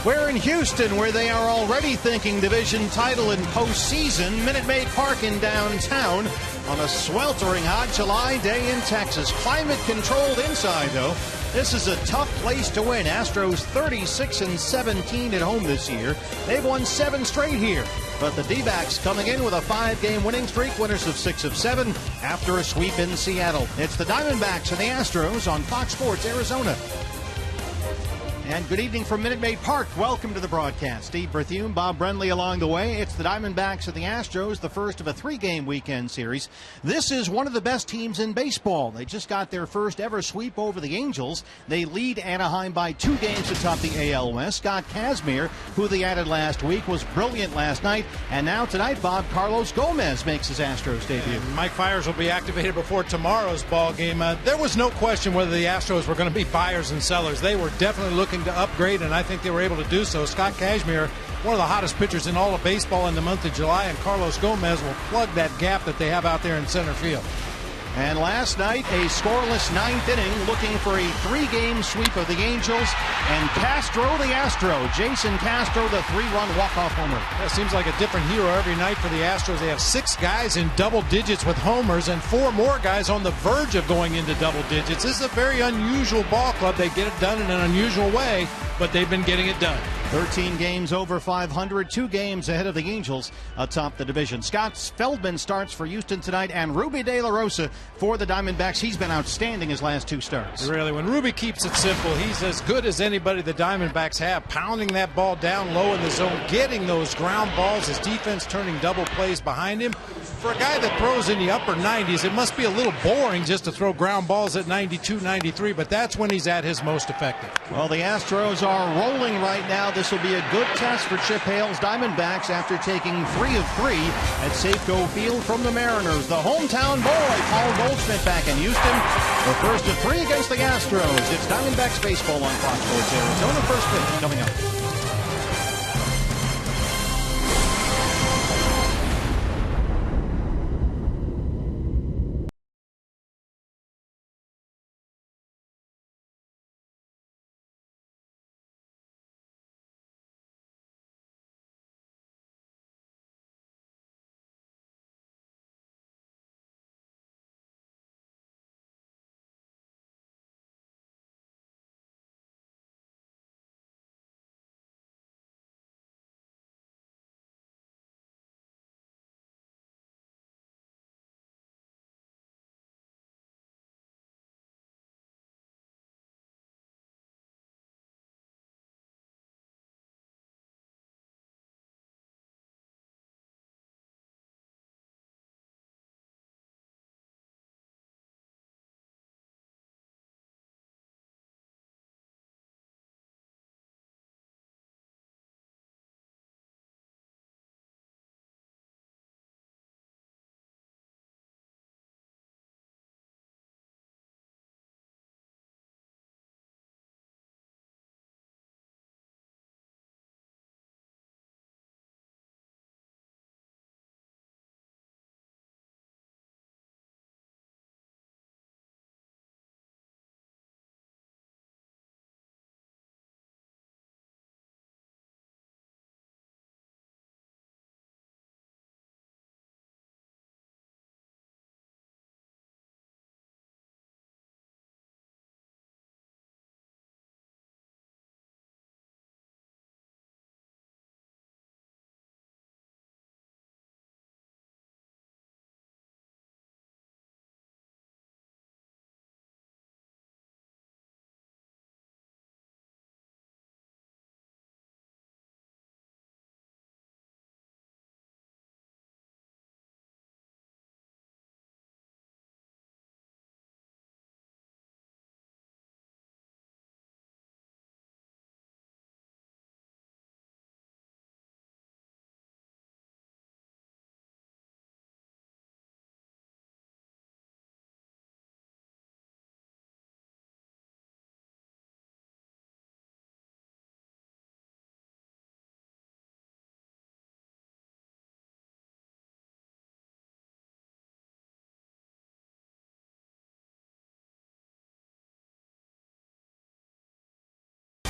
We're in Houston, where they are already thinking division title and postseason. Minute Maid Park in downtown on a sweltering hot July day in Texas. Climate controlled inside, though. This is a tough place to win. Astros 36-17 at home this year. They've won 7 straight here. But the D-backs coming in with a 5-game winning streak, winners of 6 of 7 after a sweep in Seattle. It's the Diamondbacks and the Astros on Fox Sports Arizona. And good evening from Minute Maid Park. Welcome to the broadcast. Steve Berthume, Bob Brenly along the way. It's the Diamondbacks and the Astros, the first of a 3-game weekend series. This is one of the best teams in baseball. They just got their first ever sweep over the Angels. They lead Anaheim by 2 games atop the AL West. Scott Kazmir, who they added last week, was brilliant last night. And now tonight, Bob, Carlos Gomez makes his Astros debut. And Mike Fiers will be activated before tomorrow's ball game. There was no question whether the Astros were going to be buyers and sellers. They were definitely looking to upgrade, and I think they were able to do so. Scott Kazmir, one of the hottest pitchers in all of baseball in the month of July, and Carlos Gomez will plug that gap that they have out there in center field. And last night, a scoreless 9th inning, looking for a 3-game sweep of the Angels, and Castro the Astro. Jason Castro, the 3-run walk-off homer. That seems like a different hero every night for the Astros. They have 6 guys in double digits with homers and 4 more guys on the verge of going into double digits. This is a very unusual ball club. They get it done in an unusual way, but they've been getting it done. 13 games over 500, 2 games ahead of the Angels atop the division. Scott Feldman starts for Houston tonight, and Ruby De La Rosa for the Diamondbacks. He's been outstanding his last 2 starts. Really, when Ruby keeps it simple, he's as good as anybody the Diamondbacks have, pounding that ball down low in the zone, getting those ground balls, his defense turning double plays behind him. For a guy that throws in the upper 90s, it must be a little boring just to throw ground balls at 92, 93, but that's when he's at his most effective. Well, the Astros are rolling right now. This will be a good test for Chip Hale's Diamondbacks after taking 3 of 3 at Safeco Field from the Mariners. The hometown boy, Paul Goldschmidt, back in Houston. The first of 3 against the Astros. It's Diamondbacks baseball on Fox Sports Arizona. First pitch coming up.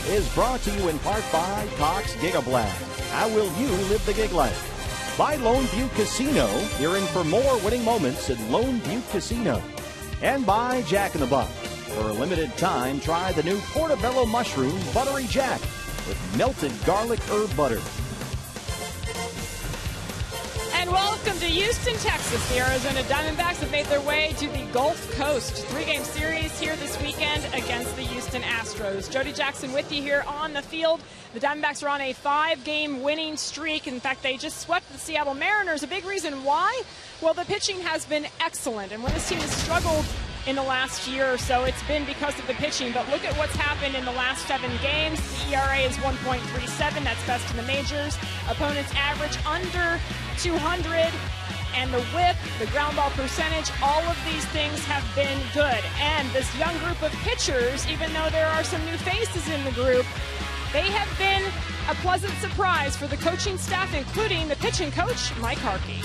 is brought to you in part by Cox Gigablast. How will you live the gig life? By Lone Butte Casino. You're in for more winning moments at Lone Butte Casino. And by Jack in the Box. For a limited time, try the new Portobello Mushroom Buttery Jack with melted garlic herb butter. And welcome to Houston, Texas. The Arizona Diamondbacks have made their way to the Gulf Coast. 3-game series here this weekend against the Houston Astros. Jody Jackson with you here on the field. The Diamondbacks are on a 5-game winning streak. In fact, they just swept the Seattle Mariners. A big reason why? Well, the pitching has been excellent. And when this team has struggled in the last year or so, it's been because of the pitching. But look at what's happened in the last 7 games. The ERA is 1.37. That's best in the majors. Opponents average under 200. And the whip, the ground ball percentage, all of these things have been good. And this young group of pitchers, even though there are some new faces in the group, they have been a pleasant surprise for the coaching staff, including the pitching coach, Mike Harkey.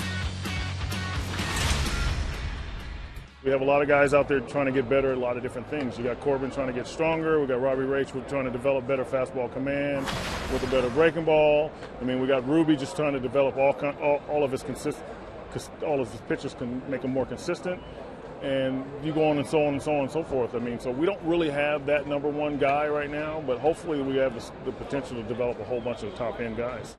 We have a lot of guys out there trying to get better at a lot of different things. You got Corbin trying to get stronger. We got Robbie Raichwood trying to develop better fastball command with a better breaking ball. I mean, we got Ruby just trying to develop all of his pitches, can make them more consistent. And you go on and so on and so on and so forth. I mean, so we don't really have that number one guy right now, but hopefully we have the potential to develop a whole bunch of top-end guys.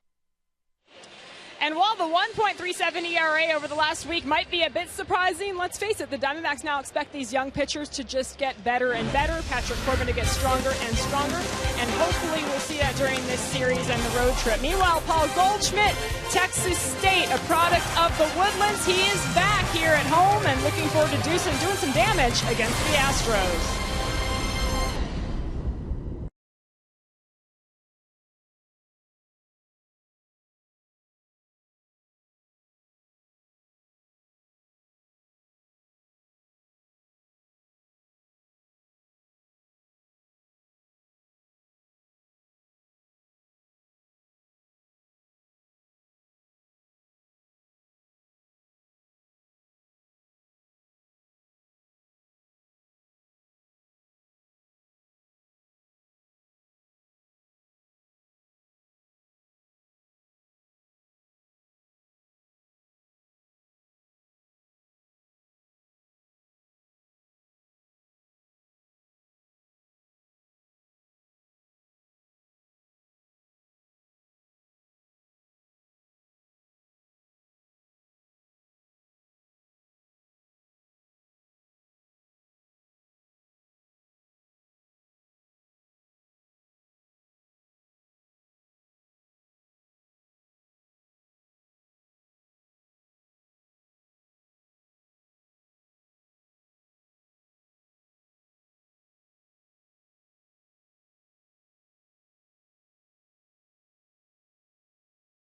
And while the 1.37 ERA over the last week might be a bit surprising, let's face it, the Diamondbacks now expect these young pitchers to just get better and better, Patrick Corbin to get stronger and stronger, and hopefully we'll see that during this series and the road trip. Meanwhile, Paul Goldschmidt, Texas State, a product of the Woodlands, he is back here at home and looking forward to doing some damage against the Astros.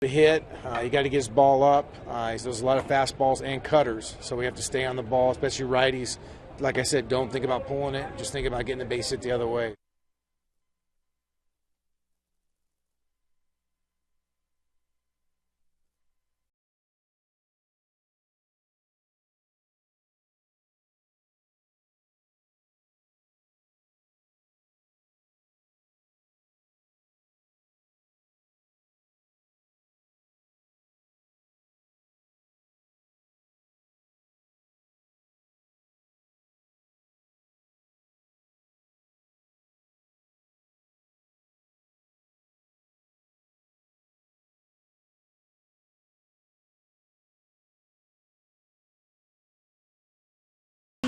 Hit, you got to get his ball up. There's a lot of fastballs and cutters, so we have to stay on the ball, especially righties. Like I said, don't think about pulling it, just think about getting the base hit the other way.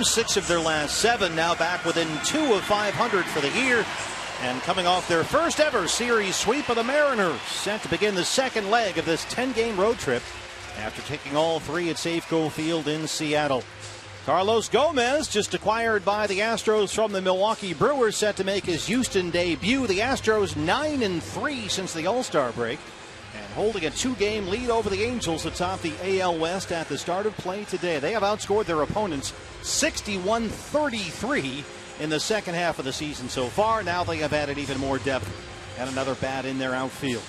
Six of their last 7, now back within 2 of 500 for the year. And coming off their first ever series sweep of the Mariners, set to begin the second leg of this 10-game road trip after taking all 3 at Safeco Field in Seattle. Carlos Gomez, just acquired by the Astros from the Milwaukee Brewers, set to make his Houston debut. The Astros 9-3 since the All-Star break, and holding a 2-game lead over the Angels atop the AL West at the start of play today. They have outscored their opponents 61-33 in the second half of the season so far. Now they have added even more depth and another bat in their outfield.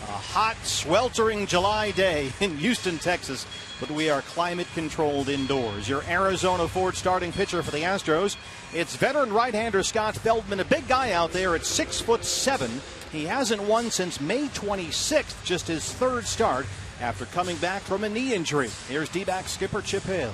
A hot, sweltering July day in Houston, Texas, but we are climate-controlled indoors. Your Arizona Ford starting pitcher for the Astros, it's veteran right-hander Scott Feldman, a big guy out there at 6'7". He hasn't won since May 26th, just his third start after coming back from a knee injury. Here's D-back skipper Chip Hale.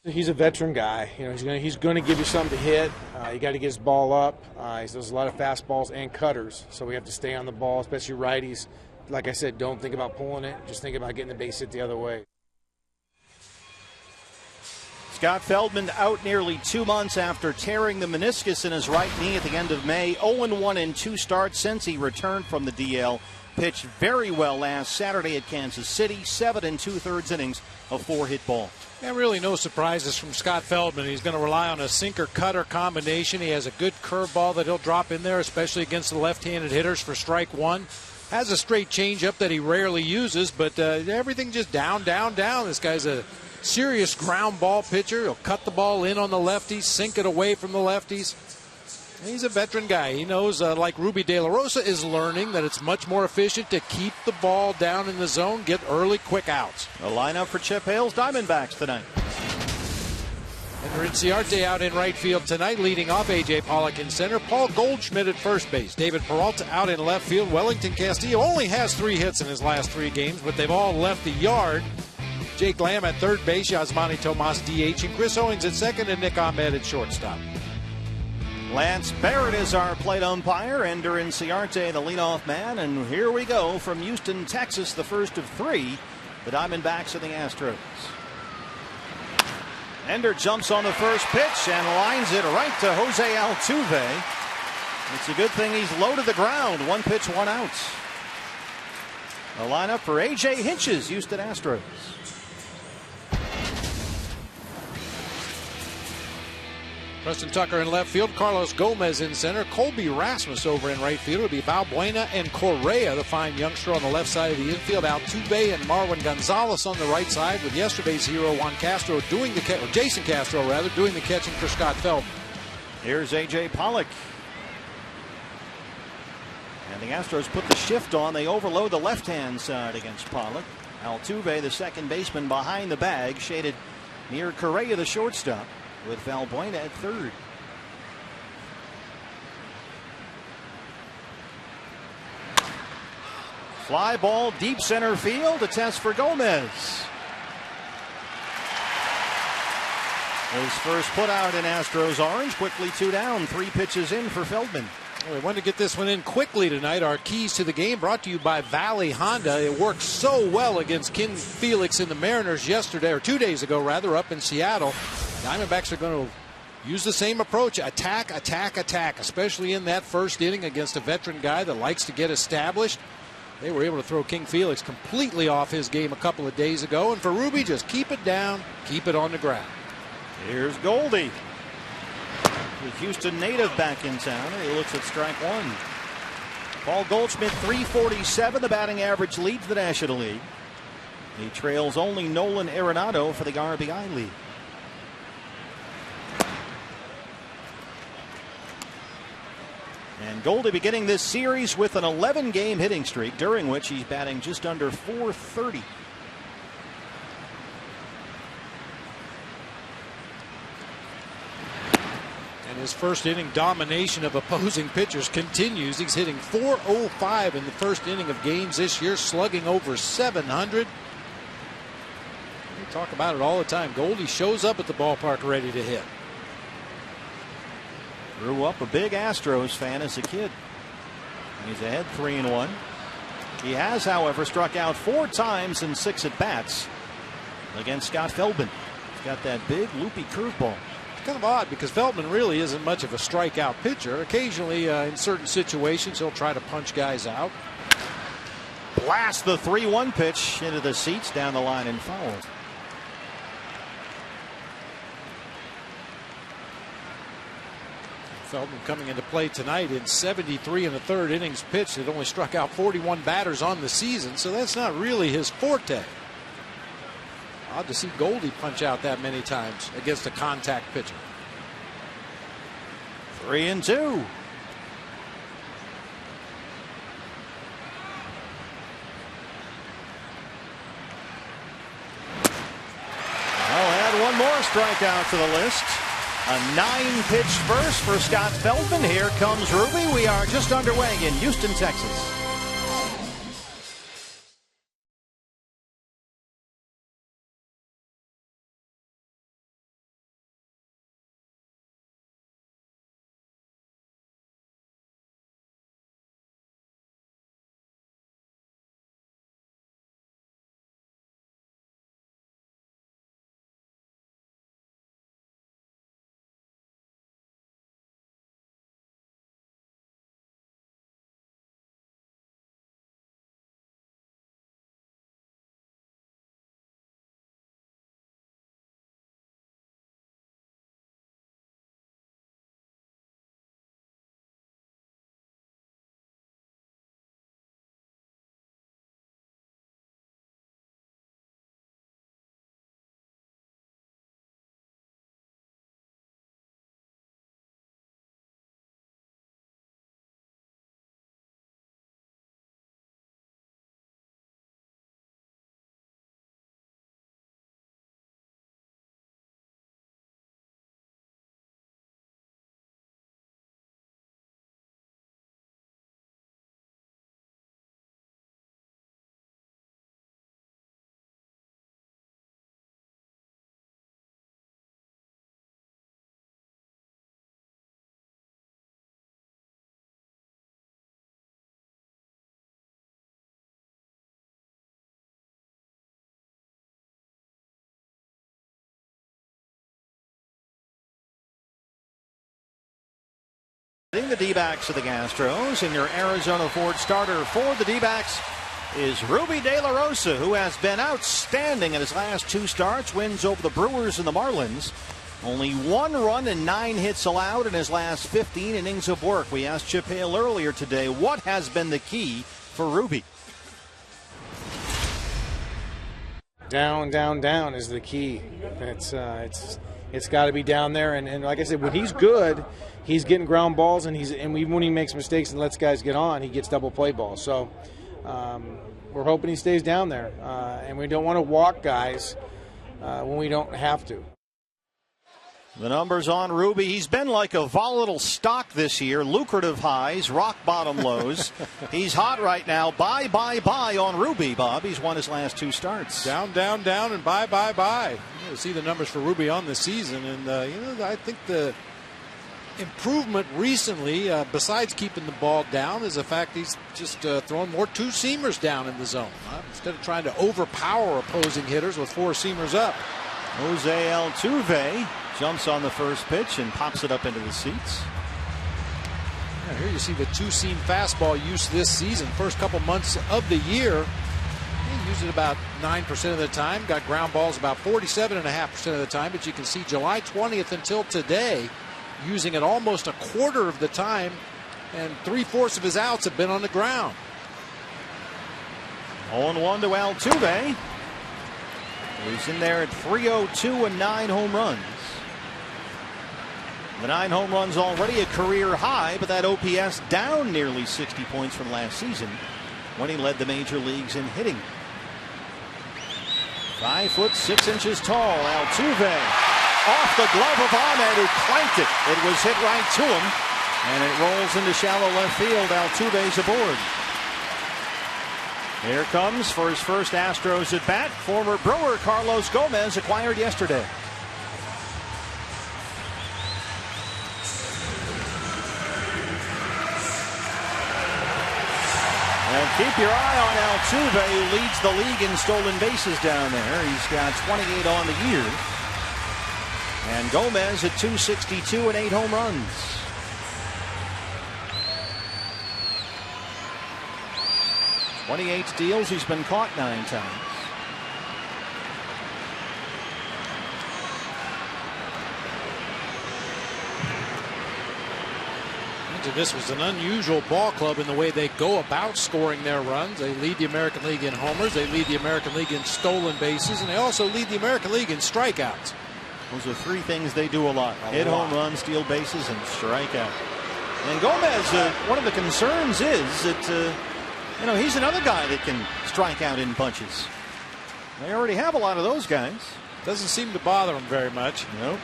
He's a veteran guy. You know, he's going to give you something to hit. You got to get his ball up. There's a lot of fastballs and cutters, so we have to stay on the ball, especially righties. Like I said, don't think about pulling it. Just think about getting the base hit the other way. Scott Feldman out nearly 2 months after tearing the meniscus in his right knee at the end of May. 0-1 in 2 starts since he returned from the DL. Pitched very well last Saturday at Kansas City. 7 2/3 innings of 4 hit balls. And really no surprises from Scott Feldman. He's going to rely on a sinker-cutter combination. He has a good curveball that he'll drop in there, especially against the left-handed hitters for strike one. Has a straight changeup that he rarely uses, but everything just down, down, down. This guy's a serious ground ball pitcher. He'll cut the ball in on the lefties, sink it away from the lefties. He's a veteran guy. He knows, like Ruby De La Rosa is learning, that it's much more efficient to keep the ball down in the zone, get early, quick outs. A lineup for Chip Hale's Diamondbacks tonight. And Inciarte out in right field tonight, leading off A.J. Pollock in center. Paul Goldschmidt at first base. David Peralta out in left field. Wellington Castillo only has 3 hits in his last 3 games, but they've all left the yard. Jake Lamb at third base, Yasmani Tomas DH, and Chris Owings at second, and Nick Ahmed at shortstop. Lance Barrett is our plate umpire. Ender Inciarte, the leadoff man. And here we go from Houston, Texas, the first of 3. The Diamondbacks and the Astros. Ender jumps on the first pitch and lines it right to Jose Altuve. It's a good thing he's low to the ground. 1 pitch, 1 out. A lineup for A.J. Hinch's Houston Astros. Preston Tucker in left field, Carlos Gomez in center, Colby Rasmus over in right field. It'll be Valbuena and Correa, the fine youngster, on the left side of the infield. Altuve and Marwin Gonzalez on the right side, with yesterday's hero Juan Castro doing the or Jason Castro rather doing the catching for Scott Feldman. Here's A.J. Pollock. And the Astros put the shift on. They overload the left-hand side against Pollock. Altuve, the second baseman, behind the bag, shaded near Correa, the shortstop, with Valbuena at third. Fly ball deep center field, a test for Gomez. His first put out in Astros orange, quickly 2 down, 3 pitches in for Feldman. We wanted to get this one in quickly tonight. Our keys to the game brought to you by Valley Honda. It worked so well against King Felix and the Mariners yesterday, or 2 days ago rather, up in Seattle. Diamondbacks are going to use the same approach. Attack, attack, attack, especially in that first inning against a veteran guy that likes to get established. They were able to throw King Felix completely off his game a couple of days ago. And for Ruby, just keep it down, keep it on the ground. Here's Goldie. The Houston native back in town. He looks at strike 1. Paul Goldschmidt, 347. The batting average leads the National League. He trails only Nolan Arenado for the RBI lead. And Goldie beginning this series with an 11-game hitting streak, during which he's batting just under .430. And his first inning domination of opposing pitchers continues. He's hitting .405 in the first inning of games this year, slugging over .700. We talk about it all the time. Goldie shows up at the ballpark ready to hit. Grew up a big Astros fan as a kid. He's ahead 3-1. He has, however, struck out 4 times in 6 at-bats against Scott Feldman. He's got that big, loopy curveball. It's kind of odd because Feldman really isn't much of a strikeout pitcher. Occasionally, in certain situations, he'll try to punch guys out. Blast the 3-1 pitch into the seats, down the line and foul. Feldman coming into play tonight in 73 in the third innings pitched. It only struck out 41 batters on the season, so that's not really his forte. Odd to see Goldie punch out that many times against a contact pitcher. 3-2. strikeout to the list. A 9-pitch first for Scott Feldman. Here comes Ruby. We are just underway in Houston, Texas. The D-backs of the Astros, and your Arizona Ford starter for the D-backs is Ruby De La Rosa, who has been outstanding in his last 2 starts. Wins over the Brewers and the Marlins. Only 1 run and 9 hits allowed in his last 15 innings of work. We asked Chip Hale earlier today, what has been the key for Ruby? Down, down, down is the key. It's got to be down there, and like I said, when he's good, he's getting ground balls, and even when he makes mistakes and lets guys get on, he gets double play balls. So we're hoping he stays down there, and we don't want to walk guys when we don't have to. The numbers on Ruby. He's been like a volatile stock this year. Lucrative highs, rock bottom lows. He's hot right now. Buy on Ruby, Bob. He's won his last 2 starts. Down, down, down, and buy. You see the numbers for Ruby on the season, and I think the improvement recently, besides keeping the ball down, is the fact he's just throwing more 2-seamers down in the zone. Instead of trying to overpower opposing hitters with 4-seamers up. Jose Altuve jumps on the first pitch and pops it up into the seats. Yeah, here you see the 2-seam fastball use this season. First couple months of the year, he used it about 9% of the time. Got ground balls about 47.5% of the time. But you can see July 20th until today, using it almost a quarter of the time, and 3/4 of his outs have been on the ground. 0-1 to Altuve. He's in there at .302 and 9 home runs. The 9 home runs already a career high, but that OPS down nearly 60 points from last season when he led the major leagues in hitting. 5'6" tall, Altuve off the glove of Ahmed, who clanked it. It was hit right to him, and it rolls into shallow left field. Altuve's aboard. Here comes for his first Astros at bat, former Brewer Carlos Gomez, acquired yesterday. And keep your eye on Altuve, who leads the league in stolen bases down there. He's got 28 on the year. And Gomez at .262 and 8 home runs. .28 steals. He's been caught 9 times. This was an unusual ball club in the way they go about scoring their runs. They lead the American League in homers, they lead the American League in stolen bases, and they also lead the American League in strikeouts. Those are 3 things they do a lot: hit home runs, steal bases, and strike out. And Gomez, one of the concerns is that he's another guy that can strike out in bunches. They already have a lot of those guys. Doesn't seem to bother him very much. Nope.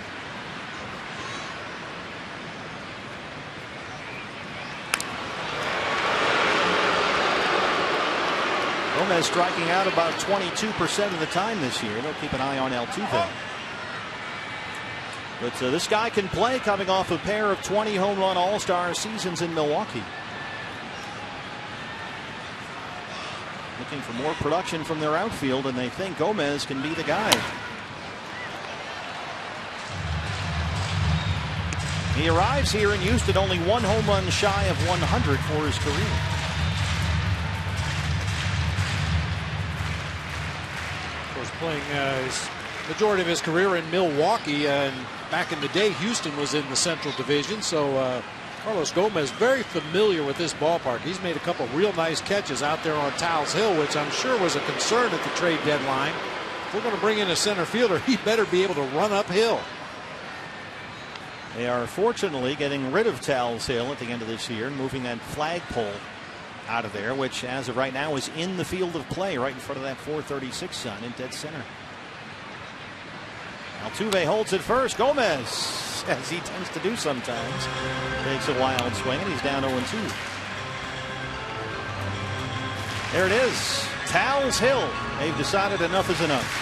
Gomez striking out about 22% of the time this year. They'll keep an eye on Altuve. But this guy can play, coming off a pair of 20 home run all-star seasons in Milwaukee. Looking for more production from their outfield, and they think Gomez can be the guy. He arrives here in Houston only one home run shy of 100 for his career. Of course, playing his majority of his career in Milwaukee, and back in the day Houston was in the Central Division, so Carlos Gomez very familiar with this ballpark. He's made a couple real nice catches out there on Towles Hill, which I'm sure was a concern at the trade deadline. If we're going to bring in a center fielder, he better be able to run uphill. They are fortunately getting rid of Towles Hill at the end of this year and moving that flagpole out of there, which as of right now is in the field of play right in front of that 436 sign in dead center. Altuve holds it first. Gomez, as he tends to do sometimes, takes a wild swing, and he's down 0-2. There it is. Towles Hill. They've decided enough is enough.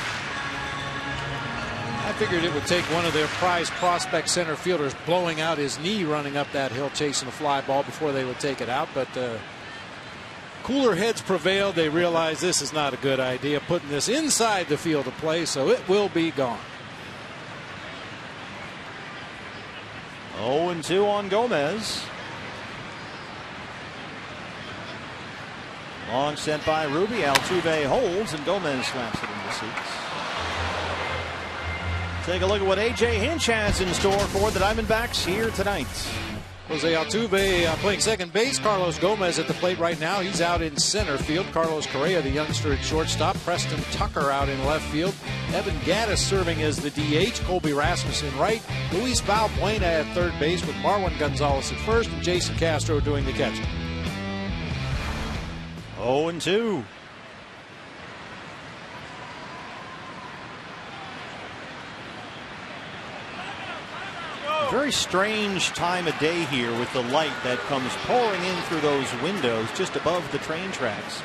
I figured it would take one of their prized prospect center fielders blowing out his knee running up that hill chasing a fly ball before they would take it out, but cooler heads prevailed. They realized this is not a good idea, putting this inside the field of play, so it will be gone. 0-2 on Gomez. Long sent by Ruby. Altuve holds, and Gomez slaps it into seats. Take a look at what A.J. Hinch has in store for the Diamondbacks here tonight. Jose Altuve playing second base. Carlos Gomez at the plate right now. He's out in center field. Carlos Correa, the youngster, at shortstop. Preston Tucker out in left field. Evan Gattis serving as the DH. Colby Rasmussen right. Luis Valbuena at third base with Marwin Gonzalez at first, and Jason Castro doing the catching. 0-2. Very strange time of day here with the light that comes pouring in through those windows just above the train tracks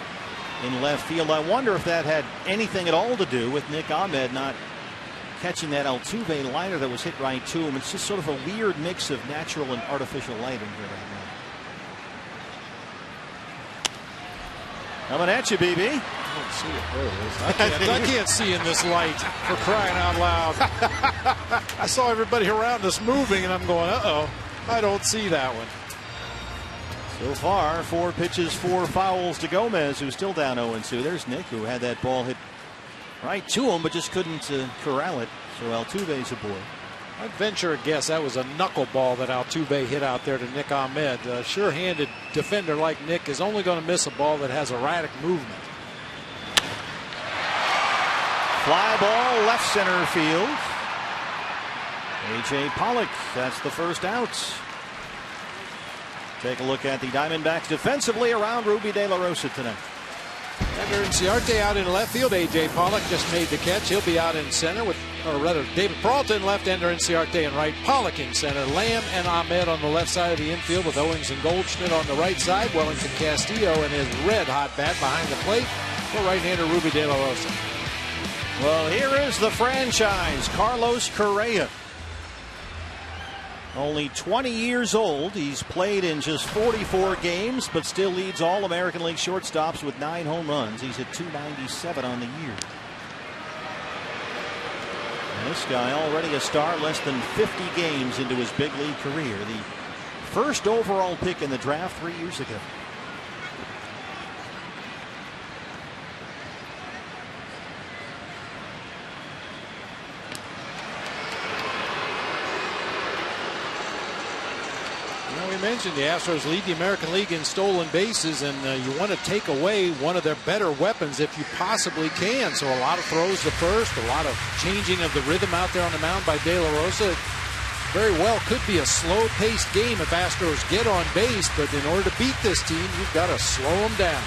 in left field. I wonder if that had anything at all to do with Nick Ahmed not catching that Altuve liner that was hit right to him. It's just sort of a weird mix of natural and artificial light in here right now. Coming at you, BB. I don't see it. There it is. I can't see in this light, for crying out loud. I saw everybody around us moving, and I'm going, uh-oh. I don't see that one. So far, 4 pitches, 4 fouls to Gomez, who's still down 0-2. There's Nick, who had that ball hit right to him, but just couldn't corral it. So Altuve's aboard. I'd venture a guess that was a knuckleball that Altuve hit out there to Nick Ahmed. A sure-handed defender like Nick is only going to miss a ball that has erratic movement. Fly ball, left center field. A.J. Pollock, that's the first out. Take a look at the Diamondbacks defensively around Ruby De La Rosa tonight. Ender Inciarte out in left field. A.J. Pollock just made the catch. He'll be out in center with, or rather, David Peralta in left, Ender Inciarte in right, Pollock in center, Lamb and Ahmed on the left side of the infield with Owings and Goldschmidt on the right side. Wellington Castillo and his red-hot bat behind the plate for right-hander Ruby De La Rosa. Well, here is the franchise, Carlos Correa. Only 20 years old. He's played in just 44 games, but still leads all American League shortstops with 9 home runs. He's at 297 on the year. And this guy already a star, less than 50 games into his big league career. The first overall pick in the draft 3 years ago. We mentioned the Astros lead the American League in stolen bases, and you want to take away one of their better weapons if you possibly can. So a lot of throws to first, a lot of changing of the rhythm out there on the mound by De La Rosa. Very well could be a slow-paced game if Astros get on base, but in order to beat this team, you've got to slow them down.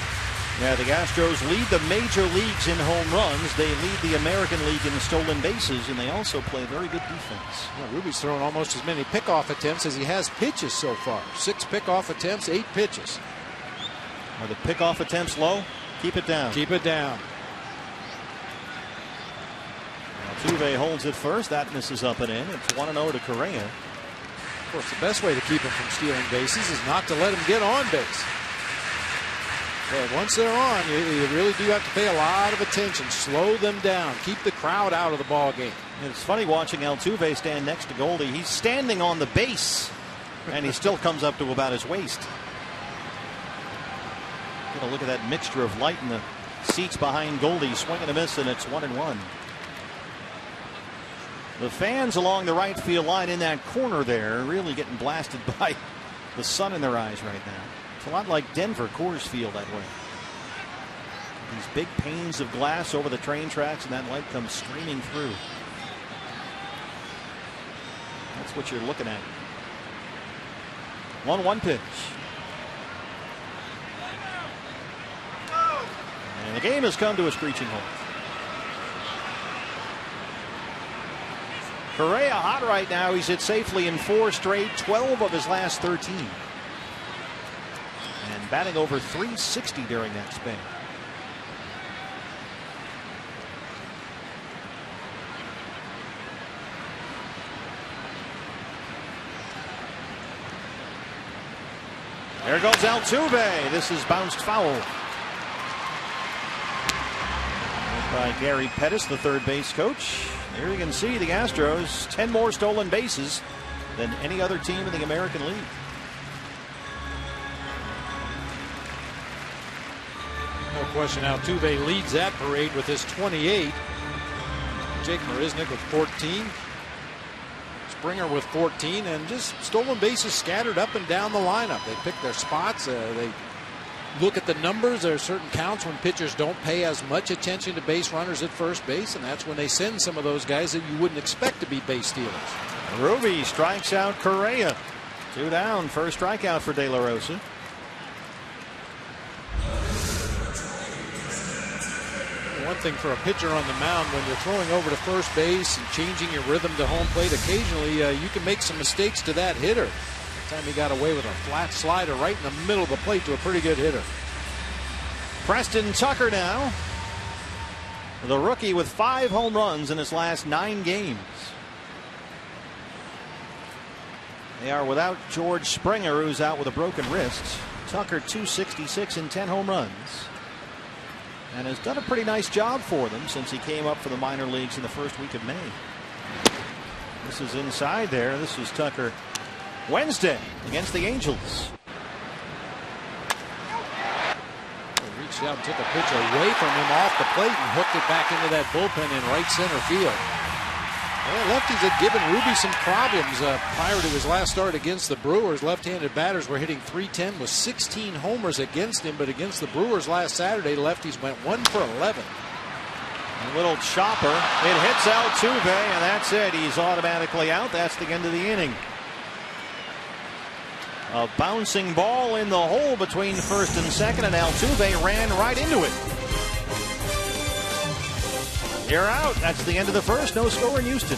Yeah, the Astros lead the major leagues in home runs. They lead the American League in stolen bases, and they also play very good defense. Well, Ruby's thrown almost as many pickoff attempts as he has pitches so far. 6 pickoff attempts, 8 pitches. Are the pickoff attempts low? Keep it down. Keep it down. Altuve holds it first. That misses up and in. It's 1-0 to Correa. Of course, the best way to keep him from stealing bases is not to let him get on base. But once they're on, you really do have to pay a lot of attention. Slow them down. Keep the crowd out of the ball game. It's funny watching Altuve stand next to Goldie. He's standing on the base, and he still comes up to about his waist. Get a look at that mixture of light in the seats behind Goldie. Swing and a miss, and it's 1-1. The fans along the right field line in that corner there really getting blasted by the sun in their eyes right now. It's a lot like Denver, Coors Field that way. These big panes of glass over the train tracks, and that light comes streaming through. That's what you're looking at. 1-1 pitch. And the game has come to a screeching halt. Correa hot right now. He's hit safely in 4 straight, 12 of his last 13. And batting over .360 during that span. There goes Altuve. This is bounced foul. By Gary Pettis, the third base coach. Here you can see the Astros 10 more stolen bases than any other team in the American League. No question, Altuve leads that parade with his 28. Jake Marisnick with 14. Springer with 14, and just stolen bases scattered up and down the lineup. They pick their spots. They look at the numbers. There are certain counts when pitchers don't pay as much attention to base runners at first base, and that's when they send some of those guys that you wouldn't expect to be base stealers. Ruby strikes out Correa. 2 down. First strikeout for De La Rosa. One thing for a pitcher on the mound, when you're throwing over to first base and changing your rhythm to home plate, occasionally you can make some mistakes to that hitter. Time he got away with a flat slider right in the middle of the plate to a pretty good hitter. Preston Tucker now, the rookie with 5 home runs in his last 9 games. They are without George Springer, who's out with a broken wrist. Tucker 266 and 10 home runs, and has done a pretty nice job for them since he came up for the minor leagues in the first week of May. This is inside there. This is Tucker Wednesday against the Angels. He reached out and took a pitch away from him off the plate and hooked it back into that bullpen in right center field. Well, lefties had given Ruby some problems prior to his last start against the Brewers. Left-handed batters were hitting .310 with 16 homers against him, but against the Brewers last Saturday, lefties went 1 for 11. A little chopper. It hits Altuve, and that's it. He's automatically out. That's the end of the inning. A bouncing ball in the hole between first and second, and Altuve ran right into it. You're out. That's the end of the first. No score in Houston.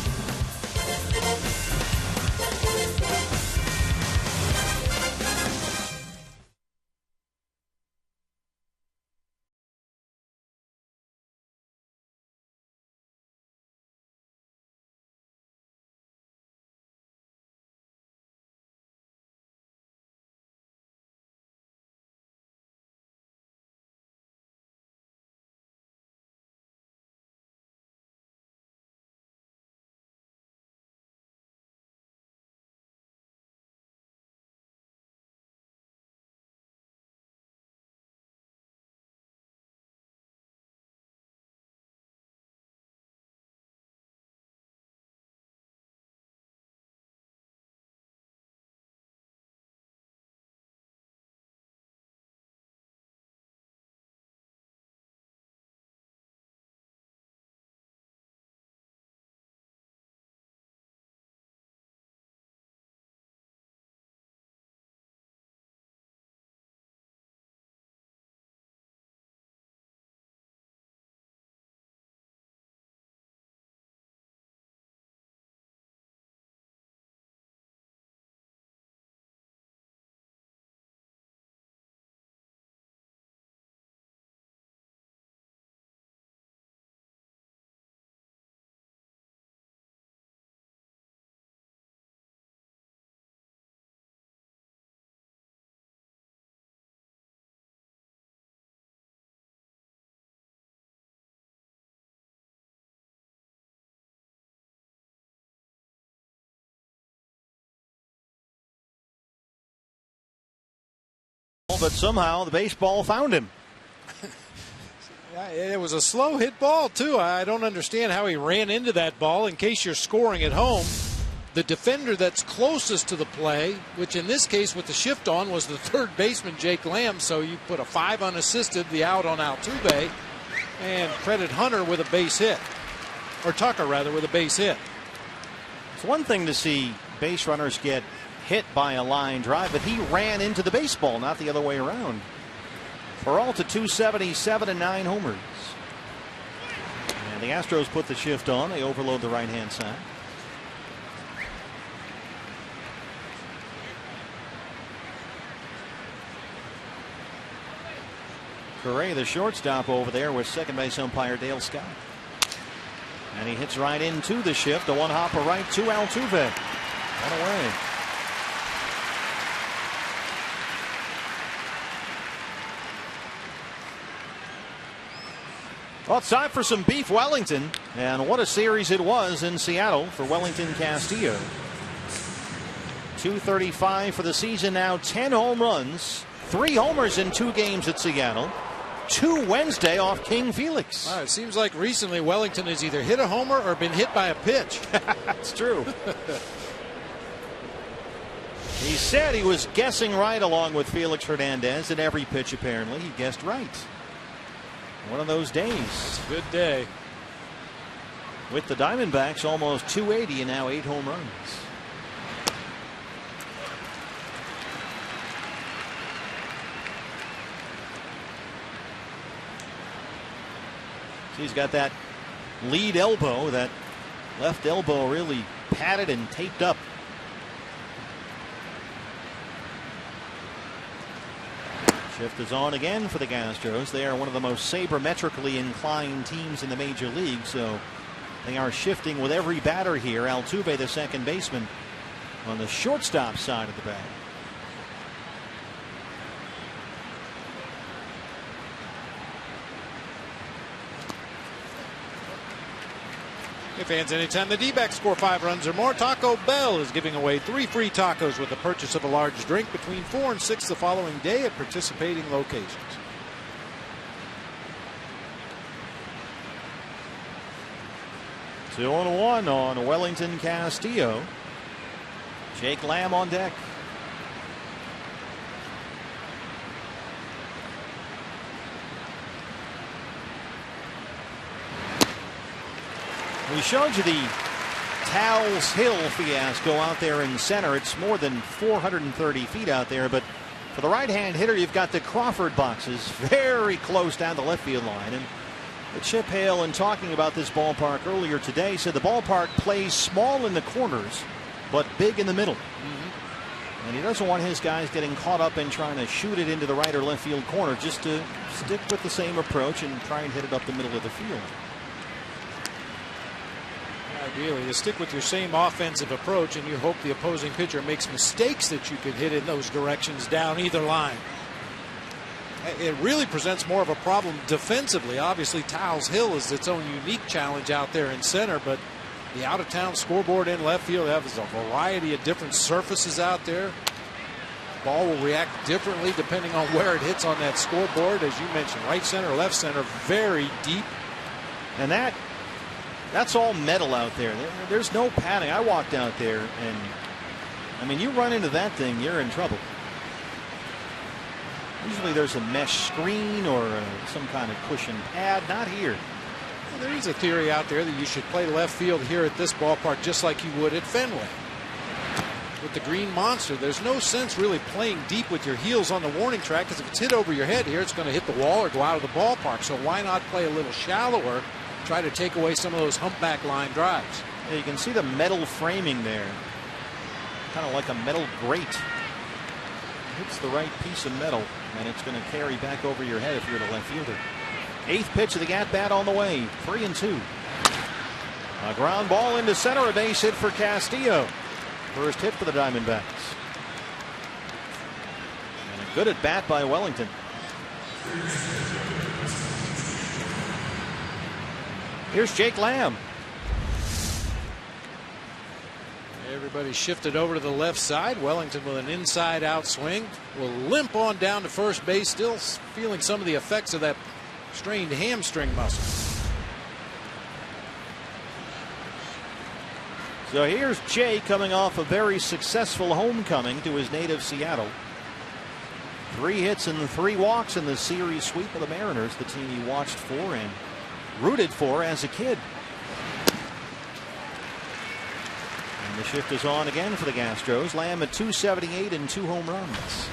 but somehow the baseball found him. It was a slow hit ball, too. I don't understand how he ran into that ball. In case you're scoring at home, the defender that's closest to the play, which in this case with the shift on was the third baseman, Jake Lamb. So you put a 5 unassisted, the out on Altuve, and credit Hunter with a base hit. Or Tucker, rather, with a base hit. It's one thing to see base runners get hit by a line drive, but he ran into the baseball, not the other way around. Peralta 277 and 9 homers. And the Astros put the shift on. They overload the right-hand side. Correa, the shortstop over there, with second base umpire Dale Scott. And he hits right into the shift. A one-hopper right to Altuve. One away. Well, it's time for some beef Wellington. And what a series it was in Seattle for Wellington Castillo. 235 for the season now, 10 home runs, 3 homers in 2 games at Seattle. 2 Wednesday off King Felix. It seems like recently Wellington has either hit a homer or been hit by a pitch. That's true. He said he was guessing right along with Felix Hernandez at every pitch. Apparently he guessed right. One of those days. It's a good day. With the Diamondbacks almost 280 and now 8 home runs. He's got that lead elbow, that left elbow really padded and taped up. Shift is on again for the Astros. They are one of the most sabermetrically inclined teams in the major league, so they are shifting with every batter here. Altuve, the second baseman, on the shortstop side of the bag. Hey fans, anytime the D-backs score 5 runs or more, Taco Bell is giving away 3 free tacos with the purchase of a large drink between 4 and 6 the following day at participating locations. 2-1 on Wellington Castillo. Jake Lamb on deck. We showed you the Towles Hill fiasco out there in center. It's more than 430 feet out there, but for the right-hand hitter, you've got the Crawford boxes very close down the left field line. And the Chip Hale, in talking about this ballpark earlier today, said the ballpark plays small in the corners, but big in the middle. And he doesn't want his guys getting caught up in trying to shoot it into the right or left field corner, just to stick with the same approach and try and hit it up the middle of the field. Ideally, you stick with your same offensive approach and you hope the opposing pitcher makes mistakes that you could hit in those directions down either line. It really presents more of a problem defensively. Obviously, Towles Hill is its own unique challenge out there in center, but the out-of-town scoreboard in left field has a variety of different surfaces out there. Ball will react differently depending on where it hits on that scoreboard. As you mentioned, right center, left center, very deep. And that's all metal out there. There's no padding. I walked out there, and I mean, you run into that thing, you're in trouble. Usually there's a mesh screen or some kind of cushion pad. Not here. Well, there is a theory out there that you should play left field here at this ballpark just like you would at Fenway. With the Green Monster, there's no sense really playing deep with your heels on the warning track, because if it's hit over your head here, it's going to hit the wall or go out of the ballpark. So why not play a little shallower? Try to take away some of those humpback line drives. Yeah, you can see the metal framing there, kind of like a metal grate. Hits the right piece of metal, and it's going to carry back over your head if you're the left fielder. 8th pitch of the at-bat on the way. 3-2. A ground ball into center, a base hit for Castillo. First hit for the Diamondbacks. And a good at-bat by Wellington. Here's Jake Lamb. Everybody shifted over to the left side. Wellington with an inside out swing will limp on down to first base, still feeling some of the effects of that strained hamstring muscle. So here's Jay coming off a very successful homecoming to his native Seattle. 3 hits and 3 walks in the series sweep of the Mariners, the team he watched for and rooted for as a kid. And the shift is on again for the Astros. Lamb at .278 and 2 home runs.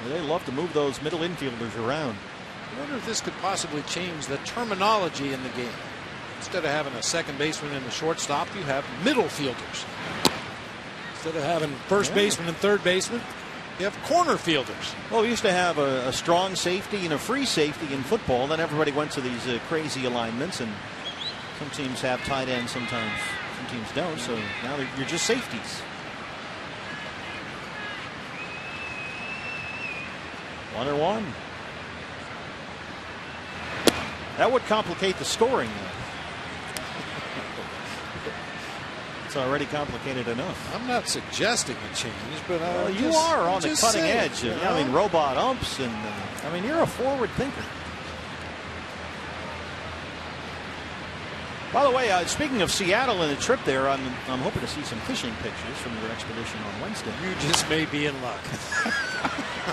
Well, they love to move those middle infielders around. I wonder if this could possibly change the terminology in the game. Instead of having a second baseman and a shortstop, you have middle fielders. Instead of having first baseman and third baseman, you have corner fielders. Well, we used to have a strong safety and a free safety in football. Then everybody went to these crazy alignments, and some teams have tight ends, sometimes some teams don't. So now you're just safeties. 1-1. That would complicate the scoring. It's already complicated enough. I'm not suggesting a change, but you are on the cutting edge. You know? I mean, robot umps, and I mean, you're a forward thinker. By the way, speaking of Seattle and the trip there, I'm hoping to see some fishing pictures from your expedition on Wednesday. You just may be in luck.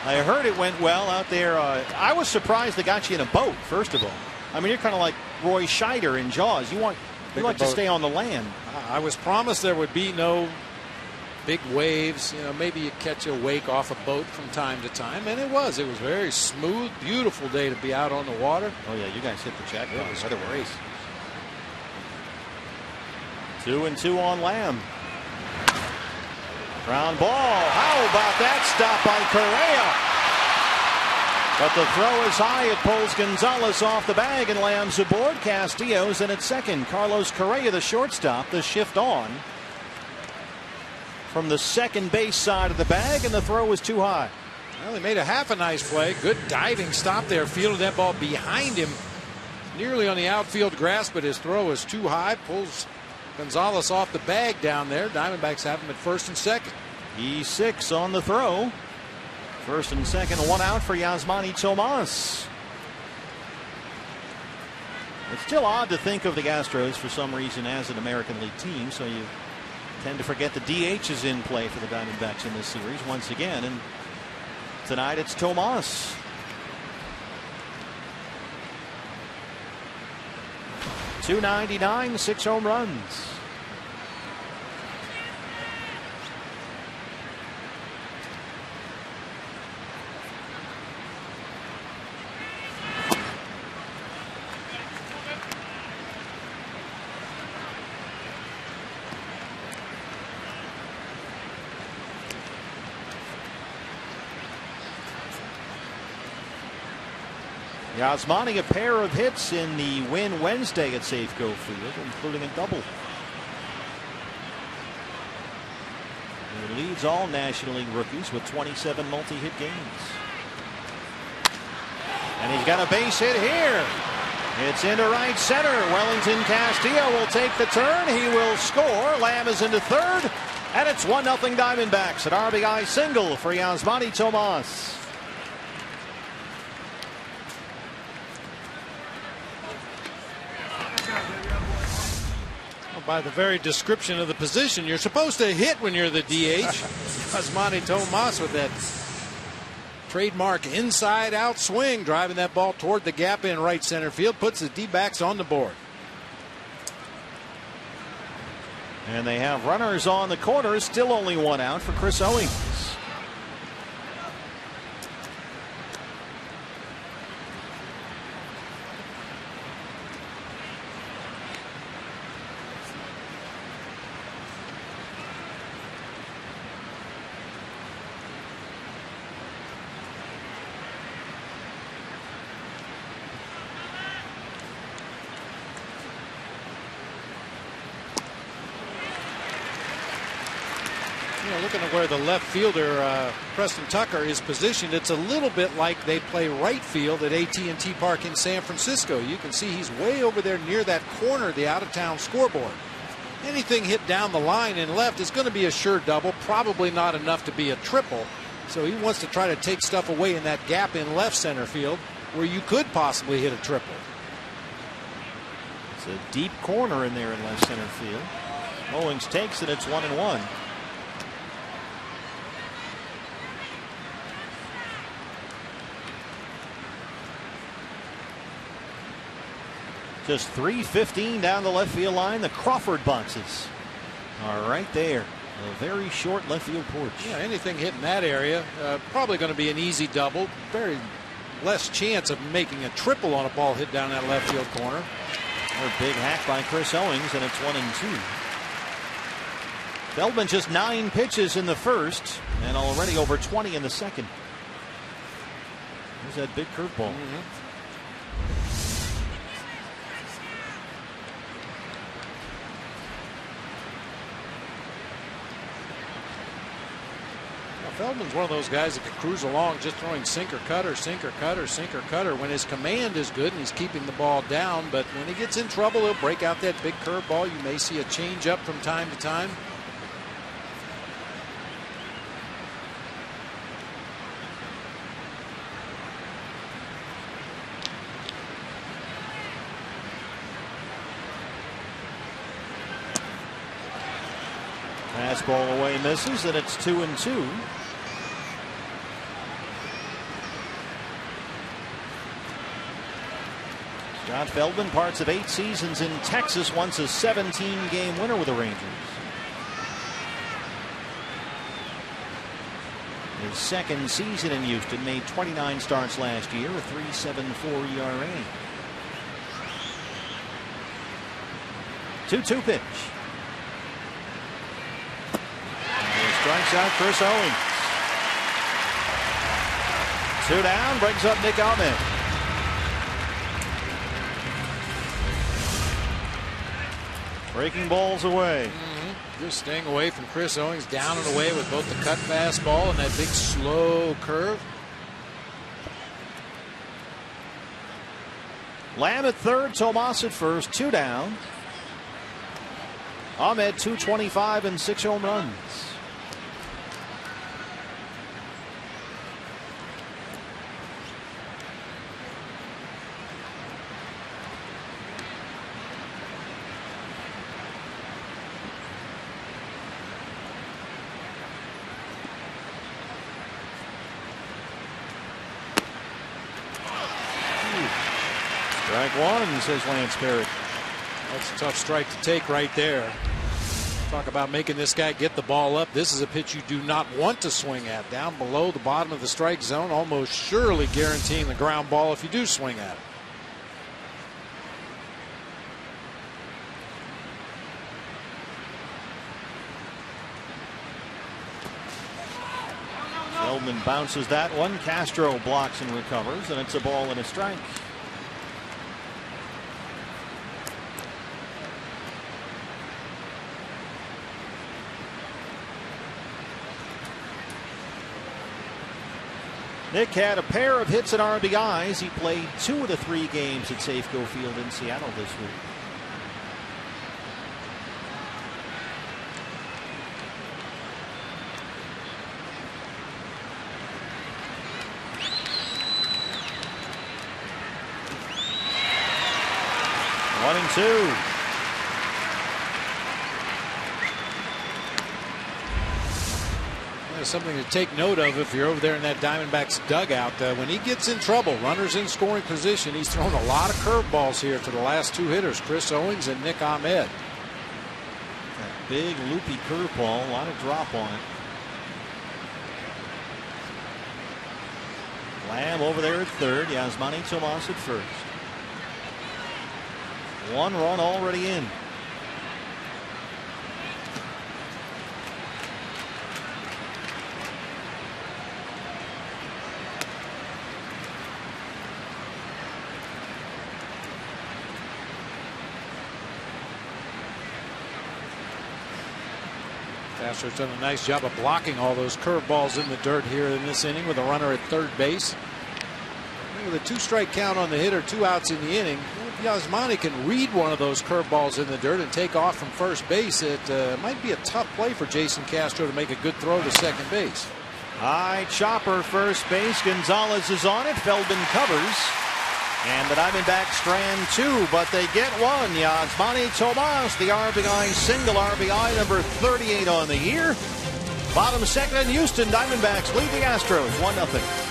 I heard it went well out there. I was surprised they got you in a boat, first of all. I mean, you're kind of like Roy Scheider in Jaws. You like to stay on the land. I was promised there would be no big waves. You know, maybe you catch a wake off a boat from time to time, and it was very smooth, beautiful day to be out on the water. Oh yeah, you guys hit the jackpot. It was great. 2-2 on Lamb. Ground ball. How about that stop by Correa? But the throw is high. It pulls Gonzalez off the bag, and Lamb's aboard. Castillo's in at second. Carlos Correa, the shortstop, the shift on from the second base side of the bag, and the throw was too high. Well, he made a half a nice play. Good diving stop there. Fielded that ball behind him, nearly on the outfield grass, but his throw is too high. Pulls Gonzalez off the bag down there. Diamondbacks have him at first and second. E6 on the throw. First and second, 1 out for Yasmani Tomas. It's still odd to think of the Astros for some reason as an American League team, so you tend to forget the DH is in play for the Diamondbacks in this series once again, and tonight it's Tomas. .299, 6 home runs. Yasmani, a pair of hits in the win Wednesday at Safeco Field, including a double. He leads all National League rookies with 27 multi-hit games. And he's got a base hit here. It's into right center. Wellington Castillo will take the turn. He will score. Lamb is into third. And it's 1-0 Diamondbacks. An RBI single for Yasmani Tomas. By the very description of the position, you're supposed to hit when you're the DH. Yasmani Tomas with that trademark inside out swing, driving that ball toward the gap in right center field, puts the D-backs on the board. And they have runners on the corners, still only 1 out for Chris Owings. You know, looking at where the left fielder Preston Tucker is positioned, it's a little bit like they play right field at AT&T Park in San Francisco. You can see he's way over there near that corner of the out-of-town scoreboard. Anything hit down the line in left is going to be a sure double, probably not enough to be a triple. So he wants to try to take stuff away in that gap in left center field where you could possibly hit a triple. It's a deep corner in there in left center field. Owings takes it. It's 1-1. Just .315 down the left field line. The Crawford boxes are right there. A very short left field porch. Yeah, anything hitting that area, probably going to be an easy double. Very less chance of making a triple on a ball hit down that left field corner. A big hack by Chris Owings, and it's 1-2. Feldman just 9 pitches in the first, and already over 20 in the second. There's that big curveball. Feldman's one of those guys that can cruise along just throwing sinker, cutter, sinker, cutter, sinker, cutter when his command is good and he's keeping the ball down. But when he gets in trouble, he'll break out that big curveball. You may see a change up from time to time. Fastball away, misses, and it's 2-2. Scott Feldman, parts of 8 seasons in Texas, once a 17-game winner with the Rangers. His second season in Houston, made 29 starts last year, a 3.74 ERA. 2-2 pitch. Strikes out Chris Owings. 2 down, brings up Nick Ahmed. Breaking balls away. Just staying away from Chris Owings, down and away with both the cut fastball and that big slow curve. Lamb at third, Tomas at first, 2 down. Ahmed 225 and 6 home runs. Strike one, says Lance Perry. That's a tough strike to take right there. Talk about making this guy get the ball up. This is a pitch you do not want to swing at. Down below the bottom of the strike zone, almost surely guaranteeing the ground ball if you do swing at it. Feldman bounces that one. Castro blocks and recovers, and it's a ball and a strike. Nick had a pair of hits and RBIs. He played 2 of the 3 games at Safeco Field in Seattle this week. One and two. Something to take note of if you're over there in that Diamondbacks dugout. When he gets in trouble, runners in scoring position, he's thrown a lot of curveballs here to the last 2 hitters, Chris Owings and Nick Ahmed. That big loopy curveball, a lot of drop on it. Lamb over there at third. Yasmani Tomas at first. 1 run already in. Astros done a nice job of blocking all those curveballs in the dirt here in this inning with a runner at third base. With a 2-strike count on the hitter, 2 outs in the inning. If Yasmani can read one of those curveballs in the dirt and take off from first base, it might be a tough play for Jason Castro to make a good throw to second base. High chopper, first base. Gonzalez is on it. Feldman covers. And the Diamondbacks strand 2, but they get one. Yasmani Tomas, the RBI single, RBI number 38 on the year. Bottom second in Houston. Diamondbacks lead the Astros 1-0.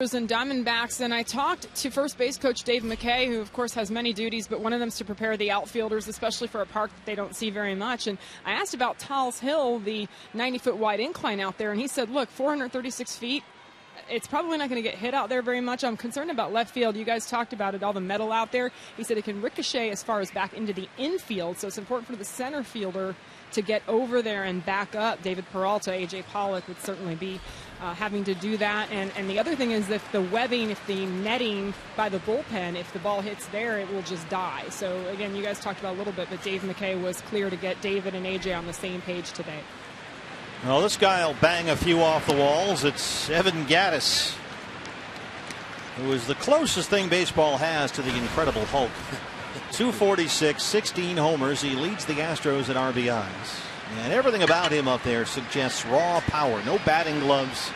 And Diamondbacks, and I talked to first base coach Dave McKay, who of course has many duties, but one of them is to prepare the outfielders, especially for a park that they don't see very much. And I asked about Tal's Hill, the 90-foot wide incline out there, and he said, look, 436 feet, it's probably not going to get hit out there very much. I'm concerned about left field. You guys talked about it, all the metal out there. He said it can ricochet as far as back into the infield, so it's important for the center fielder to get over there and back up. David Peralta, A.J. Pollock would certainly be having to do that. And the other thing is, if the webbing, if the netting by the bullpen, if the ball hits there, it will just die. So, again, you guys talked about a little bit, but Dave McKay was clear to get David and A.J. on the same page today. Well, this guy will bang a few off the walls. It's Evan Gattis, who is the closest thing baseball has to the Incredible Hulk. 246, 16 homers. He leads the Astros in RBIs. And everything about him up there suggests raw power. No batting gloves.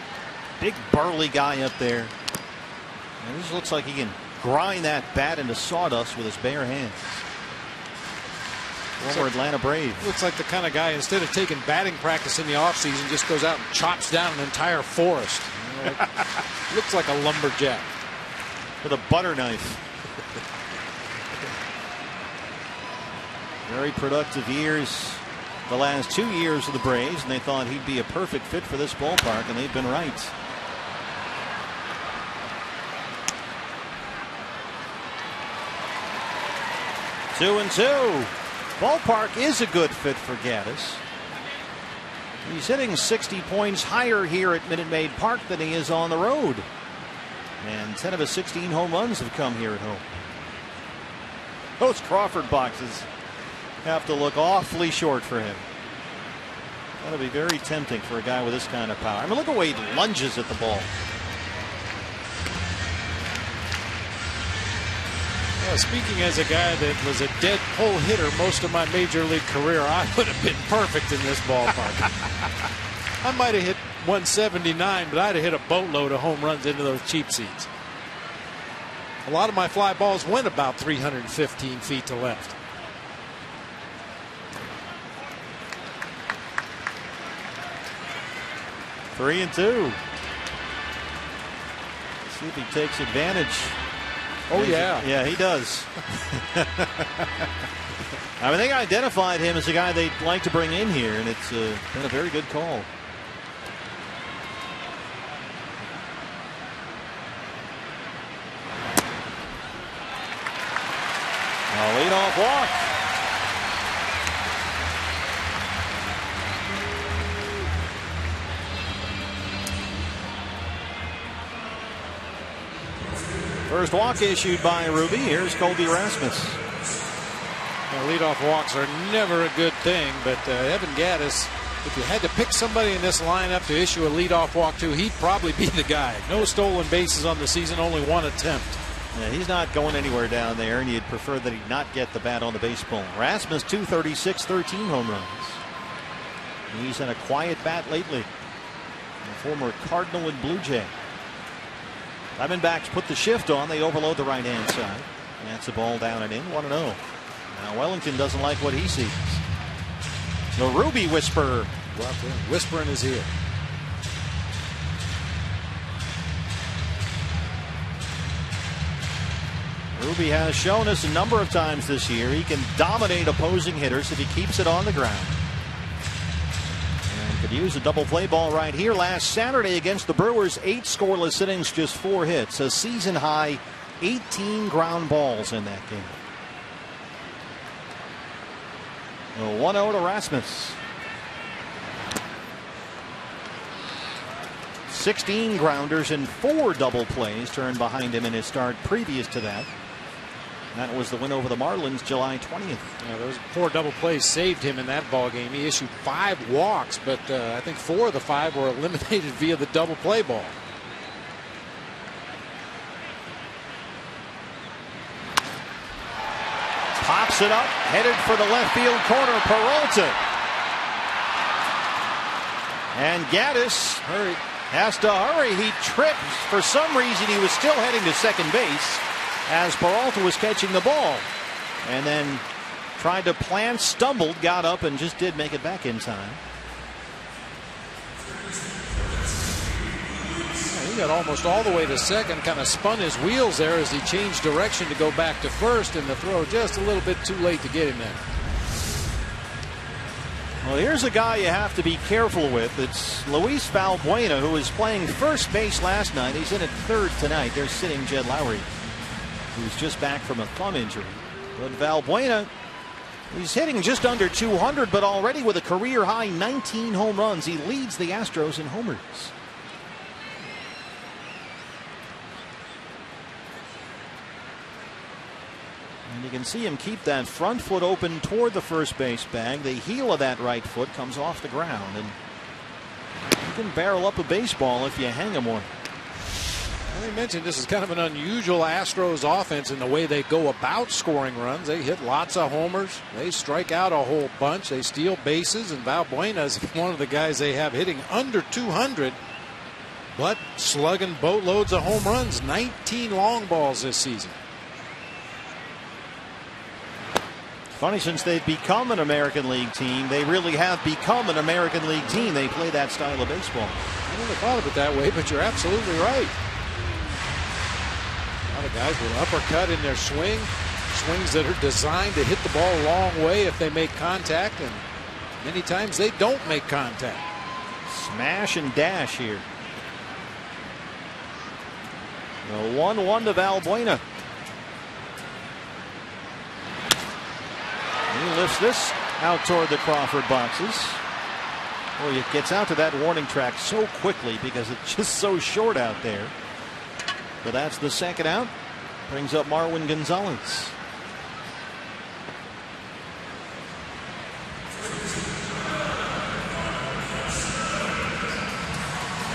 Big burly guy up there. And this looks like he can grind that bat into sawdust with his bare hands. Former Atlanta Brave. Looks like the kind of guy, instead of taking batting practice in the offseason, just goes out and chops down an entire forest. You know, looks like a lumberjack. With a butter knife. Very productive years the last 2 years of the Braves, and they thought he'd be a perfect fit for this ballpark, and they've been right. Two and two. Ballpark is a good fit for Gattis. He's hitting 60 points higher here at Minute Maid Park than he is on the road. And 10 of his 16 home runs have come here at home. Those Crawford boxes have to look awfully short for him. That'll be very tempting for a guy with this kind of power. I mean, look at the way he lunges at the ball. Well, speaking as a guy that was a dead pull hitter most of my major league career, I would have been perfect in this ballpark. I might have hit 179, but I'd have hit a boatload of home runs into those cheap seats. A lot of my fly balls went about 315 feet to left. Three and two. See if he takes advantage Oh, yeah. Yeah, he does. I mean, they identified him as a guy they'd like to bring in here, and it's been a very good call. A leadoff walk. First walk issued by Ruby. Here's Colby Rasmus. Leadoff walks are never a good thing, but Evan Gattis, if you had to pick somebody in this lineup to issue a leadoff walk to, he'd probably be the guy. No stolen bases on the season, only one attempt. Yeah, he's not going anywhere down there, and you'd prefer that he not get the bat on the baseball. Rasmus, 236, 13 home runs. He's had a quiet bat lately. The former Cardinal and Blue Jay. Diamondbacks put the shift on. They overload the right-hand side. And that's a ball down and in, 1-0. Now Wellington doesn't like what he sees. The Ruby whisperer. Whisper in his ear. Ruby has shown us a number of times this year he can dominate opposing hitters if he keeps it on the ground. And could use a double play ball right here. Last Saturday against the Brewers, 8 scoreless innings, just 4 hits. A season high 18 ground balls in that game. 1-0 to Rasmus. 16 grounders and 4 double plays turned behind him in his start previous to that. That was the win over the Marlins July 20th. Yeah, those 4 double plays saved him in that ball game. He issued 5 walks, but I think 4 of the 5 were eliminated via the double play ball. Pops it up, headed for the left field corner, Peralta. And Gattis has to hurry. He tripped. For some reason, he was still heading to second base as Peralta was catching the ball. And then tried to plant, stumbled, got up, and just did make it back in time. He got almost all the way to second, kind of spun his wheels there as he changed direction to go back to first, and the throw just a little bit too late to get him there. Well, here's a guy you have to be careful with. It's Luis Valbuena, who was playing first base last night. He's in at third tonight. They're sitting Jed Lowry, who's just back from a thumb injury. But Valbuena, he's hitting just under 200, but already with a career high 19 home runs. He leads the Astros in homers. And you can see him keep that front foot open toward the first base bag. The heel of that right foot comes off the ground, and you can barrel up a baseball if you hang him one. Well, we mentioned this is kind of an unusual Astros offense in the way they go about scoring runs. They hit lots of homers. They strike out a whole bunch. They steal bases, and Valbuena is one of the guys they have hitting under 200, but slugging boatloads of home runs. 19 long balls this season. Funny, since they've become an American League team, they really have become an American League team. They play that style of baseball. I never thought of it that way, but you're absolutely right. A lot of guys with uppercut in their swing, swings that are designed to hit the ball a long way if they make contact, and many times they don't make contact. Smash and dash here. The 1-1 to Valbuena. He lifts this out toward the Crawford boxes. Boy, it gets out to that warning track so quickly because it's just so short out there. But that's the second out. Brings up Marwin Gonzalez.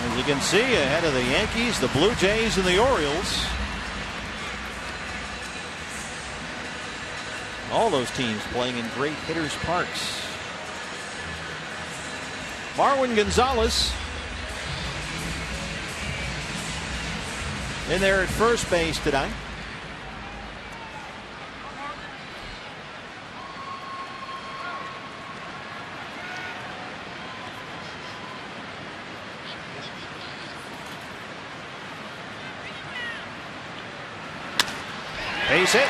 As you can see, ahead of the Yankees, the Blue Jays, and the Orioles. All those teams playing in great hitters' parks. Marwin Gonzalez in there at first base tonight. Base hit.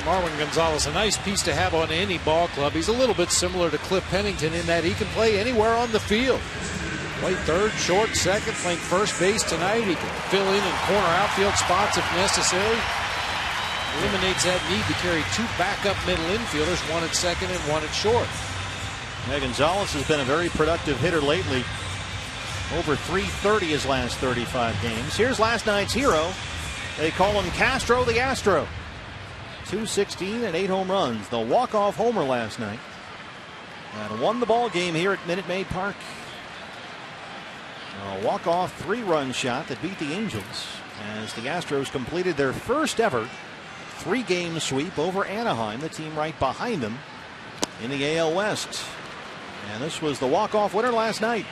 Marwin Gonzalez, a nice piece to have on any ball club. He's a little bit similar to Cliff Pennington in that he can play anywhere on the field. Play third, short, second, playing first base tonight. He can fill in corner outfield spots if necessary. Eliminates that need to carry two backup middle infielders, one at second and one at short. Yeah, Gonzalez has been a very productive hitter lately. Over .330 his last 35 games. Here's last night's hero. They call him Castro the Astro. 216 and 8 home runs. The walk-off homer last night. And won the ball game here at Minute Maid Park. A walk-off 3-run shot that beat the Angels as the Astros completed their first ever 3-game sweep over Anaheim, the team right behind them in the AL West. And this was the walk-off winner last night.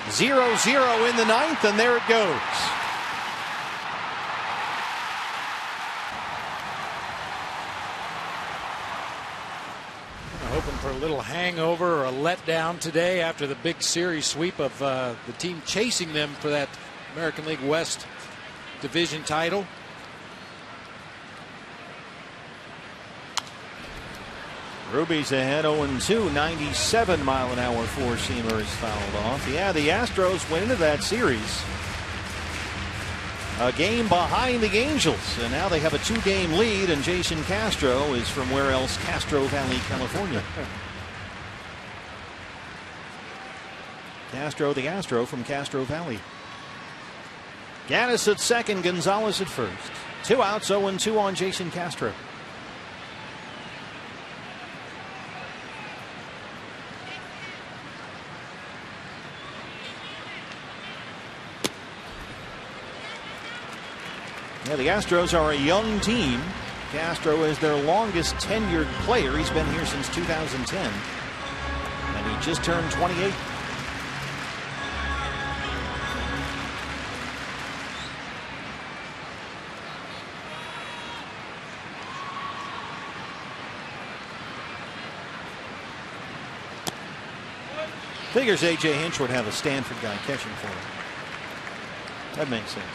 0-0 in the ninth, and there it goes. Hoping for a little hangover or a letdown today after the big series sweep of the team chasing them for that American League West division title. Ruby's ahead 0-2, 97-mile-an-hour four-seamer is fouled off. Yeah, the Astros went into that series a game behind the Angels, and now they have a 2-game lead, and Jason Castro is from where else? Castro Valley, California. Castro the Astro from Castro Valley. Gaddis at second, Gonzalez at first. 2 outs, 0-2 on Jason Castro. Yeah, the Astros are a young team. Castro is their longest tenured player. He's been here since 2010. And he just turned 28. Figures A.J. Hinch would have a Stanford guy catching for him. That makes sense.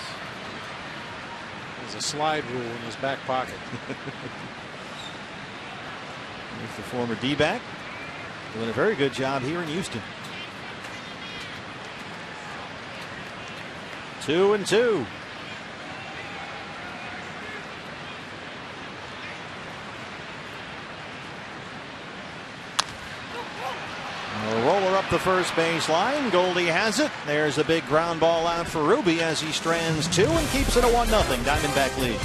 There's a slide rule in his back pocket. Here's the former D-back doing a very good job here in Houston. 2-2. A roller up the first base line. Goldie has it. There's a big ground ball out for Ruby as he strands 2 and keeps it a 1-0 Diamondback lead.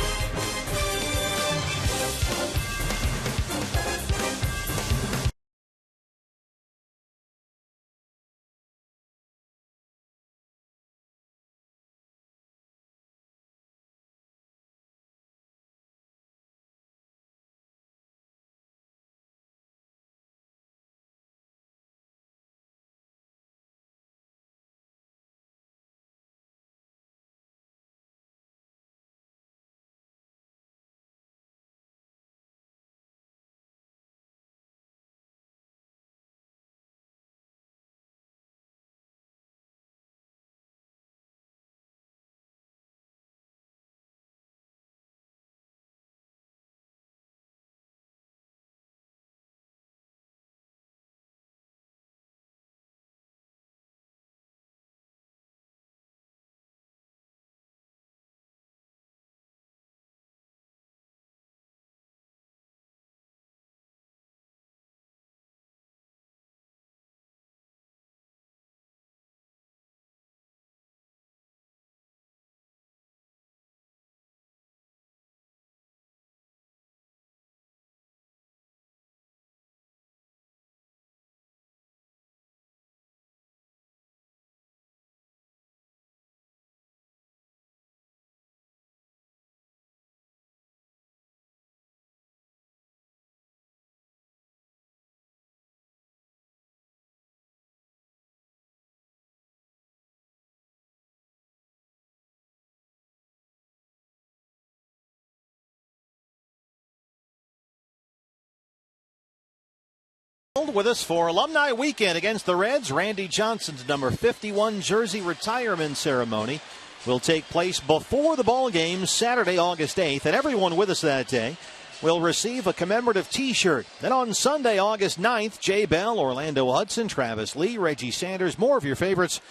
Field with us for Alumni Weekend against the Reds. Randy Johnson's number 51 jersey retirement ceremony will take place before the ball game Saturday, August 8th. And everyone with us that day will receive a commemorative T-shirt. Then on Sunday, August 9th, Jay Bell, Orlando Hudson, Travis Lee, Reggie Sanders, more of your favorites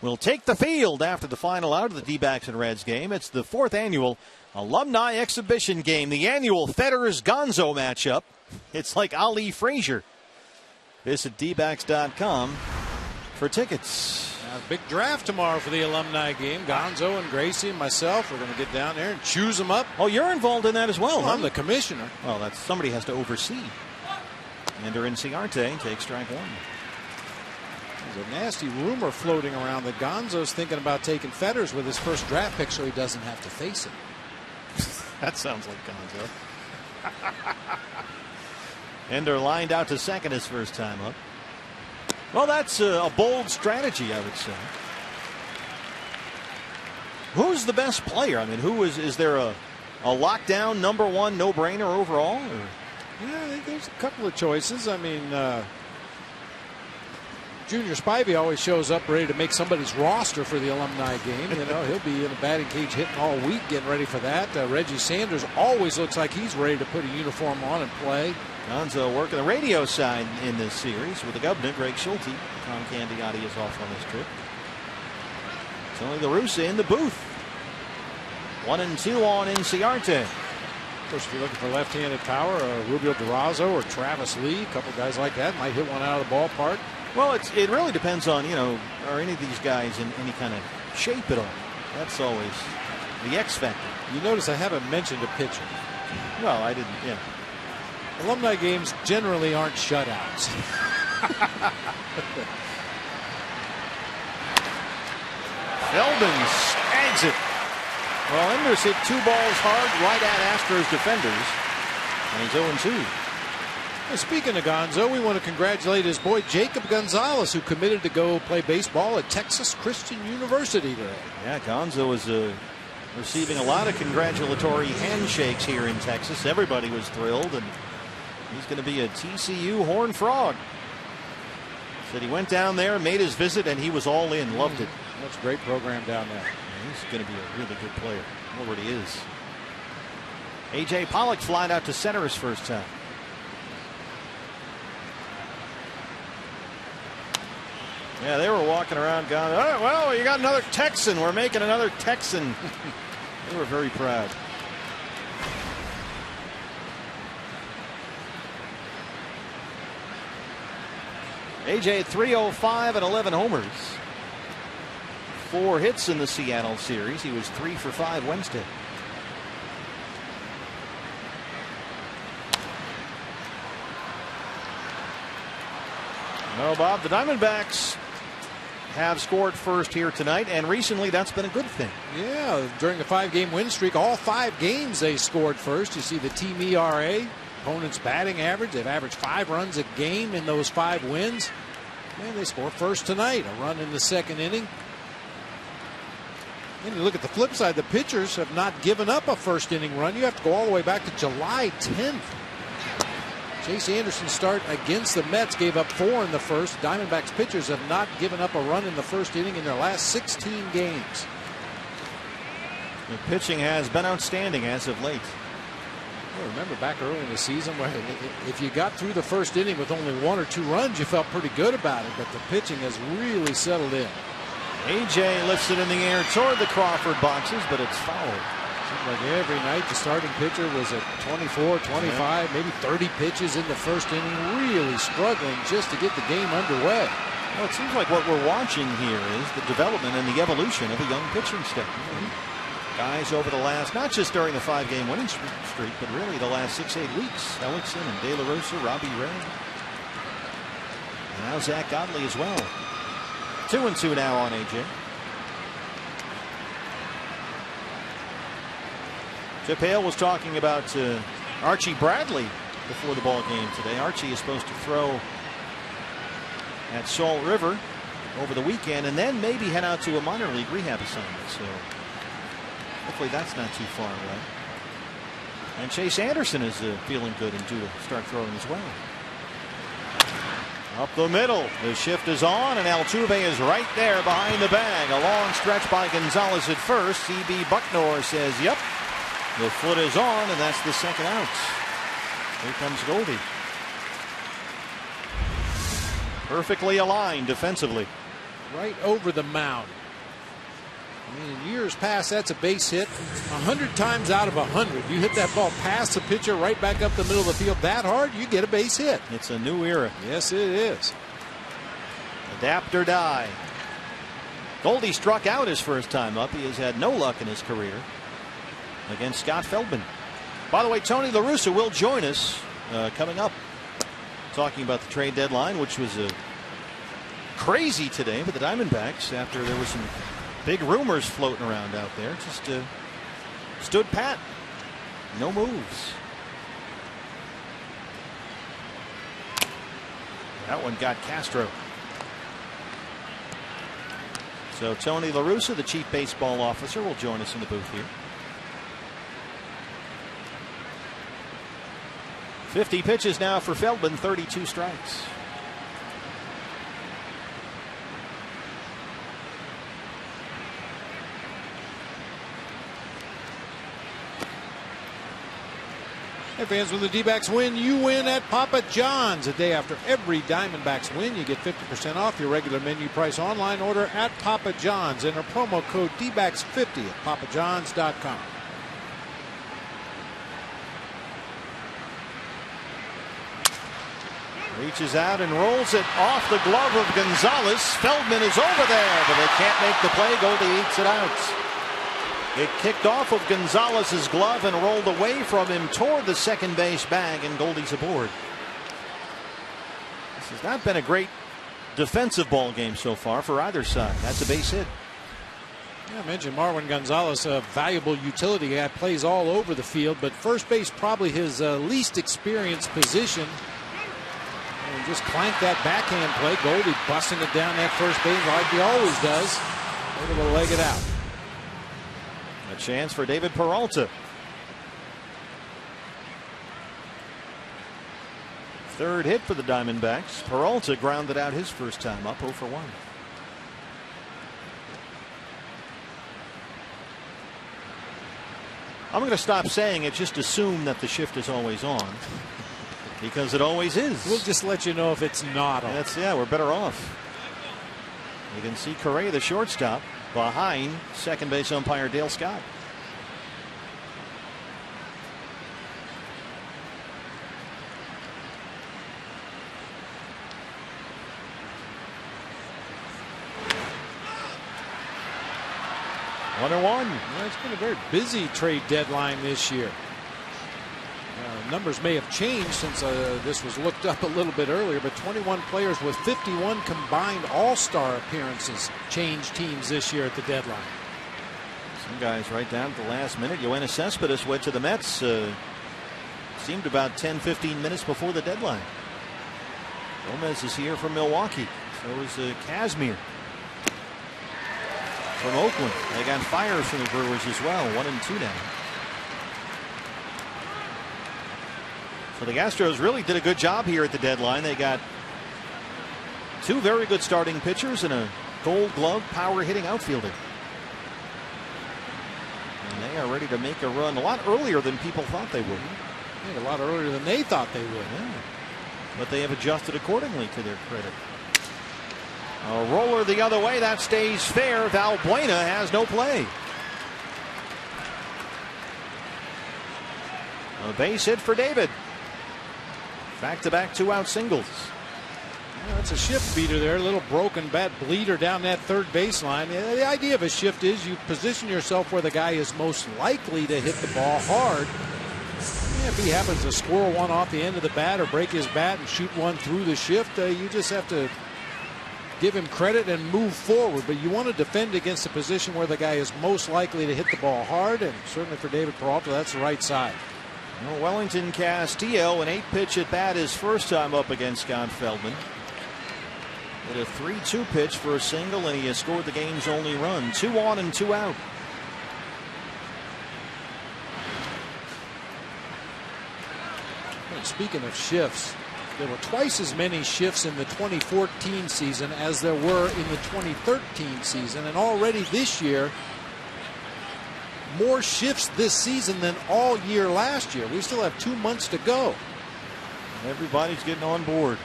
will take the field after the final out of the D-backs and Reds game. It's the 4th annual Alumni Exhibition Game, the annual Fetters-Gonzo matchup. It's like Ali Frazier. Visit dbacks.com for tickets. Big draft tomorrow for the alumni game. Gonzo and Gracie and myself are going to get down there and choose them up. Oh, you're involved in that as well, huh? I'm the commissioner. Well, that's somebody has to oversee. Ender Inciarte takes strike one. There's a nasty rumor floating around that Gonzo's thinking about taking Fetters with his first draft pick so he doesn't have to face him. That sounds like Gonzo. Ender lined out to second his first time up. Well, that's a bold strategy, I would say. Who's the best player? I mean, who is there a lockdown number one no-brainer overall? Or? Yeah, I think there's a couple of choices. I mean, Junior Spivey always shows up ready to make somebody's roster for the alumni game. You know, he'll be in the batting cage hitting all week, getting ready for that. Reggie Sanders always looks like he's ready to put a uniform on and play. Gonzo working the radio side in this series with the governor, Greg Schulte. Tom Candiotti is off on this trip. It's only the Russa in the booth. 1-2 on Inciarte. Of course, if you're looking for left-handed power, Rubio Durazo or Travis Lee, a couple guys like that might hit one out of the ballpark. Well, it really depends on, are any of these guys in any kind of shape at all? That's always the X factor. You notice I haven't mentioned a pitcher. Well, I didn't, yeah. Alumni games generally aren't shutouts. Feldman snags it. Well, Enders hit 2 balls hard right at Astros defenders. And he's 0-2. Well, speaking of Gonzo, we want to congratulate his boy Jacob Gonzalez, who committed to go play baseball at Texas Christian University today. Yeah, Gonzo was receiving a lot of congratulatory handshakes here in Texas. Everybody was thrilled, and he's going to be a TCU Horned Frog. Said he went down there, made his visit, and he was all in. Loved it. That's a great program down there. Yeah, he's going to be a really good player. Already is. A.J. Pollock flying out to center his first time. Yeah, they were walking around going, oh, well, you got another Texan. We're making another Texan. They were very proud. AJ 305 and 11 homers. 4 hits in the Seattle series. He was 3 for 5 Wednesday. No, Bob, the Diamondbacks have scored first here tonight, and recently that's been a good thing. Yeah, during the 5-game win streak, all 5 games they scored first. You see the team ERA, opponent's batting average. They've averaged 5 runs a game in those 5 wins. And they score first tonight, a run in the 2nd inning. And you look at the flip side, the pitchers have not given up a first inning run. You have to go all the way back to July 10th. Chase Anderson's start against the Mets gave up 4 in the first. Diamondbacks pitchers have not given up a run in the first inning in their last 16 games. The pitching has been outstanding as of late. Well, remember back early in the season where if you got through the first inning with only 1 or 2 runs, you felt pretty good about it, but the pitching has really settled in. AJ lifts it in the air toward the Crawford boxes, but it's fouled. Seems like every night the starting pitcher was at 24, 25, maybe 30 pitches in the first inning, really struggling just to get the game underway. Well, it seems like what we're watching here is the development and the evolution of a young pitching staff. Guys over the last, not just during the 5-game winning streak, but really the last 6-8 weeks. Ellickson and De La Rosa, Robbie Ray. And now Zach Godley as well. 2-2 now on AJ. Chip Hale was talking about Archie Bradley before the ball game today. Archie is supposed to throw at Salt River over the weekend and then maybe head out to a minor league rehab assignment. So hopefully that's not too far away. And Chase Anderson is feeling good and due to start throwing as well. Up the middle. The shift is on, and Altuve is right there behind the bag. A long stretch by Gonzalez at first. C.B. Bucknor says, yep. The foot is on, and that's the second out. Here comes Goldie. Perfectly aligned defensively. Right over the mound. I mean, in years past, that's a base hit. 100 times out of 100, you hit that ball past the pitcher right back up the middle of the field that hard, you get a base hit. It's a new era. Yes, it is. Adapt or die. Goldie struck out his first time up. He has had no luck in his career against Scott Feldman. By the way, Tony La Russa will join us coming up, talking about the trade deadline, which was crazy today for the Diamondbacks after there was some big rumors floating around out there. Just stood pat. No moves. That one got Castro. So Tony La Russa, the chief baseball officer, will join us in the booth here. 50 pitches now for Feldman, 32 strikes. Hey fans, when the D-backs win, you win at Papa John's. A day after every Diamondbacks win, you get 50% off your regular menu price online order at Papa John's. Enter promo code DBACKS50 at papajohns.com. Reaches out and rolls it off the glove of Gonzalez. Feldman is over there, but they can't make the play. Goldie eats it out. It kicked off of Gonzalez's glove and rolled away from him toward the second base bag, and Goldie's aboard. This has not been a great defensive ball game so far for either side. That's a base hit. Yeah, I mentioned Marwin Gonzalez, a valuable utility guy, plays all over the field, but first base probably his least experienced position. And just clanked that backhand play. Goldie busting it down that first base like he always does. Able to leg it out. A chance for David Peralta. Third hit for the Diamondbacks. Peralta grounded out his first time up, 0 for 1. I'm going to stop saying it. Just assume that the shift is always on. Because it always is. We'll just let you know if it's not on. Yeah, we're better off. You can see Correa, the shortstop, behind second base umpire Dale Scott. One. Well, it's been a very busy trade deadline this year. Numbers may have changed since this was looked up a little bit earlier, but 21 players with 51 combined all-star appearances changed teams this year at the deadline. Some guys right down at the last minute. Yoenis Cespedes went to the Mets. Seemed about 10-15 minutes before the deadline. Gomez is here from Milwaukee. So is Kazmir from Oakland. They got fires from the Brewers as well. 1-2 now. So the Astros really did a good job here at the deadline. They got two very good starting pitchers and a Gold Glove power hitting outfielder. And they are ready to make a run a lot earlier than people thought they would. A lot earlier than they thought they would. Yeah. But they have adjusted accordingly, to their credit. A roller the other way, that stays fair. Valbuena has no play. A base hit for David. Back-to-back 2-out singles. Well, it's a shift beater there, a little broken bat bleeder down that third baseline. The idea of a shift is you position yourself where the guy is most likely to hit the ball hard. If he happens to squirrel one off the end of the bat or break his bat and shoot one through the shift, you just have to give him credit and move forward. But you want to defend against the position where the guy is most likely to hit the ball hard, and certainly for David Peralta, that's the right side. Well, Wellington Castillo, an 8-pitch at bat his first time up against Scott Feldman. Hit a 3-2 pitch for a single, and he has scored the game's only run. 2 on and 2 out. Speaking of shifts, There were twice as many shifts in the 2014 season as there were in the 2013 season, and already this year, more shifts this season than all year last year. We still have 2 months to go. Everybody's getting on board.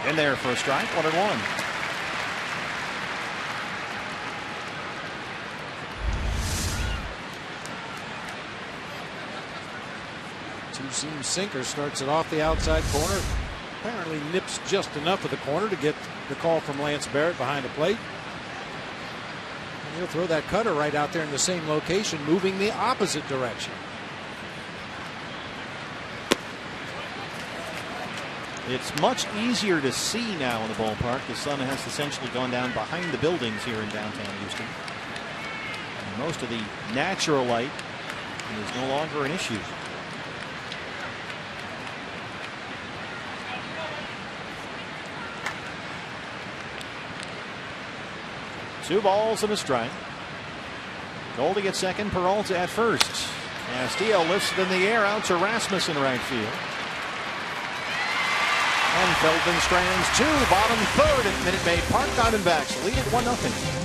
In there for a strike, 1-1. Two-seam sinker starts it off the outside corner. Apparently nips just enough of the corner to get the call from Lance Barrett behind the plate. And he'll throw that cutter right out there in the same location, moving the opposite direction. It's much easier to see now in the ballpark. The sun has essentially gone down behind the buildings here in downtown Houston. And most of the natural light is no longer an issue. Two balls and a strike. Goldie at second, Peralta at first. Castillo lifts it in the air out to Rasmussen right field. And Feldman strands two, bottom third at Minute Maid Park. Diamondbacks lead it 1-0.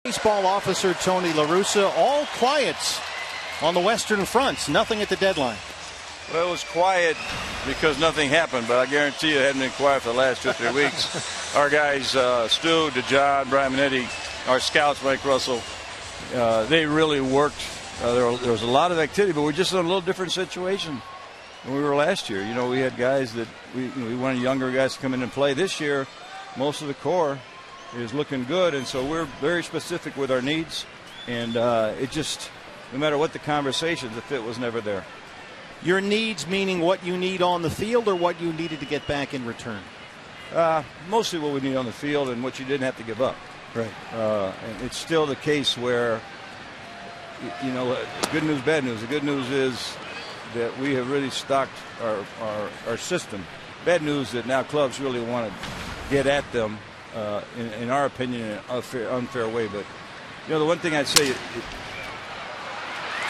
Baseball officer Tony La Russa, all quiet on the Western Front. Nothing at the deadline. Well, it was quiet because nothing happened, but I guarantee you it hadn't been quiet for the last 2 or 3 weeks. Our guys, Stu, DeJohn, Brian Manetti, our scouts, Mike Russell, they really worked. There was a lot of activity, but we're just in a little different situation than we were last year. You know, we had guys that we wanted younger guys to come in and play. This year, most of the core is looking good, and so we're very specific with our needs, and it just, no matter what the conversations, the fit was never there. Your needs meaning what you need on the field or what you needed to get back in return? Mostly what we need on the field and what you didn't have to give up. Right. And it's still the case where, you know, good news, bad news. The good news is that we have really stocked our system. Bad news that now clubs really want to get at them, in our opinion, in an unfair way. But, you know, the one thing I'd say,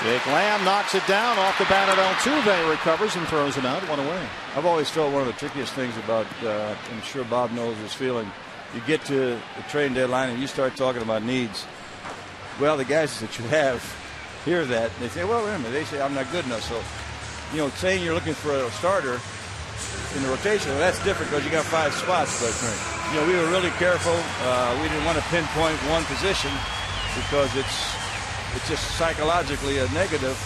Jake Lamb knocks it down off the bat of Altuve, recovers and throws him out, one away. I've always felt one of the trickiest things about, I'm sure Bob knows this feeling, you get to the trade deadline and you start talking about needs. Well, the guys that you have hear that, and they say, well, wait a minute, they say I'm not good enough. So, you know, saying you're looking for a starter in the rotation, well, that's different because you got 5 spots. But, you know, we were really careful. We didn't want to pinpoint one position because it's just psychologically a negative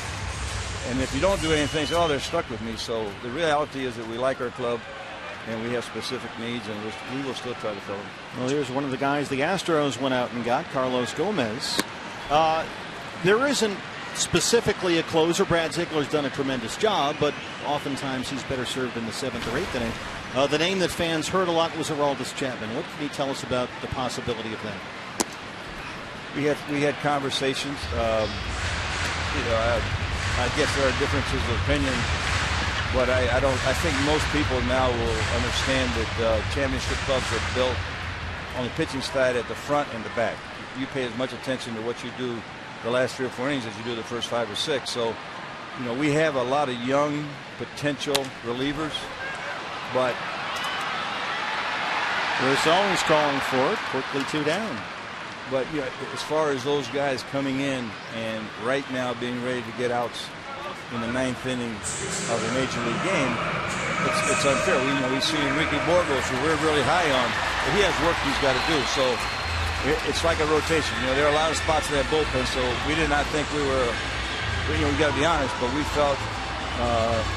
And if you don't do anything, say, oh, they're stuck with me. So the reality is that we like our club, and we have specific needs, and we will still try to fill them. Well, here's one of the guys the Astros went out and got, Carlos Gomez. There isn't specifically a closer. Brad Ziegler's done a tremendous job, but oftentimes he's better served in the 7th or 8th inning. The name that fans heard a lot was Aroldis Chapman. What can you tell us about the possibility of that? We had conversations. I guess there are differences of opinion, but I think most people now will understand that championship clubs are built on the pitching side at the front and the back. You pay as much attention to what you do the last 3 or 4 innings as you do the first 5 or 6. So, we have a lot of young potential relievers, but Chris always calling for it. Quickly 2 down. But as far as those guys coming in and right now being ready to get outs in the 9th inning of a major league game, it's unfair. We see Enrique Borgos, who we're really high on, but he has work he's got to do. So it's like a rotation. There are a lot of spots in that bullpen, so we did not think we were. We got to be honest, but we felt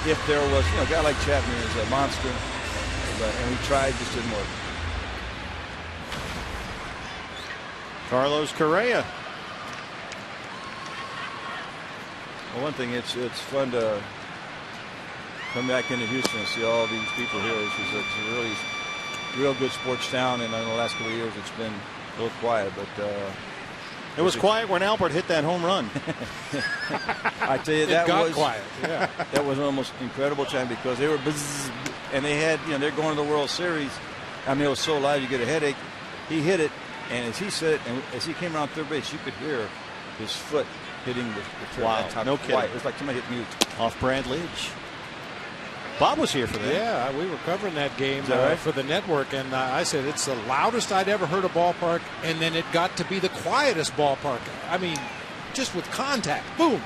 if there was, a guy like Chapman is a monster, and we tried, just didn't work. Carlos Correa. Well, one thing, it's fun to come back into Houston and see all these people here. It's a really real good sports town, and in the last couple of years it's been a little quiet, but it was quiet when Albert hit that home run. I tell you, that was quiet. Yeah. That was almost incredible time because they were buzz, and they had, they're going to the World Series. I mean, it was so loud you get a headache. He hit it, and as he said it, and as he came around third base, you could hear his foot hitting the turf. Wow, That's how no quiet. kidding. It was like somebody hit mute. Off Brad Lidge. Bob was here for that. Yeah, we were covering that game right? for the network, and I said it's the loudest I'd ever heard a ballpark, and then it got to be the quietest ballpark. I mean, just with contact, boom.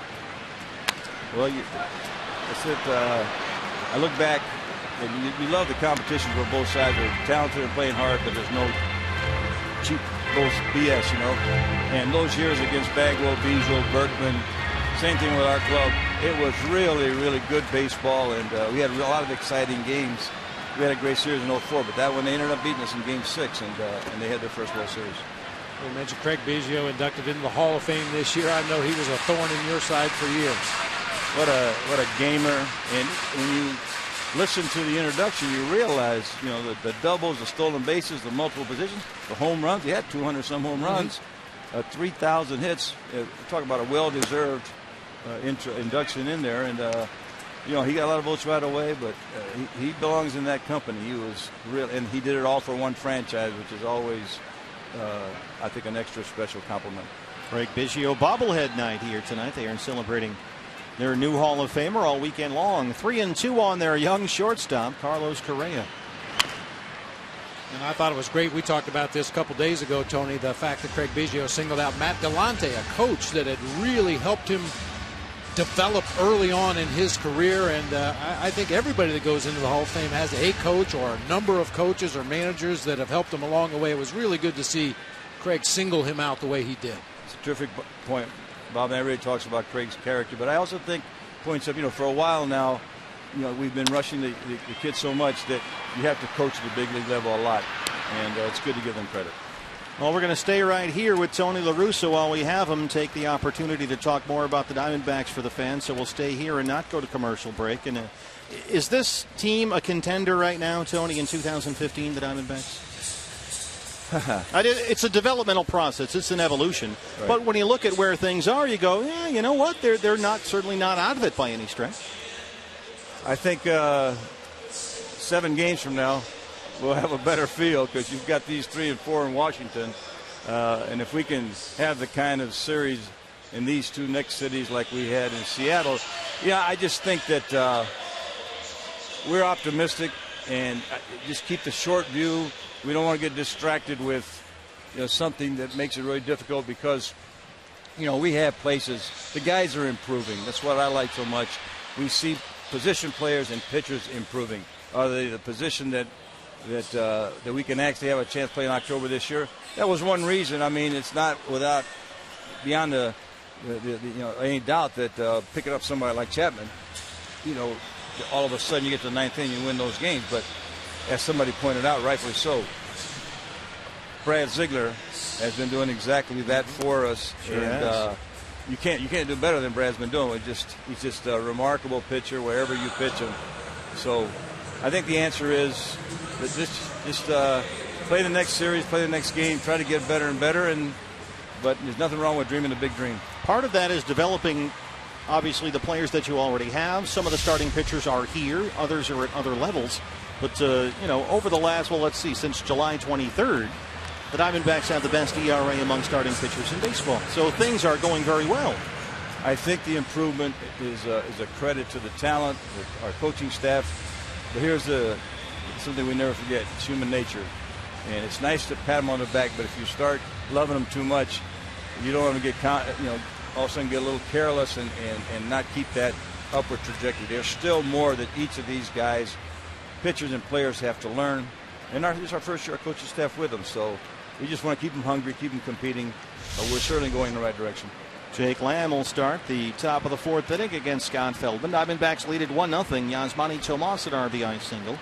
Well, that's it. I look back, and you love the competition where both sides are talented and playing hard, but there's no cheap BS, And those years against Bagwell, Bijou, Berkman, same thing with our club. It was really, really good baseball, and we had a lot of exciting games. We had a great series in 04, but that one they ended up beating us in Game 6, and they had their first World Series. We mentioned Craig Biggio inducted into the Hall of Fame this year. I know he was a thorn in your side for years. What a gamer! And when you listen to the introduction, you realize, the doubles, the stolen bases, the multiple positions, the home runs. He had 200-some home runs, 3,000 hits. Talk about a well-deserved induction in there, and he got a lot of votes right away, but he belongs in that company. He was real, and he did it all for one franchise, which is always, I think, an extra special compliment. Craig Biggio bobblehead night here tonight. They are celebrating their new Hall of Famer all weekend long. 3-2 on their young shortstop, Carlos Correa. And I thought it was great. We talked about this a couple days ago, Tony, the fact that Craig Biggio singled out Matt Delante, a coach that had really helped him develop early on in his career. And I think everybody that goes into the Hall of Fame has a coach or a number of coaches or managers that have helped him along the way. It was really good to see Craig single him out the way he did. It's a terrific point. Bob, everybody talks about Craig's character, but I also think points up, for a while now, we've been rushing the kids so much that you have to coach at the big league level a lot, and it's good to give them credit. Well, we're going to stay right here with Tony La Russa while we have him take the opportunity to talk more about the Diamondbacks for the fans, so we'll stay here and not go to commercial break. And is this team a contender right now, Tony, in 2015, the Diamondbacks? It's a developmental process. It's an evolution. Right. But when you look at where things are, you go, yeah, you know what? They're certainly not out of it by any stretch. I think 7 games from now, we'll have a better feel because you've got these 3 and 4 in Washington. And if we can have the kind of series in these 2 next cities like we had in Seattle, I just think that we're optimistic and just keep the short view. We don't want to get distracted with something that makes it really difficult because we have places. The guys are improving. That's what I like so much. We see position players and pitchers improving. Are they the position that we can actually have a chance to play in October this year? That was one reason. I mean, it's not beyond the Ain't doubt that picking up somebody like Chapman, all of a sudden you get to the ninth inning, you win those games. But as somebody pointed out, rightfully so, Brad Ziegler has been doing exactly that for us. Sure and you can't do better than Brad's been doing. He's just a remarkable pitcher wherever you pitch him. So I think the answer is that just play the next series, play the next game, try to get better and better. But there's nothing wrong with dreaming a big dream. Part of that is developing, obviously, the players that you already have. Some of the starting pitchers are here. Others are at other levels. But, over the last, since July 23rd, the Diamondbacks have the best ERA among starting pitchers in baseball. So things are going very well. I think the improvement is a credit to the talent, our coaching staff. But here's something we never forget. It's human nature. And it's nice to pat them on the back, but if you start loving them too much, you don't want to get, all of a sudden get a little careless and not keep that upward trajectory. There's still more that each of these guys, pitchers and players, have to learn. And this is our first year, our coaching staff with them. So we just want to keep them hungry, keep them competing. But we're certainly going in the right direction. Jake Lamb will start the top of the fourth inning against Scott Feldman. Diamondbacks lead at 1-0. Yasmani Tomas an RBI single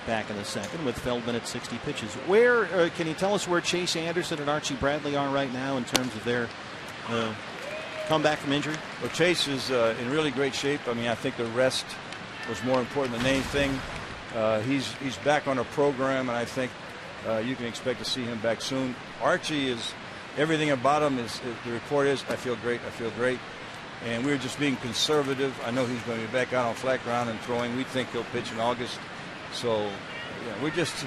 back in the second with Feldman at 60 pitches. Where can you tell us where Chase Anderson and Archie Bradley are right now in terms of their comeback from injury? Well, Chase is in really great shape. I think the rest was more important than anything. He's back on a program, and I think you can expect to see him back soon. Archie is, everything about him is, the report is, I feel great. And we're just being conservative. I know he's going to be back out on flat ground and throwing. We think he'll pitch in August. So we're just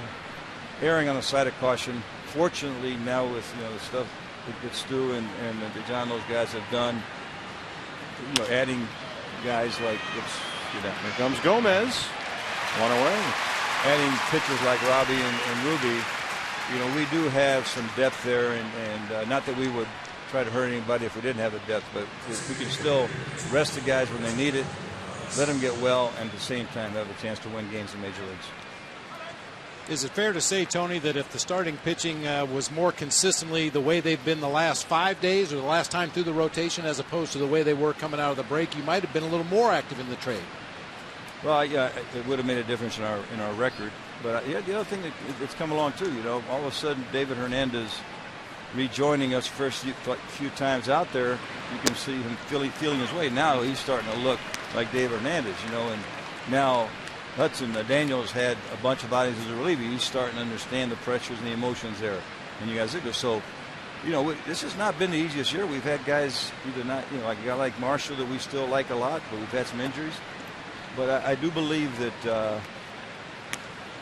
erring on the side of caution. Fortunately, now with the stuff that Stu and John, those guys have done, adding guys like, here comes Gomez. One away. Adding pitchers like Robbie and Ruby, we do have some depth there, and not that we would try to hurt anybody if we didn't have the depth, but if we can still rest the guys when they need it, let them get well, and at the same time have a chance to win games in major leagues. Is it fair to say, Tony, that if the starting pitching was more consistently the way they've been the last 5 days or the last time through the rotation as opposed to the way they were coming out of the break, you might have been a little more active in the trade? Well, yeah, it would have made a difference in our record. But the other thing that's come along too, all of a sudden David Hernandez rejoining us first few times out there, you can see him feeling his way. Now he's starting to look like David Hernandez, and now Hudson Daniels had a bunch of outings as a reliever. He's starting to understand the pressures and the emotions there. And you guys Ziegler. So, this has not been the easiest year. We've had guys either not, like a guy like Marshall that we still like a lot, but we've had some injuries. But I do believe that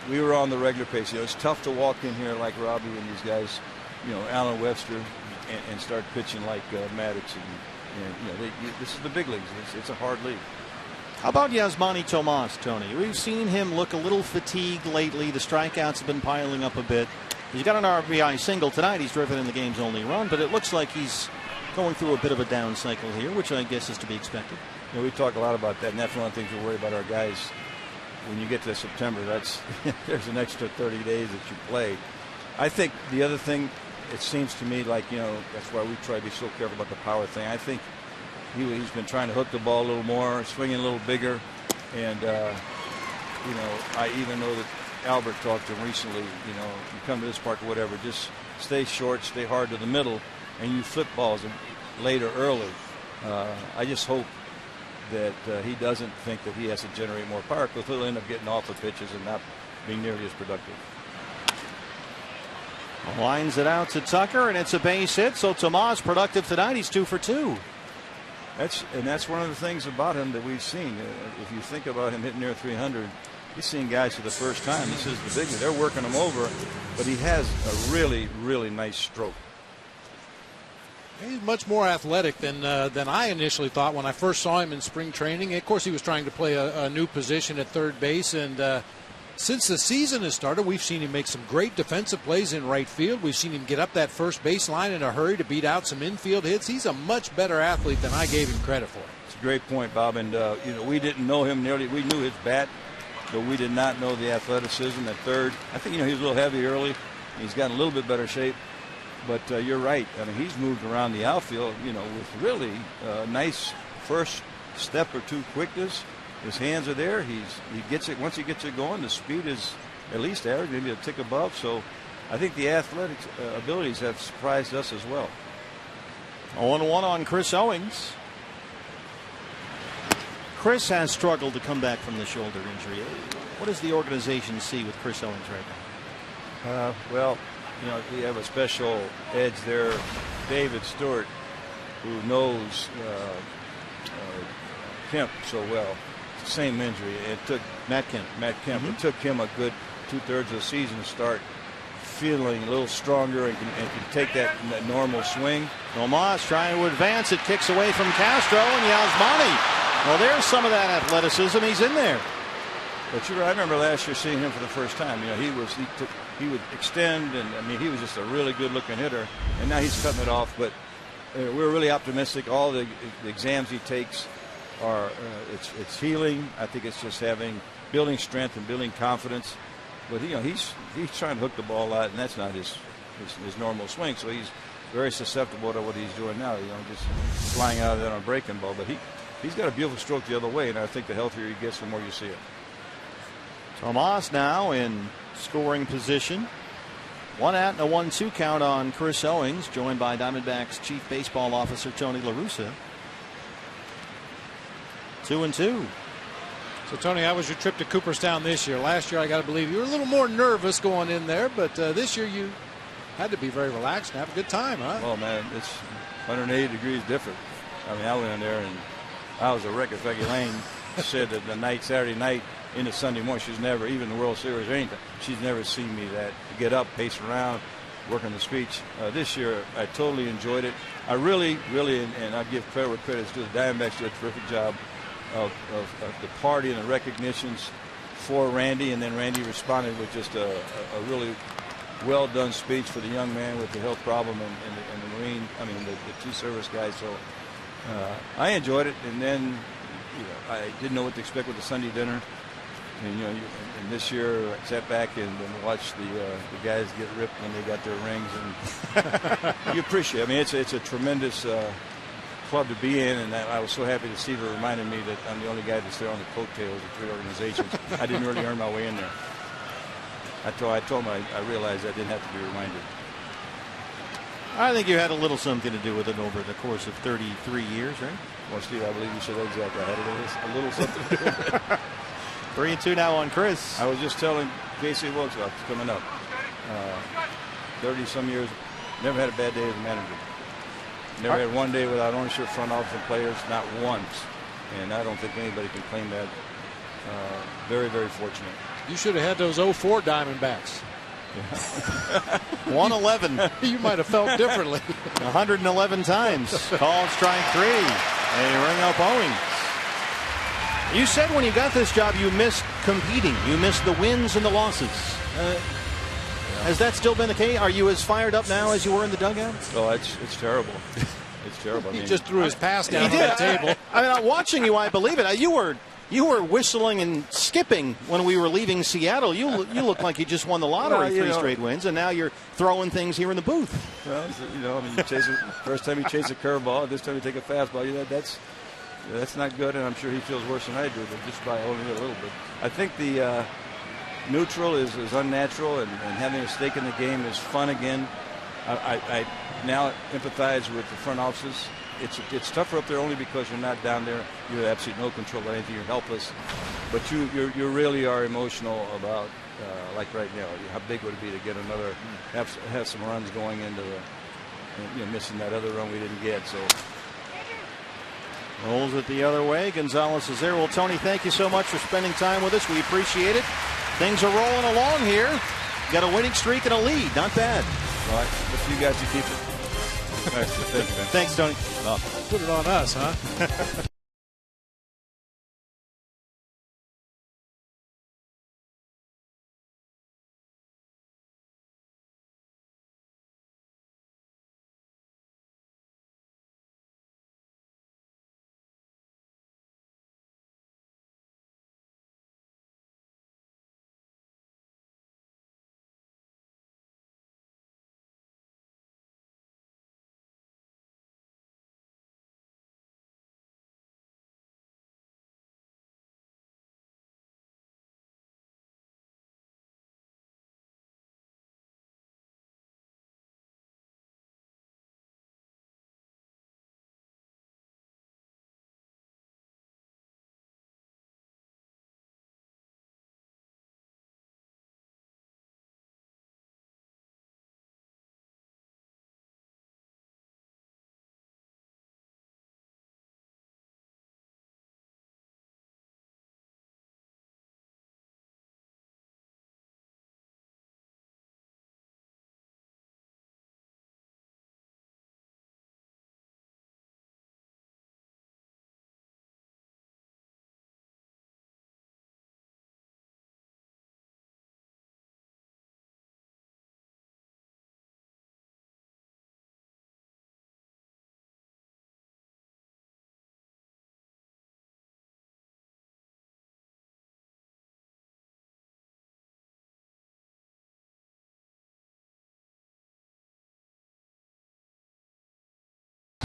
we were on the regular pace. It's tough to walk in here like Robbie and these guys, Alan Webster, and start pitching like Maddox. And this is the big leagues. It's a hard league. How about Yasmani Tomas, Tony? We've seen him look a little fatigued lately. The strikeouts have been piling up a bit. He's got an RBI single tonight. He's driven in the game's only run, but it looks like he's going through a bit of a down cycle here, which I guess is to be expected. We talk a lot about that, and that's one of the things we worry about our guys. When you get to September, there's an extra 30 days that you play. I think the other thing, it seems to me like, that's why we try to be so careful about the power thing. I think he's been trying to hook the ball a little more, swinging a little bigger. And, I even know that Albert talked to him recently, you come to this park or whatever, just stay short, stay hard to the middle, and you flip balls late or early. I just hope that he doesn't think that he has to generate more power, because he'll end up getting off the pitches and not being nearly as productive. Lines it out to Tucker, and it's a base hit. So Tomas productive tonight. He's 2 for 2. That's one of the things about him that we've seen. If you think about him hitting near 300, he's seeing guys for the first time. This is the big one. They're working him over, but he has a really, really nice stroke. He's much more athletic than I initially thought when I first saw him in spring training. Of course, he was trying to play a new position at third base, and since the season has started, we've seen him make some great defensive plays in right field. We've seen him get up that first baseline in a hurry to beat out some infield hits. He's a much better athlete than I gave him credit for. It's a great point, Bob. And we didn't know him nearly. We knew his bat, but we did not know the athleticism at third. I think he was a little heavy early. He's gotten a little bit better shape. But you're right. I mean, he's moved around the outfield, with really nice first step or two quickness. His hands are there. He gets it. Once he gets it going, the speed is at least average, maybe a tick above. So I think the athletic abilities have surprised us as well. 0-1 on Chris Owings. Chris has struggled to come back from the shoulder injury. What does the organization see with Chris Owings right now? Well, we have a special edge there. David Stewart, who knows Kemp so well. Same injury. It took Matt Kemp. Mm-hmm. It took him a good 2/3 of the season to start feeling a little stronger and can take that normal swing. Tomas trying to advance it, kicks away from Castro, and Yasmani. Well, there's some of that athleticism. He's in there. But I remember last year seeing him for the first time. He would extend, and I mean, he was just a really good-looking hitter. And now he's cutting it off. But we're really optimistic. All the exams he takes are it's healing. I think it's just building strength and building confidence. But he's trying to hook the ball out, and that's not his normal swing. So he's very susceptible to what he's doing now. Just flying out of there on a breaking ball. But he's got a beautiful stroke the other way, and I think the healthier he gets, the more you see it. Tomas now in scoring position. 1-out and a 1-2 count on Chris Owings, joined by Diamondbacks Chief Baseball Officer Tony La Russa. 2-2. So, Tony, how was your trip to Cooperstown this year? Last year, I got to believe you were a little more nervous going in there, but this year you had to be very relaxed and have a good time, huh? Well, man, it's 180 degrees different. I mean, I went in there and I was a wreck. In fact, Elaine said that Saturday night into Sunday morning, she's never, even the World Series or anything, she's never seen me get up, pace around, working the speech. This year, I totally enjoyed it. I really, and I give credit where credit's due. The Diamondbacks did a terrific job of the party and the recognitions for Randy, and then Randy responded with just a really well done speech for the young man with the health problem and the Marine, the two service guys. So I enjoyed it, and then I didn't know what to expect with the Sunday dinner. And and this year I sat back and watched the guys get ripped when they got their rings, and you appreciate it. I mean, it's a tremendous club to be in, and I was so happy to see her reminded me that I'm the only guy that's there on the coattails of 3 organizations. I didn't really earn my way in there. I told him I realized I didn't have to be reminded. I think you had a little something to do with it over the course of 33 years, right? Well, Steve, I believe you said exactly. I had a little something to do with it. 3-2 now on Chris. I was just telling Casey Wilcox coming up. 30-some years, never had a bad day as a manager. Never had one day without ownership, front office, and players, not once. And I don't think anybody can claim that. Very, very fortunate. You should have had those 04 Diamondbacks. Yeah. 111. You might have felt differently. 111 times. Called strike 3. They ring up Owings. You said when you got this job you missed competing. You missed the wins and the losses. Has that still been the case? Are you as fired up now as you were in the dugout? Oh, it's terrible. It's terrible. He just threw his pass down on the table. I'm watching you. I believe it. You were whistling and skipping when we were leaving Seattle. You look like you just won the lottery, 3 straight wins, and now you're throwing things here in the booth. Well, you chase first time you chase a curveball, this time you take a fastball. That's not good, and I'm sure he feels worse than I do, but just by holding it a little bit. I think the neutral is unnatural, and having a stake in the game is fun again. I now empathize with the front offices. It's tougher up there only because you're not down there. You have absolutely no control of anything. You're helpless. But you really are emotional about, like right now, how big would it be to get another, have some runs going into missing that other run we didn't get. So rolls it the other way. Gonzalez is there. Well, Tony, thank you so much for spending time with us. We appreciate it. Things are rolling along here. Got a winning streak and a lead. Not bad. All right. If you guys can keep it. Thanks, man. Thanks, Tony. Put it on us, huh?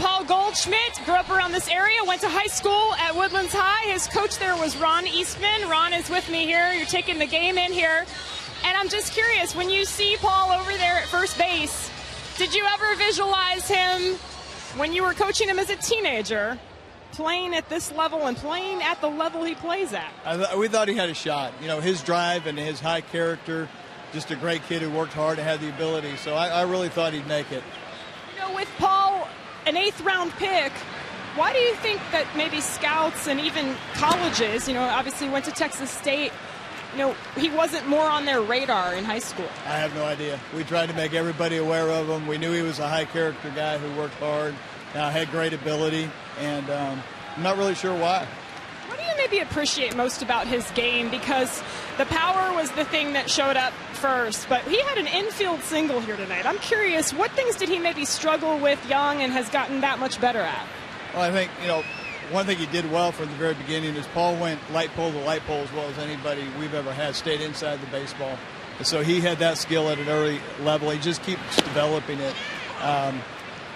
Paul Goldschmidt. Grew up around this area, went to high school at Woodlands High. His coach there was Ron Eastman. Ron is with me here. You're taking the game in here. And I'm just curious, when you see Paul over there at first base, did you ever visualize him when you were coaching him as a teenager playing at this level and playing at the level he plays at? We thought he had a shot. You know, his drive and his high character, just a great kid who worked hard and had the ability. So I really thought he'd make it. You know, with Paul, an 8th-round pick, why do you think that maybe scouts and even colleges, you know, obviously went to Texas State, you know, he wasn't more on their radar in high school? I have no idea. We tried to make everybody aware of him. We knew he was a high-character guy who worked hard, had great ability, and I'm not really sure why. What do you maybe appreciate most about his game? Because the power was the thing that showed up first, but he had an infield single here tonight. I'm curious, what things did he maybe struggle with young and has gotten that much better at? Well, I think, you know, one thing he did well from the very beginning is Paul went light pole to light pole as well as anybody we've ever had, stayed inside the baseball. And so he had that skill at an early level. He just keeps developing it.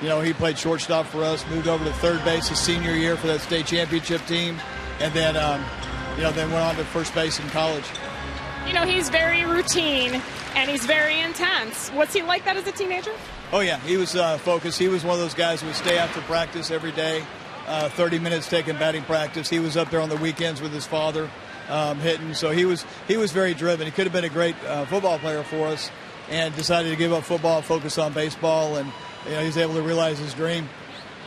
You know, he played shortstop for us, moved over to third base his senior year for that state championship team, and then, you know, then went on to first base in college. You know, he's very routine and he's very intense. Was he like that as a teenager? Oh, yeah. He was focused. He was one of those guys who would stay after practice every day, 30 minutes taking batting practice. He was up there on the weekends with his father hitting. So he was very driven. He could have been a great football player for us and decided to give up football, focus on baseball, and you know, he was able to realize his dream.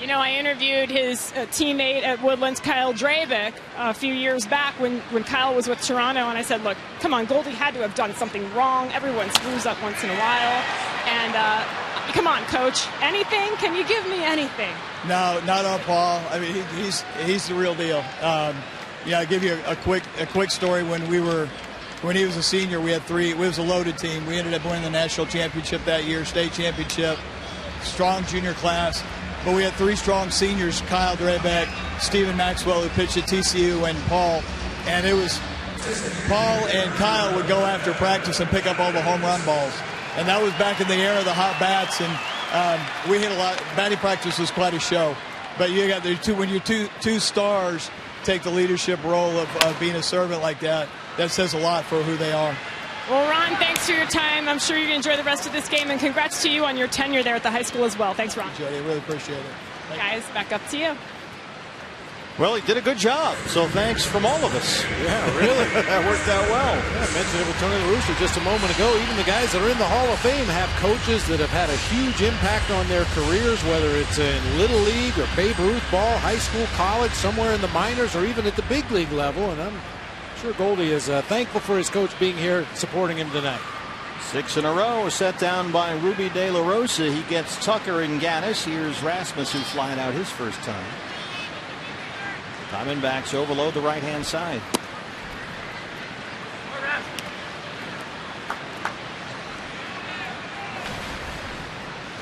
You know, I interviewed his teammate at Woodlands, Kyle Dravic, a few years back when Kyle was with Toronto, and I said, look, come on, Goldie had to have done something wrong. Everyone screws up once in a while. And come on, Coach, anything? Can you give me anything? No, not on Paul. I mean, he's the real deal. Yeah, I'll give you a quick story. When he was a senior, we had three. It was a loaded team. We ended up winning the national championship that year, state championship, strong junior class. But we had three strong seniors, Kyle Drabeck, Stephen Maxwell, who pitched at TCU, and Paul. And it was Paul and Kyle would go after practice and pick up all the home run balls. And that was back in the era of the hot bats. And we hit a lot. Batting practice was quite a show. But you got when your two stars take the leadership role of being a servant like that, that says a lot for who they are. Well, Ron, thanks for your time. I'm sure you're going to enjoy the rest of this game, and congrats to you on your tenure there at the high school as well. Thanks, Ron. Jody, I really appreciate it. Guys, back up to you. Well, he did a good job, so thanks from all of us. Yeah, really. That worked out well. Yeah, I mentioned it with Tony La Russa just a moment ago. Even the guys that are in the Hall of Fame have coaches that have had a huge impact on their careers, whether it's in Little League or Babe Ruth ball, high school, college, somewhere in the minors, or even at the big league level. And I'm sure Goldie is thankful for his coach being here supporting him tonight. 6 in a row set down by Ruby De La Rosa. He gets Tucker and Gaddis. Here's Rasmus, who's flying out his first time. Diamondbacks overload the right-hand side.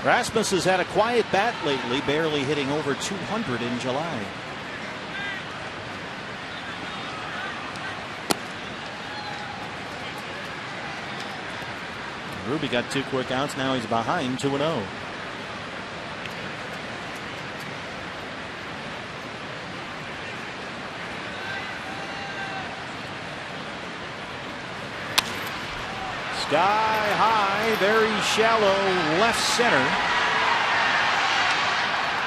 Rasmus has had a quiet bat lately, barely hitting over 200 in July. Ruby got 2 quick outs. Now he's behind 2-0. Sky high, very shallow left center.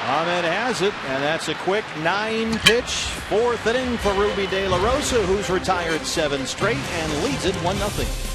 Ahmed has it, and that's a quick 9-pitch 4th inning for Ruby De La Rosa, who's retired 7 straight and leads it 1-0.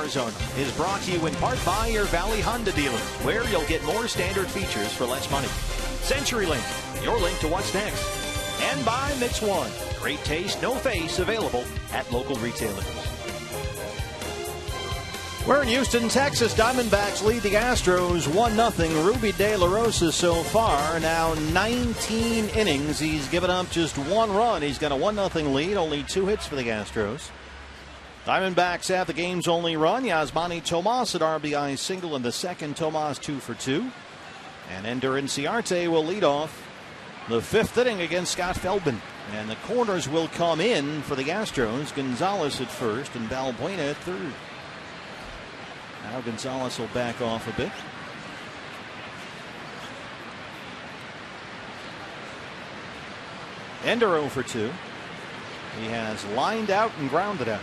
Arizona is brought to you in part by your Valley Honda dealer, where you'll get more standard features for less money. CenturyLink, your link to what's next. And by Mix One, great taste, no face, available at local retailers. We're in Houston, Texas. Diamondbacks lead the Astros 1-0. Ruby De La Rosa so far, now 19 innings. He's given up just 1 run. He's got a 1-0 lead, only 2 hits for the Astros. Diamondbacks have the game's only run. Yasmani Tomas at RBI single in the second. Tomas 2 for 2. And Ender Inciarte will lead off the 5th inning against Scott Feldman. And the corners will come in for the Astros. Gonzalez at first and Balbuena at third. Now Gonzalez will back off a bit. Ender 0 for 2. He has lined out and grounded out.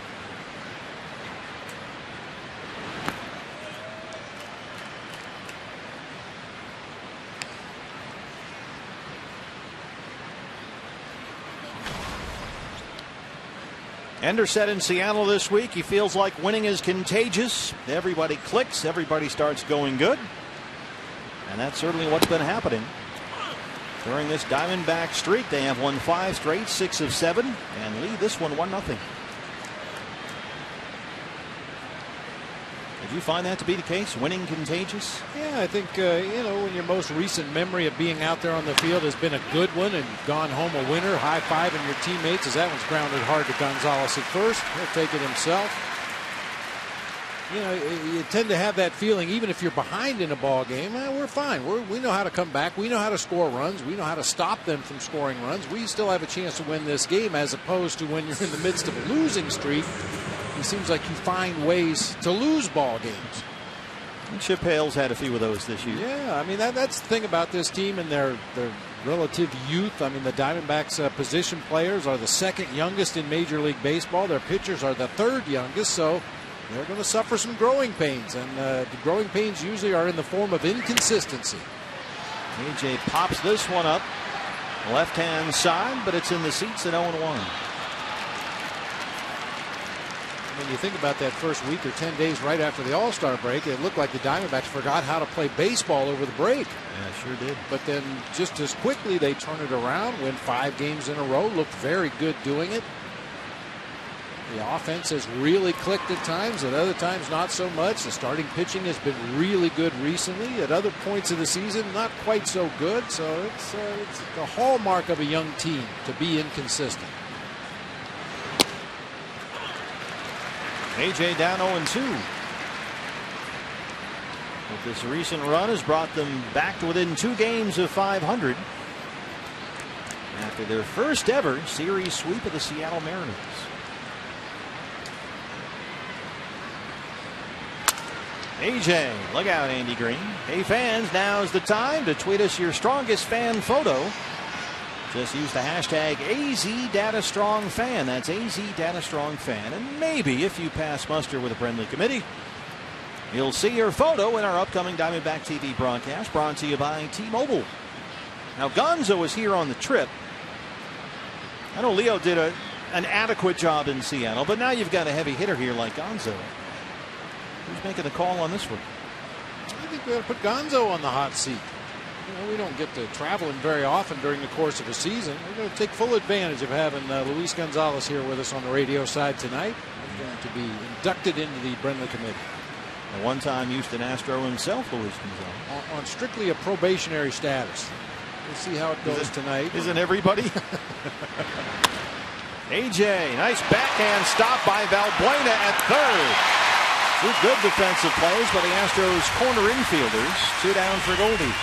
Ender said in Seattle this week he feels like winning is contagious. Everybody clicks. Everybody starts going good. And that's certainly what's been happening during this Diamondback streak. They have won 5 straight, 6 of 7, and lead this one 1-0. Did you find that to be the case? Winning contagious? Yeah, I think, when your most recent memory of being out there on the field has been a good one and gone home a winner, high-fiving your teammates, as that one's grounded hard to Gonzalez at first. He'll take it himself. You tend to have that feeling, even if you're behind in a ball game, we're fine. We know how to come back. We know how to score runs. We know how to stop them from scoring runs. We still have a chance to win this game, as opposed to when you're in the midst of a losing streak. It seems like you find ways to lose ball games. And Chip Hale's had a few of those this year. Yeah, I mean, that's the thing about this team and their relative youth. I mean, the Diamondbacks position players are the 2nd youngest in Major League Baseball. Their pitchers are the 3rd youngest, so they're going to suffer some growing pains. And the growing pains usually are in the form of inconsistency. AJ pops this one up. Left-hand side, but it's in the seats at 0-1. When you think about that first week or 10 days right after the All-Star break, it looked like the Diamondbacks forgot how to play baseball over the break. Yeah, sure did. But then just as quickly they turn it around, win 5 games in a row, looked very good doing it. The offense has really clicked at times, at other times not so much. The starting pitching has been really good recently. At other points of the season, not quite so good. So it's the hallmark of a young team to be inconsistent. AJ down 0-2. But this recent run has brought them back to within 2 games of 500 after their first ever series sweep of the Seattle Mariners. AJ, look out, Andy Green. Hey fans, now's the time to tweet us your strongest fan photo. Just use the hashtag AZDataStrongFan. That's AZDataStrongFan. And maybe if you pass muster with a friendly committee, you'll see your photo in our upcoming Diamondback TV broadcast, brought to you by T-Mobile. Now, Gonzo is here on the trip. I know Leo did an adequate job in Seattle, but now you've got a heavy hitter here like Gonzo. Who's making the call on this one? I think we ought to put Gonzo on the hot seat. We don't get to traveling very often during the course of a season. We're going to take full advantage of having Luis Gonzalez here with us on the radio side tonight. He's going to be inducted into the Brenly Committee. A one-time Houston Astro himself, Luis Gonzalez. On strictly a probationary status. We'll see how it goes tonight. Isn't everybody? AJ, nice backhand stop by Balbuena at third. 2 good defensive plays by the Astros corner infielders. 2 down for Goldie.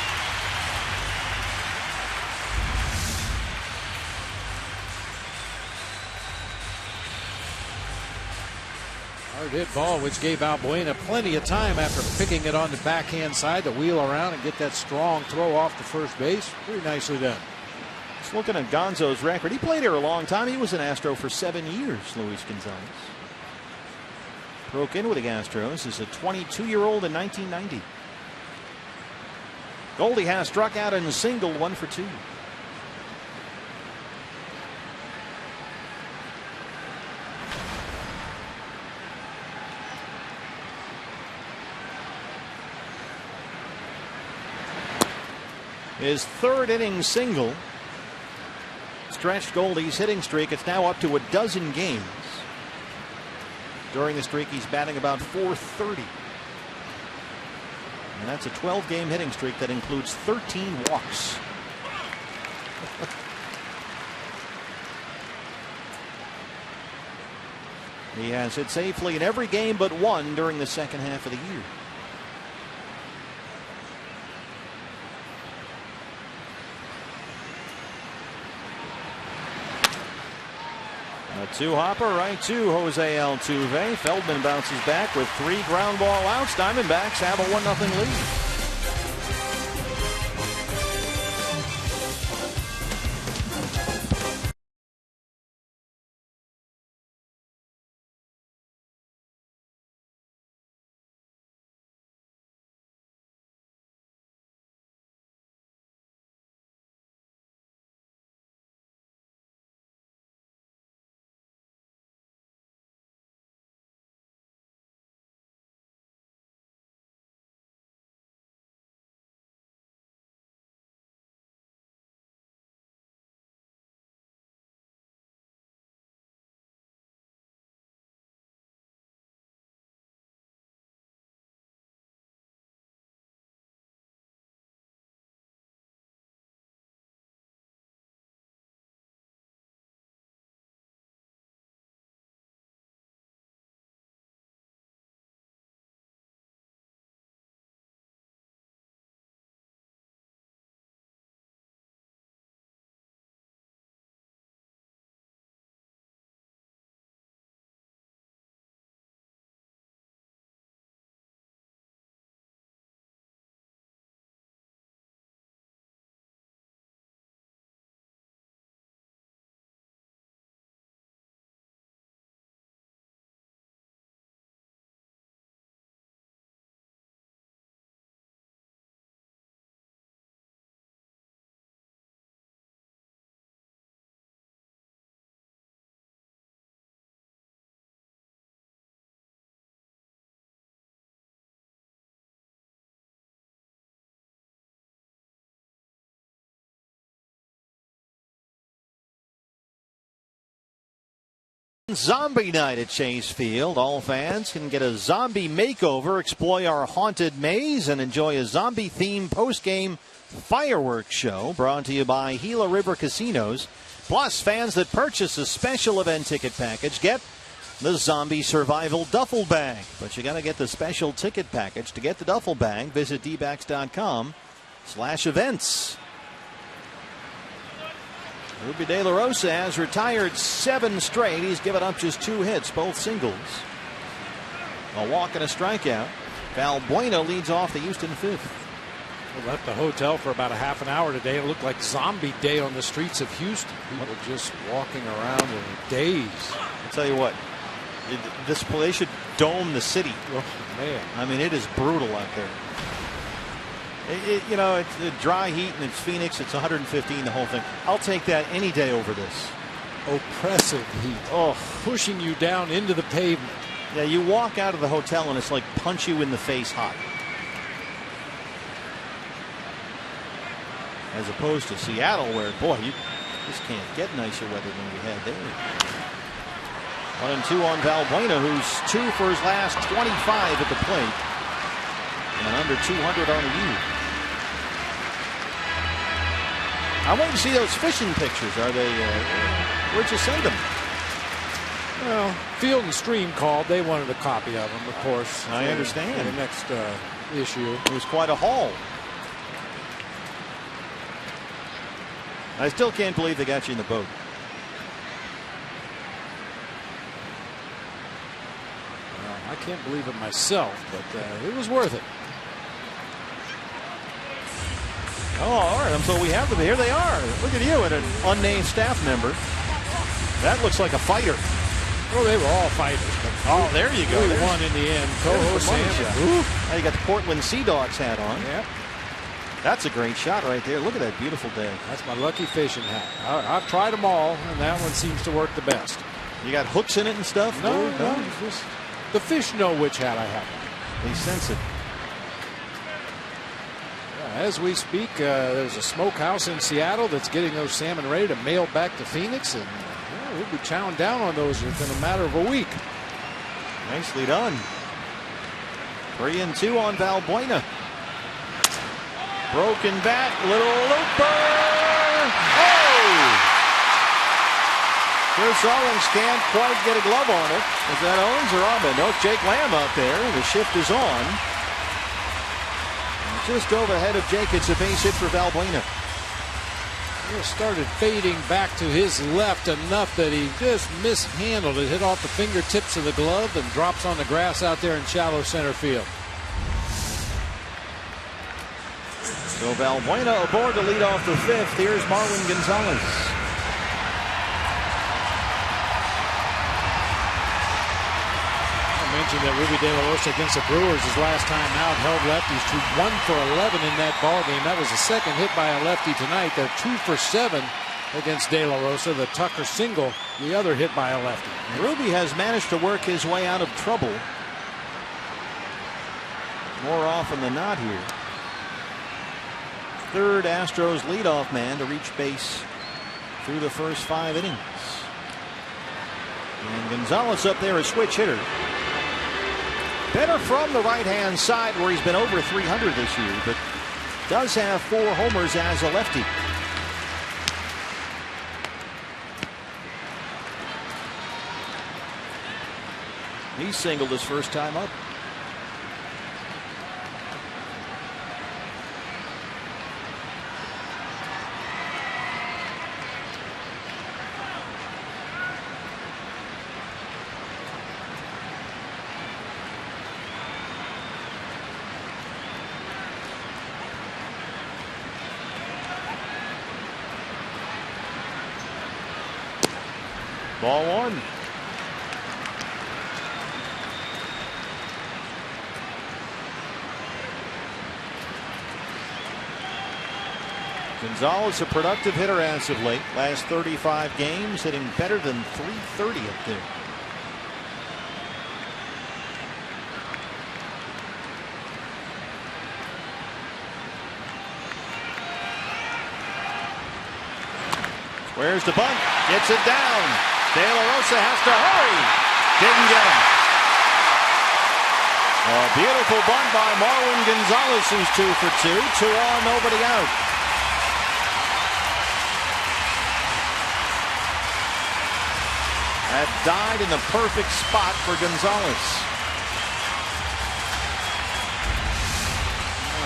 Hard hit ball, which gave Balbuena plenty of time after picking it on the backhand side to wheel around and get that strong throw off to first base. Pretty nicely done. Just looking at Gonzo's record, he played here a long time. He was an Astro for 7 years, Luis Gonzalez. Broke in with the Astros as a 22-year-old in 1990. Goldie has struck out in a single, 1 for 2. His third inning single stretched Goldie's hitting streak. It's now up to a dozen games. During the streak, he's batting about .430. And that's a 12-game hitting streak that includes 13 walks. He has hit safely in every game but one during the second half of the year. A two-hopper right to Jose Altuve. Feldman bounces back with 3 ground ball outs. Diamondbacks have a 1-0 lead. Zombie night at Chase Field. All fans can get a zombie makeover, explore our haunted maze, and enjoy a zombie-themed post-game fireworks show brought to you by Gila River Casinos. Plus, fans that purchase a special event ticket package get the Zombie Survival Duffel Bag. But you got to get the special ticket package. To get the duffel bag, visit dbacks.com/events. Ruby De La Rosa has retired 7 straight. He's given up just 2 hits, both singles. A walk and a strikeout. Valbuena leads off the Houston 5th. We left the hotel for about a half an hour today. It looked like zombie day on the streets of Houston. People just walking around in a daze. I'll tell you what, this place should dome the city. Oh, man. I mean, it is brutal out there. You know, it's dry heat and it's Phoenix. It's 115, the whole thing. I'll take that any day over this. Oppressive heat. Oh, pushing you down into the pavement. Yeah, you walk out of the hotel and it's like punch you in the face hot. As opposed to Seattle, where, boy, you just can't get nicer weather than we had there. 1-2 on Valbuena, who's 2 for his last 25 at the plate. And under 200 on the year. I want to see those fishing pictures. Are they? Where'd you send them? Well, Field and Stream called. They wanted a copy of them, of course. I understand. The next issue. It was quite a haul. I still can't believe they got you in the boat. Well, I can't believe it myself, but it was worth it. Oh, all right. So we have them. Here they are. Look at you and an unnamed staff member. That looks like a fighter. Well, they were all fighters. Oh, there you go. They won in the end. Co-host Sam. Now you got the Portland Sea Dogs hat on. Yep. That's a great shot right there. Look at that beautiful day. That's my lucky fishing hat. I've tried them all, and that one seems to work the best. You got hooks in it and stuff? No. Just, the fish know which hat I have. They sense it. Yeah, As we speak, there's a smokehouse in Seattle that's getting those salmon ready to mail back to Phoenix, and we'll be chowing down on those within a matter of a week. Nicely done. 3-2 on Valbuena. Broken bat, little looper. Oh! Chris Owens can't quite get a glove on it. Is that Owens or Ahmed? No, it's Jake Lamb out there. The shift is on. Just over the head of Jake, it's a base hit for Valbuena. He started fading back to his left enough that he just mishandled it. Hit off the fingertips of the glove and drops on the grass out there in shallow center field. So Valbuena aboard to lead off the fifth. Here's Marwin Gonzalez. I mentioned that Ruby De La Rosa against the Brewers his last time out held lefties to 1 for 11 in that ball game. That was the second hit by a lefty tonight. They're 2 for 7 against De La Rosa. The Tucker single, the other hit by a lefty. Ruby has managed to work his way out of trouble more often than not here. Third Astros leadoff man to reach base through the first 5 innings. And Gonzalez up there, a switch hitter. Better from the right-hand side where he's been over 300 this year, but does have 4 homers as a lefty. He singled his first time up. Ball 1. Gonzalez, a productive hitter as of late. Last 35 games, hitting better than .330 up there. Where's the bunt? Gets it down. De La Rosa has to hurry. Didn't get him. A beautiful bunt by Marwin Gonzalez, who's 2 for 2. 2 on, nobody out. That died in the perfect spot for Gonzalez.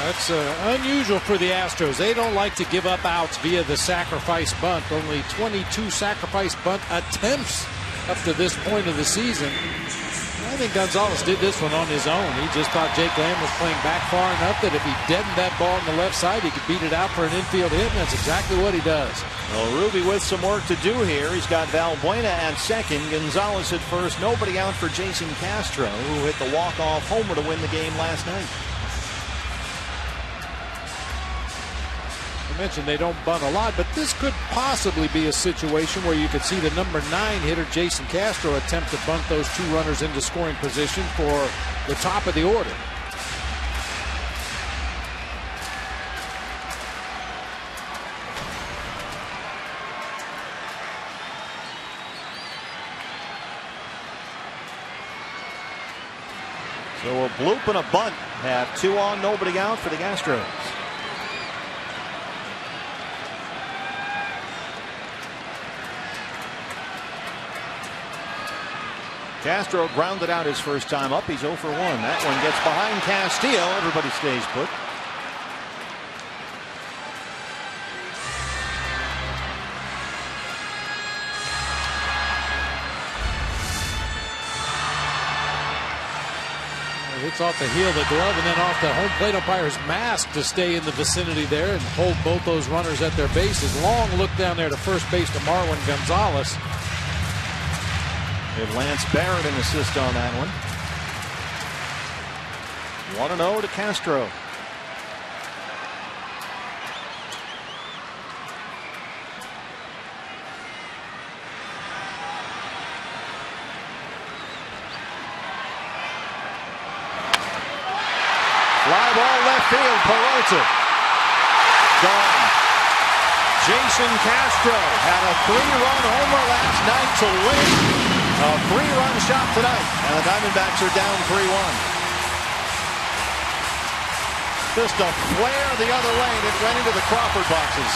That's unusual for the Astros. They don't like to give up outs via the sacrifice bunt. Only 22 sacrifice bunt attempts up to this point of the season. I think Gonzalez did this one on his own. He just thought Jake Lamb was playing back far enough that if he deadened that ball on the left side, he could beat it out for an infield hit, and that's exactly what he does. Well, Ruby with some work to do here. He's got Valbuena at second, Gonzalez at first. Nobody out for Jason Castro, who hit the walk-off homer to win the game last night. I mentioned they don't bunt a lot, but this could possibly be a situation where you could see the number 9 hitter Jason Castro attempt to bunt those 2 runners into scoring position for the top of the order. So a bloop and a bunt have 2 on, nobody out for the Astros. Castro grounded out his first time up. He's 0 for 1. That one gets behind Castillo. Everybody stays put. Hits off the heel of the glove and then off the home plate umpire's mask to stay in the vicinity there and hold both those runners at their bases. Long look down there to first base to Marwin Gonzalez. Give Lance Barrett an assist on that one. 1-0 to Castro. Fly ball left field, Peralta. gone. Jason Castro had a 3-run homer last night to win. A 3-run shot tonight, and the Diamondbacks are down 3-1. Just a flare the other lane. It went into the Crawford boxes.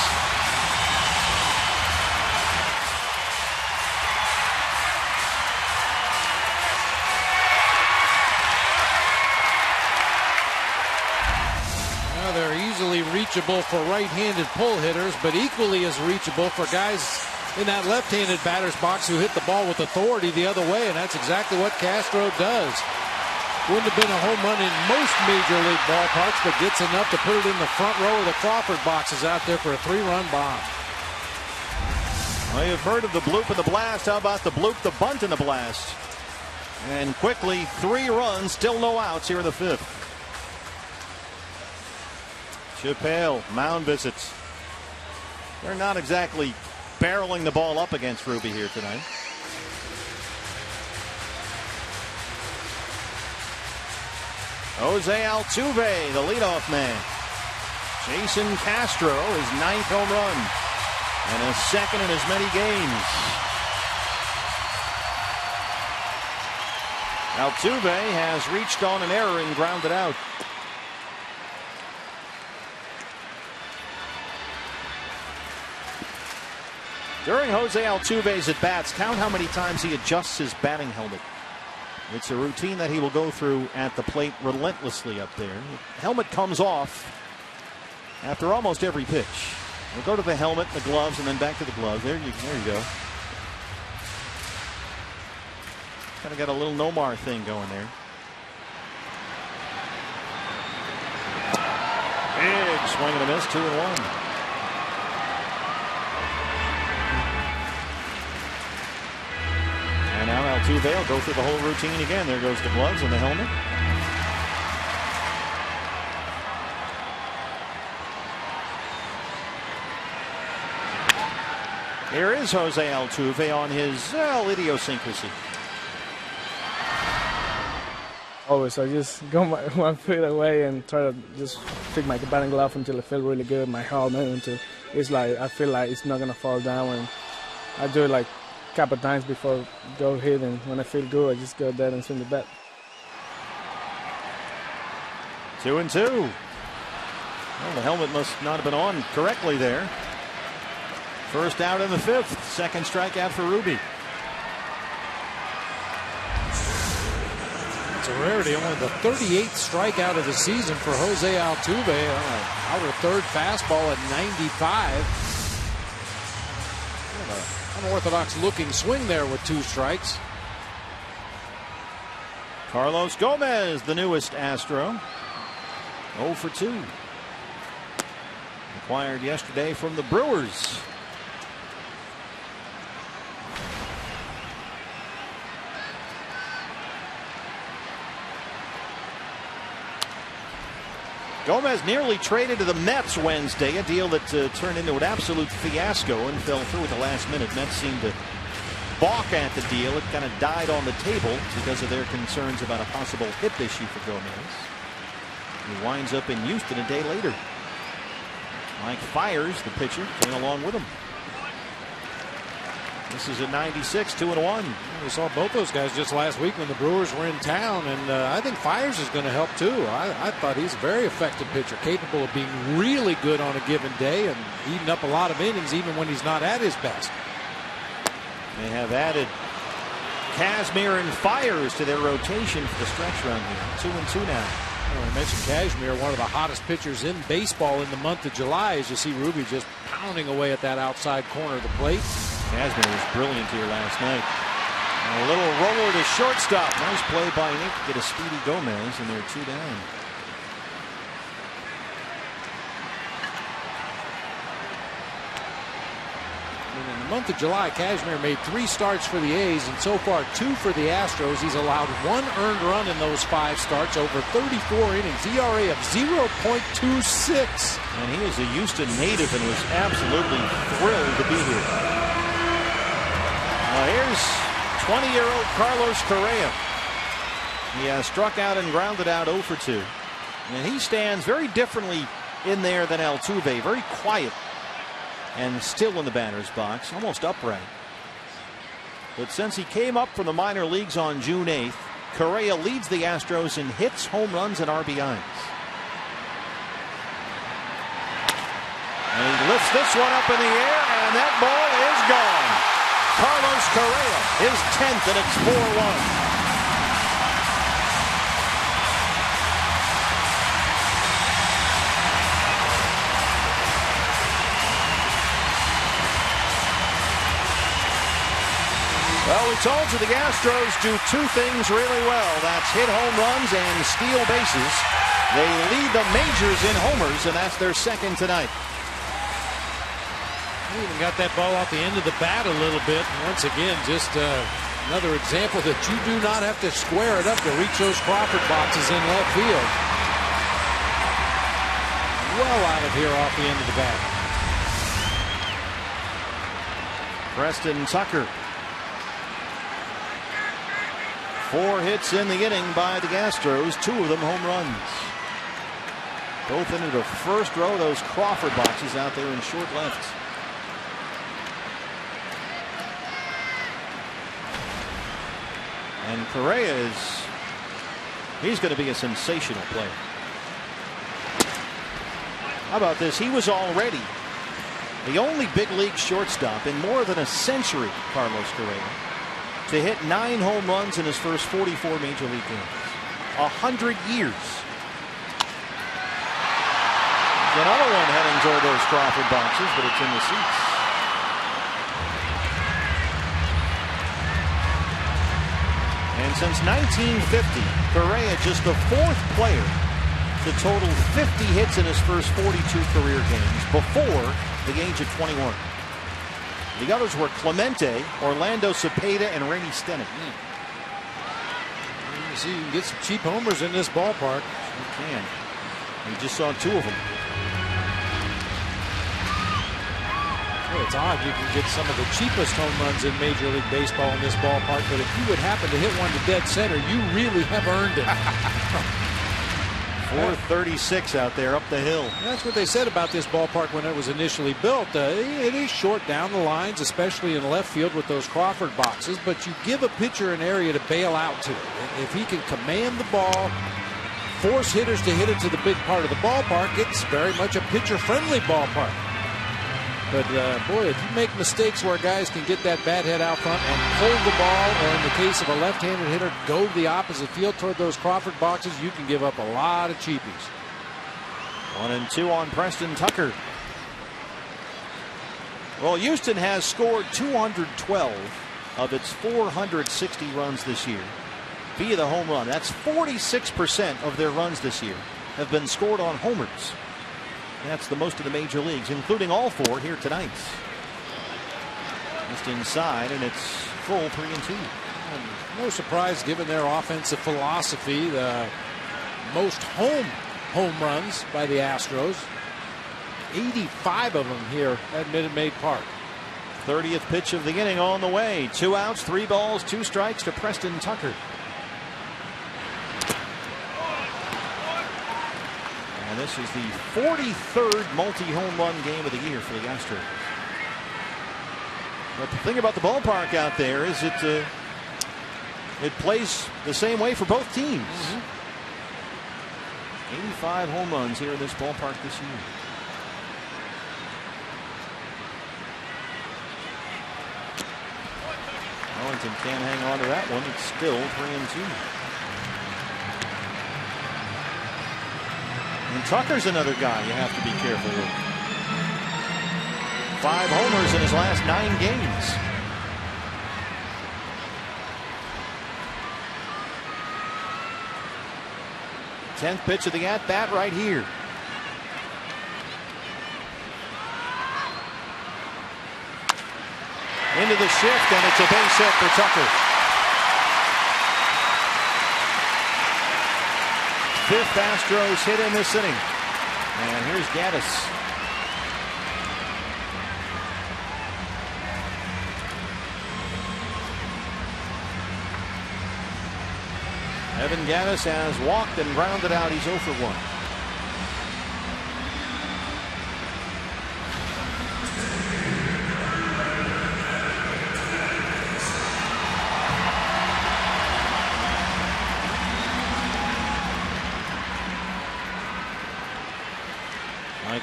They're easily reachable for right-handed pull hitters, but equally as reachable for guys in that left-handed batter's box who hit the ball with authority the other way, and that's exactly what Castro does. Wouldn't have been a home run in most major league ballparks, but gets enough to put it in the front row of the Crawford boxes out there for a 3-run bomb. Well, you've heard of the bloop and the blast. How about the bloop, the bunt, and the blast? And quickly, 3 runs, still no outs here in the 5th. Chappelle, mound visits. They're not exactly barreling the ball up against Ruby here tonight. Jose Altuve, the leadoff man. Jason Castro, his 9th home run, and his 2nd in as many games. Altuve has reached on an error and grounded out. During Jose Altuve's at-bats, count how many times he adjusts his batting helmet. It's a routine that he will go through at the plate relentlessly up there. The helmet comes off after almost every pitch. We'll go to the helmet, the gloves, and then back to the gloves. There you go. Kind of got a little Nomar thing going there. Big swing and a miss, 2-1. And now Altuve will go through the whole routine again. There goes the gloves and the helmet. Here is Jose Altuve on his idiosyncrasy. Always, I just go one foot away and try to just pick my batting glove until I feel really good. My helmet until it's like I feel like it's not gonna fall down. And I do it like a couple of times before go hit, and when I feel good, I just go there and swing the bat. 2-2. Well, the helmet must not have been on correctly there. First out in the 5th. Second strikeout for Ruby. It's a rarity. Only the 38th strikeout of the season for Jose Altuve. Outer third fastball at 95. Unorthodox looking swing there with 2 strikes. Carlos Gomez, the newest Astro. 0 for 2. Acquired yesterday from the Brewers. Gomez nearly traded to the Mets Wednesday, a deal that turned into an absolute fiasco and fell through at the last minute. Mets seemed to balk at the deal. It kind of died on the table because of their concerns about a possible hip issue for Gomez. He winds up in Houston a day later. Mike Fiers, the pitcher, came along with him. This is at 96, 2-1. We saw both those guys just last week when the Brewers were in town, and I think Fiers is going to help too. I thought he's a very effective pitcher, capable of being really good on a given day and eating up a lot of innings even when he's not at his best. They have added Kazmir and Fiers to their rotation for the stretch run here. 2-2 now. Well, I mentioned Kazmir, one of the hottest pitchers in baseball in the month of July, as you see Ruby just pounding away at that outside corner of the plate. Kazmir was brilliant here last night. And a little roller to shortstop. Nice play by Nick to get a speedy Gomez, and they're 2 down. In the month of July, Kazmir made 3 starts for the A's, and so far 2 for the Astros. He's allowed 1 earned run in those 5 starts, over 34 innings, ERA of 0.26. And he is a Houston native and was absolutely thrilled to be here. Here's 20-year-old Carlos Correa. He has struck out and grounded out 0 for 2. And he stands very differently in there than Altuve. Very quiet and still in the batter's box, almost upright. But since he came up from the minor leagues on June 8th, Correa leads the Astros in hits, home runs, and RBIs. And he lifts this one up in the air, and that ball is gone. Carlos Correa, his 10th, and it's 4-1. Well, we told you the Astros do two things really well. That's hit home runs and steal bases. They lead the majors in homers, and that's their second tonight. He even got that ball off the end of the bat a little bit. Once again, just another example that you do not have to square it up to reach those Crawford boxes in left field. Well out of here off the end of the bat. Preston Tucker. 4 hits in the inning by the Astros, 2 of them home runs. Both into the first row of those Crawford boxes out there in short left. And Correa he's going to be a sensational player. How about this? He was already the only big league shortstop in more than a century, Carlos Correa, to hit 9 home runs in his first 44 major league games. 100 years. Another one heading toward those Crawford boxes, but it's in the seats. And since 1950, Correa just the 4th player to total 50 hits in his first 42 career games before the age of 21. The others were Clemente, Orlando Cepeda, and Randy Stenick. You see, you can get some cheap homers in this ballpark. You can. We just saw 2 of them. Well, it's odd you can get some of the cheapest home runs in Major League Baseball in this ballpark, but if you would happen to hit one to dead center, you really have earned it. 436 out there up the hill. That's what they said about this ballpark when it was initially built. It is short down the lines, especially in left field with those Crawford boxes, but you give a pitcher an area to bail out to. If he can command the ball, force hitters to hit it to the big part of the ballpark, it's very much a pitcher-friendly ballpark. But, boy, if you make mistakes where guys can get that bat head out front and pull the ball, or in the case of a left-handed hitter, go to the opposite field toward those Crawford boxes, you can give up a lot of cheapies. 1-2 on Preston Tucker. Well, Houston has scored 212 of its 460 runs this year via the home run. That's 46% of their runs this year have been scored on homers. That's the most of the major leagues, including all 4 here tonight. Just inside, and it's full 3-2. No surprise given their offensive philosophy. The most home runs by the Astros. 85 of them here at Minute Maid Park. 30th pitch of the inning on the way. 2 outs, 3 balls, 2 strikes to Preston Tucker. And this is the 43rd multi-home run game of the year for the Astros. But the thing about the ballpark out there is it plays the same way for both teams. 85 home runs here in this ballpark this year. Arlington can't hang on to that one. It's still 3-2. And Tucker's another guy you have to be careful with. 5 homers in his last 9 games. Tenth pitch of the at-bat right here. Into the shift, and it's a base hit for Tucker. 5th Astros hit in this inning. And here's Gaddis. Evan Gaddis has walked and grounded out. He's 0 for 1.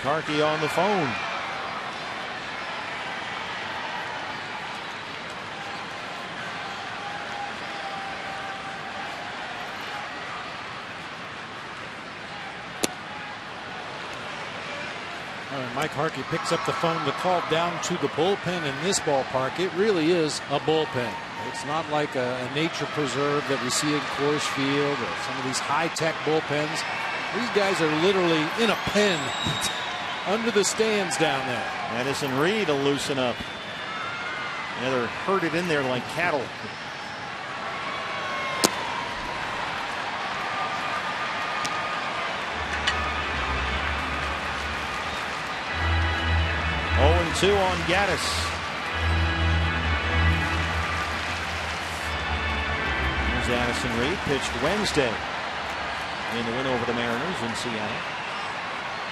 Harkey on the phone. Mike Harkey picks up the phone to call down to the bullpen in this ballpark. It really is a bullpen. It's not like a nature preserve that we see in Coors Field or some of these high-tech bullpens. These guys are literally in a pen under the stands down there. Addison Reed will loosen up. Yeah, they're herded in there like cattle. Two on Gaddis. Here's Addison Reed, pitched Wednesday in the win over the Mariners in Seattle.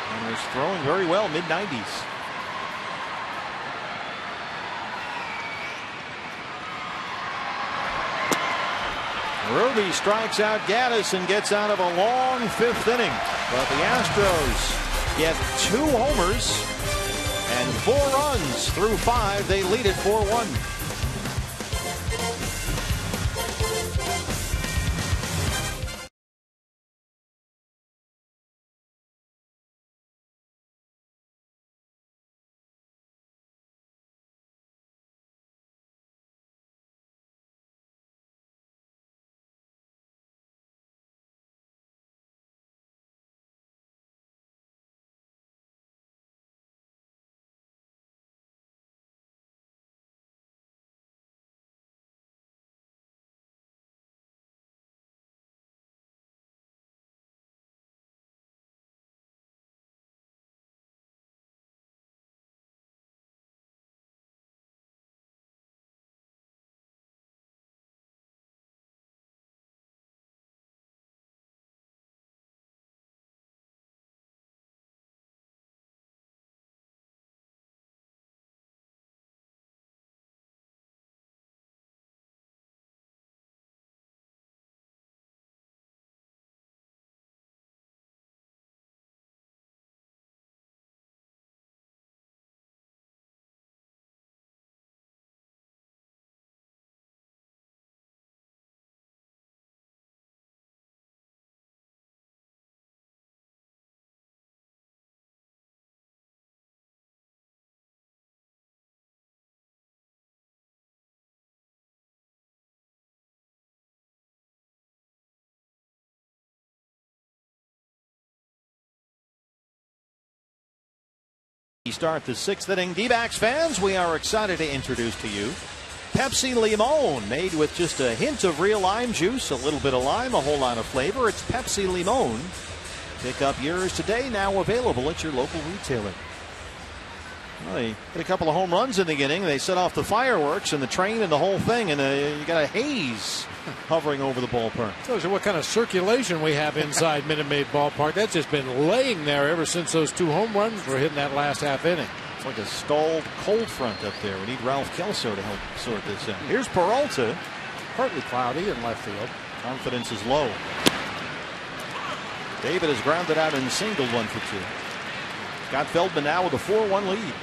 And was throwing very well, mid-90s. Ruby strikes out Gaddis and gets out of a long fifth inning. But the Astros get 2 homers and 4 runs through 5. They lead it 4-1. Start the 6th inning. D-backs fans, we are excited to introduce to you Pepsi Limon, made with just a hint of real lime juice, a little bit of lime, a whole lot of flavor. It's Pepsi Limon. Pick up yours today, now available at your local retailer. Well, they hit a couple of home runs in the inning. They set off the fireworks and the train and the whole thing, and you got a haze hovering over the ballpark. Tells you what kind of circulation we have inside Minute Maid Ballpark. That's just been laying there ever since those 2 home runs were hitting that last half inning. It's like a stalled cold front up there. We need Ralph Kelso to help sort this out. Here's Peralta. Partly cloudy in left field. Confidence is low. David has grounded out and singled 1 for 2. Scott Feldman now with a 4-1 lead.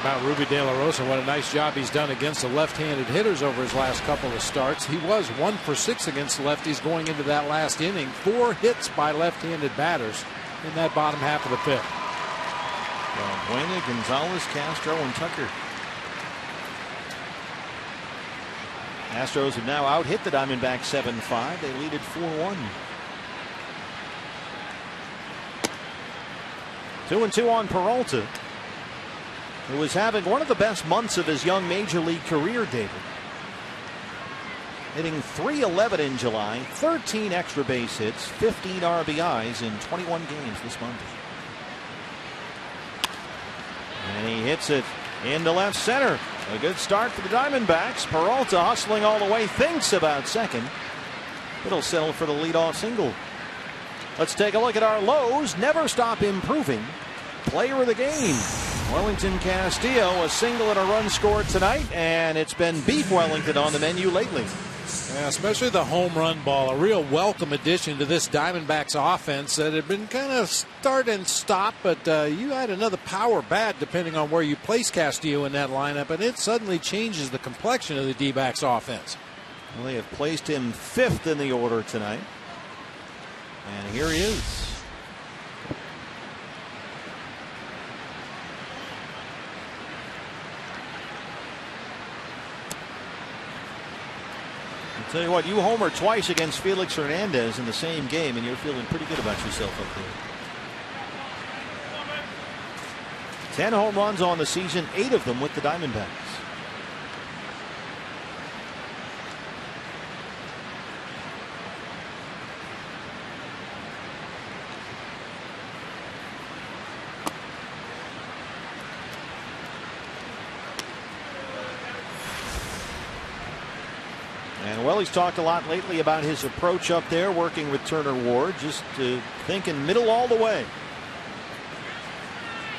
About Ruby De La Rosa, what a nice job he's done against the left-handed hitters over his last couple of starts. He was 1 for 6 against lefties going into that last inning. 4 hits by left-handed batters in that bottom half of the 5th. Buena, Gonzalez, Castro, and Tucker. Astros have now out-hit the Diamondbacks 7-5. They lead it 4-1. 2-2 on Peralta, who was having one of the best months of his young major league career, David. Hitting .311 in July, 13 extra base hits, 15 RBIs in 21 games this month. And he hits it into left center. A good start for the Diamondbacks. Peralta hustling all the way, thinks about second. It'll settle for the leadoff single. Let's take a look at our lows. Never stop improving. Player of the game, Wellington Castillo, a single and a run scored tonight, and it's been Beef Wellington on the menu lately. Yeah, especially the home run ball, a real welcome addition to this Diamondbacks offense that had been kind of start and stop, but you had another power bat depending on where you place Castillo in that lineup, and it suddenly changes the complexion of the D-backs offense. Well, they have placed him 5th in the order tonight, and here he is. Tell you what, you homered twice against Felix Hernandez in the same game, and you're feeling pretty good about yourself up there. 10 home runs on the season, 8 of them with the Diamondbacks. And well, he's talked a lot lately about his approach up there, working with Turner Ward, just thinking middle all the way.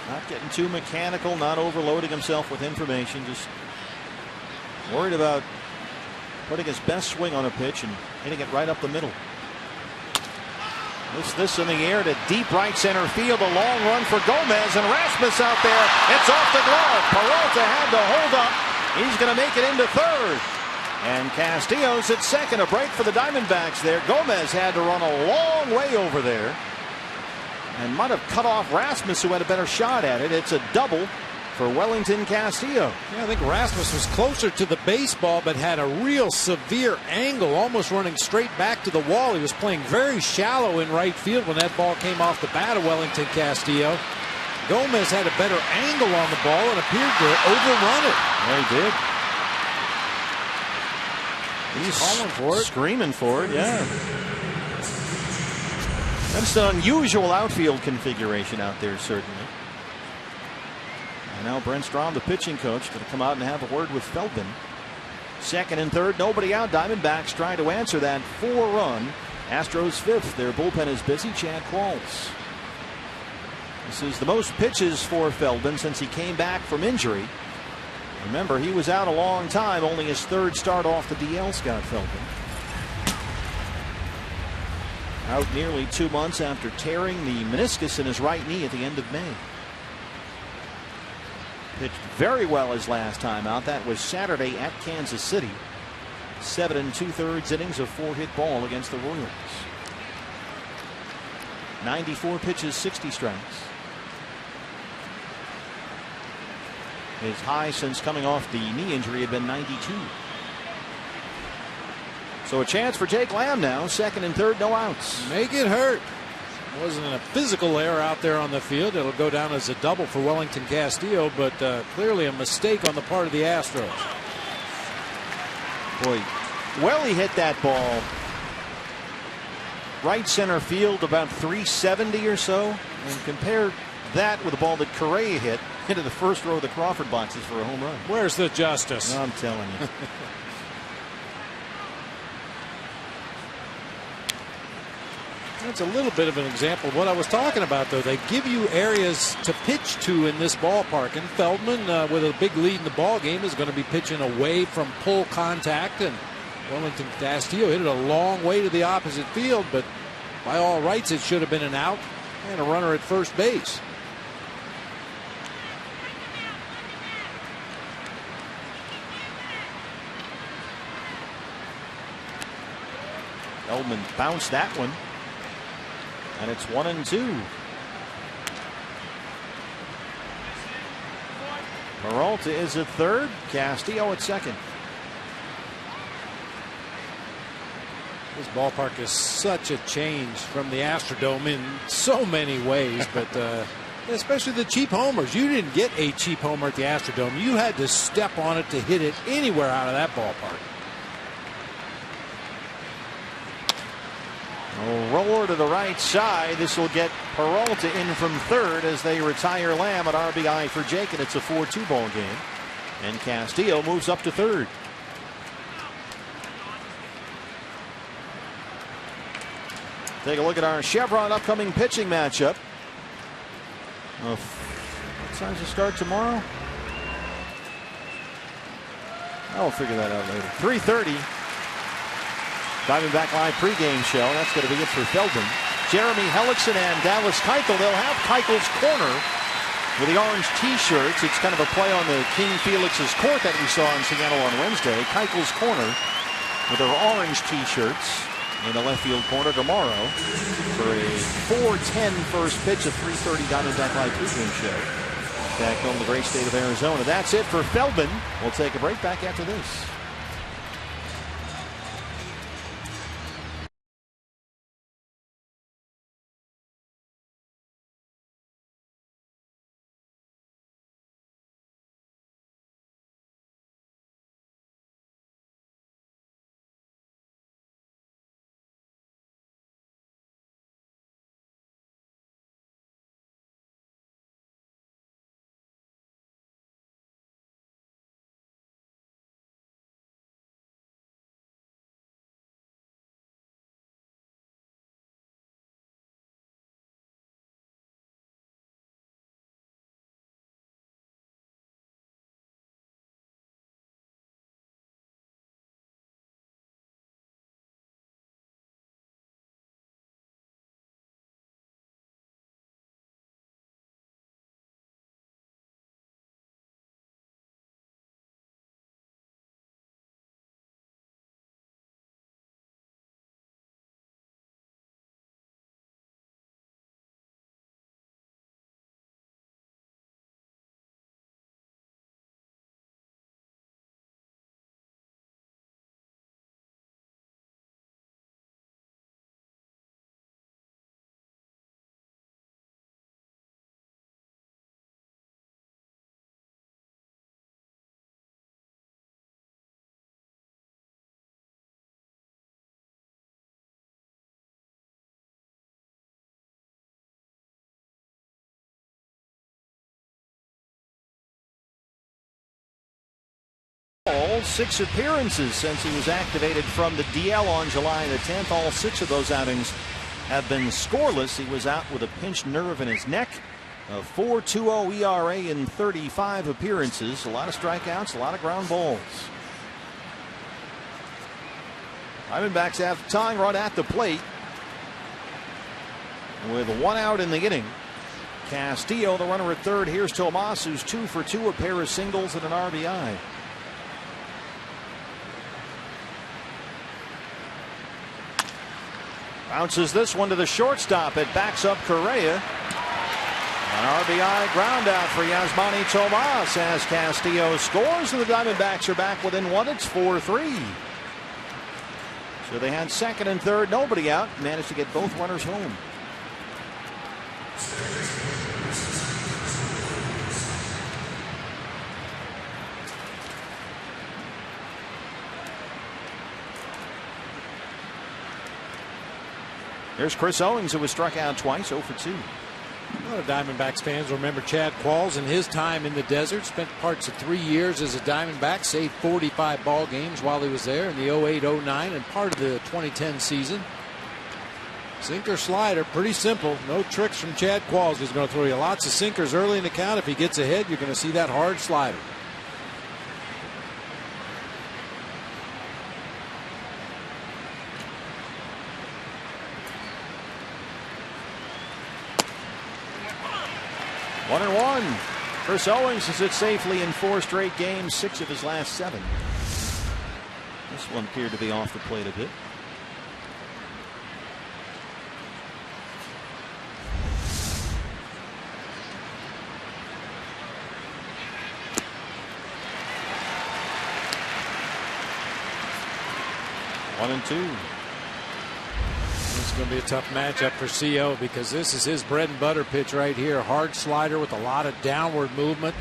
Not getting too mechanical, not overloading himself with information, just worried about putting his best swing on a pitch and hitting it right up the middle. This in the air to deep right center field, a long run for Gomez, and Rasmus out there. It's off the glove. Peralta had to hold up. He's going to make it into third. And Castillo's at second. A break for the Diamondbacks there. Gomez had to run a long way over there and might have cut off Rasmus, who had a better shot at it. It's a double for Wellington Castillo. Yeah, I think Rasmus was closer to the baseball, but had a real severe angle, almost running straight back to the wall. He was playing very shallow in right field when that ball came off the bat of Wellington Castillo. Gomez had a better angle on the ball and appeared to overrun it. Yeah, he did. He's calling for it. Screaming for it, yeah. That's an unusual outfield configuration out there, certainly. And now Brent Strom, the pitching coach, going to come out and have a word with Feldman. Second and third, nobody out. Diamondbacks trying to answer that 4-run. Astros 5th. Their bullpen is busy. Chad Qualls. This is the most pitches for Feldman since he came back from injury. Remember, he was out a long time, only his 3rd start off the DL, Scott Feldman. Out nearly 2 months after tearing the meniscus in his right knee at the end of May. Pitched very well his last time out. That was Saturday at Kansas City. 7 2/3 innings of 4-hit ball against the Royals. 94 pitches, 60 strikes. His high since coming off the knee injury had been 92. So a chance for Jake Lamb now. Second and third, no outs. Make it hurt. Wasn't a physical error out there on the field. It'll go down as a double for Wellington Castillo, but clearly a mistake on the part of the Astros. Boy, Welly hit that ball right center field, about 370 or so, and compare that with the ball that Correa hit into the first row of the Crawford boxes for a home run. Where's the justice? I'm telling you. That's a little bit of an example of what I was talking about, though. They give you areas to pitch to in this ballpark, and Feldman, with a big lead in the ball game, is going to be pitching away from pull contact, and Wellington Castillo hit it a long way to the opposite field, but by all rights it should have been an out and a runner at first base. Feldman bounced that one. And it's 1-2. Peralta is at third. Castillo at second. This ballpark is such a change from the Astrodome in so many ways, but especially the cheap homers. You didn't get a cheap homer at the Astrodome. You had to step on it to hit it anywhere out of that ballpark. A roller to the right side. This will get Peralta in from third as they retire Lamb at RBI for Jake, and it's a 4-2 ball game. And Castillo moves up to third. Take a look at our Chevron upcoming pitching matchup. What time's it start tomorrow? I'll figure that out later. 3:30. Diamondback Live pregame show. That's going to be it for Feldman. Jeremy Hellickson and Dallas Keuchel. They'll have Keuchel's corner with the orange T-shirts. It's kind of a play on the King Felix's court that we saw in Seattle on Wednesday. Keuchel's corner with their orange T-shirts in the left field corner tomorrow for a 4:10 first pitch of 3:30 Diamondback Live pregame show. Back home in the great state of Arizona. That's it for Feldman. We'll take a break back after this. All 6 appearances since he was activated from the DL on July the 10th. All 6 of those outings have been scoreless. He was out with a pinched nerve in his neck. A 4.20 ERA in 35 appearances. A lot of strikeouts, a lot of ground balls. Diamondbacks have tying run at the plate with 1 out in the inning. Castillo, the runner at third. Here's Tomas, who's 2 for 2, a pair of singles and an RBI. Bounces this one to the shortstop. It backs up Correa. An RBI ground out for Yasmani Tomas as Castillo scores, and the Diamondbacks are back within 1. It's 4-3. So they had second and third, nobody out. Managed to get both runners home. Here's Chris Owings, who was struck out twice, 0 for 2. A lot of Diamondbacks fans remember Chad Qualls and his time in the desert. Spent parts of 3 years as a Diamondback, saved 45 ball games while he was there in the 08-09 and part of the 2010 season. Sinker slider, pretty simple. No tricks from Chad Qualls. He's going to throw you lots of sinkers early in the count. If he gets ahead, you're going to see that hard slider. One and one. Chris Owings is it safely in 4 straight games, 6 of his last 7. This one appeared to be off the plate a bit. One and 2. It's going to be a tough matchup for CO because this is his bread and butter pitch right here. Hard slider with a lot of downward movement.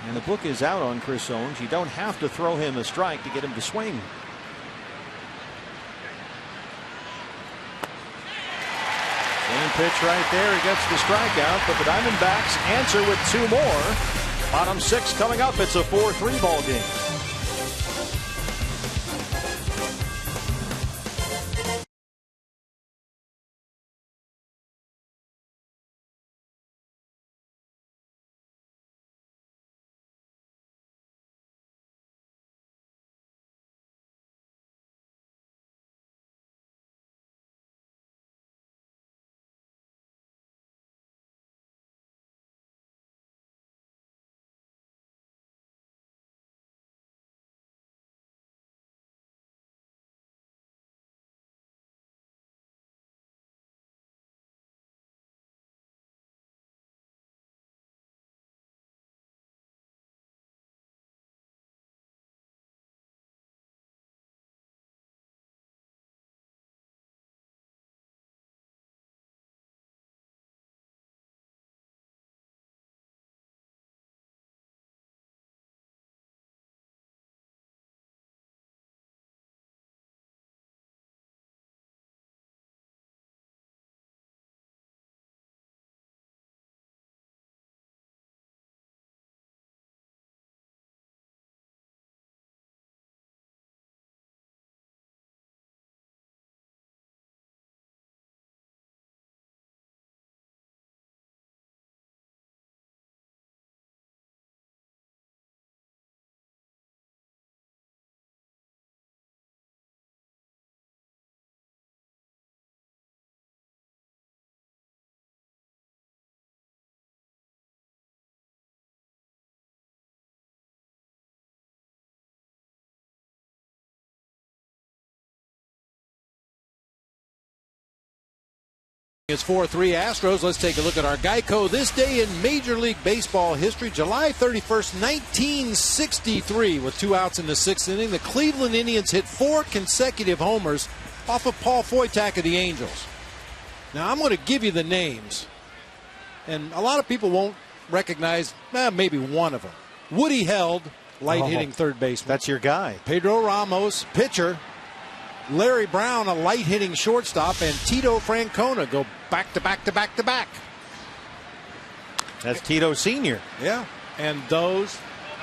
And the book is out on Chris Owings. You don't have to throw him a strike to get him to swing. Same pitch right there. He gets the strikeout, but the Diamondbacks answer with 2 more. Bottom 6 coming up. It's a 4-3 ball game. It's 4-3 Astros. Let's take a look at our Geico this day in Major League Baseball history. July 31st, 1963, with 2 outs in the 6th inning. The Cleveland Indians hit 4 consecutive homers off of Paul Foytak of the Angels. Now, I'm going to give you the names, and a lot of people won't recognize maybe one of them. Woody Held, light-hitting third baseman. That's your guy. Pedro Ramos, pitcher. Larry Brown, a light-hitting shortstop, and Tito Francona go back to back to back to back. That's Tito Sr. Yeah, and those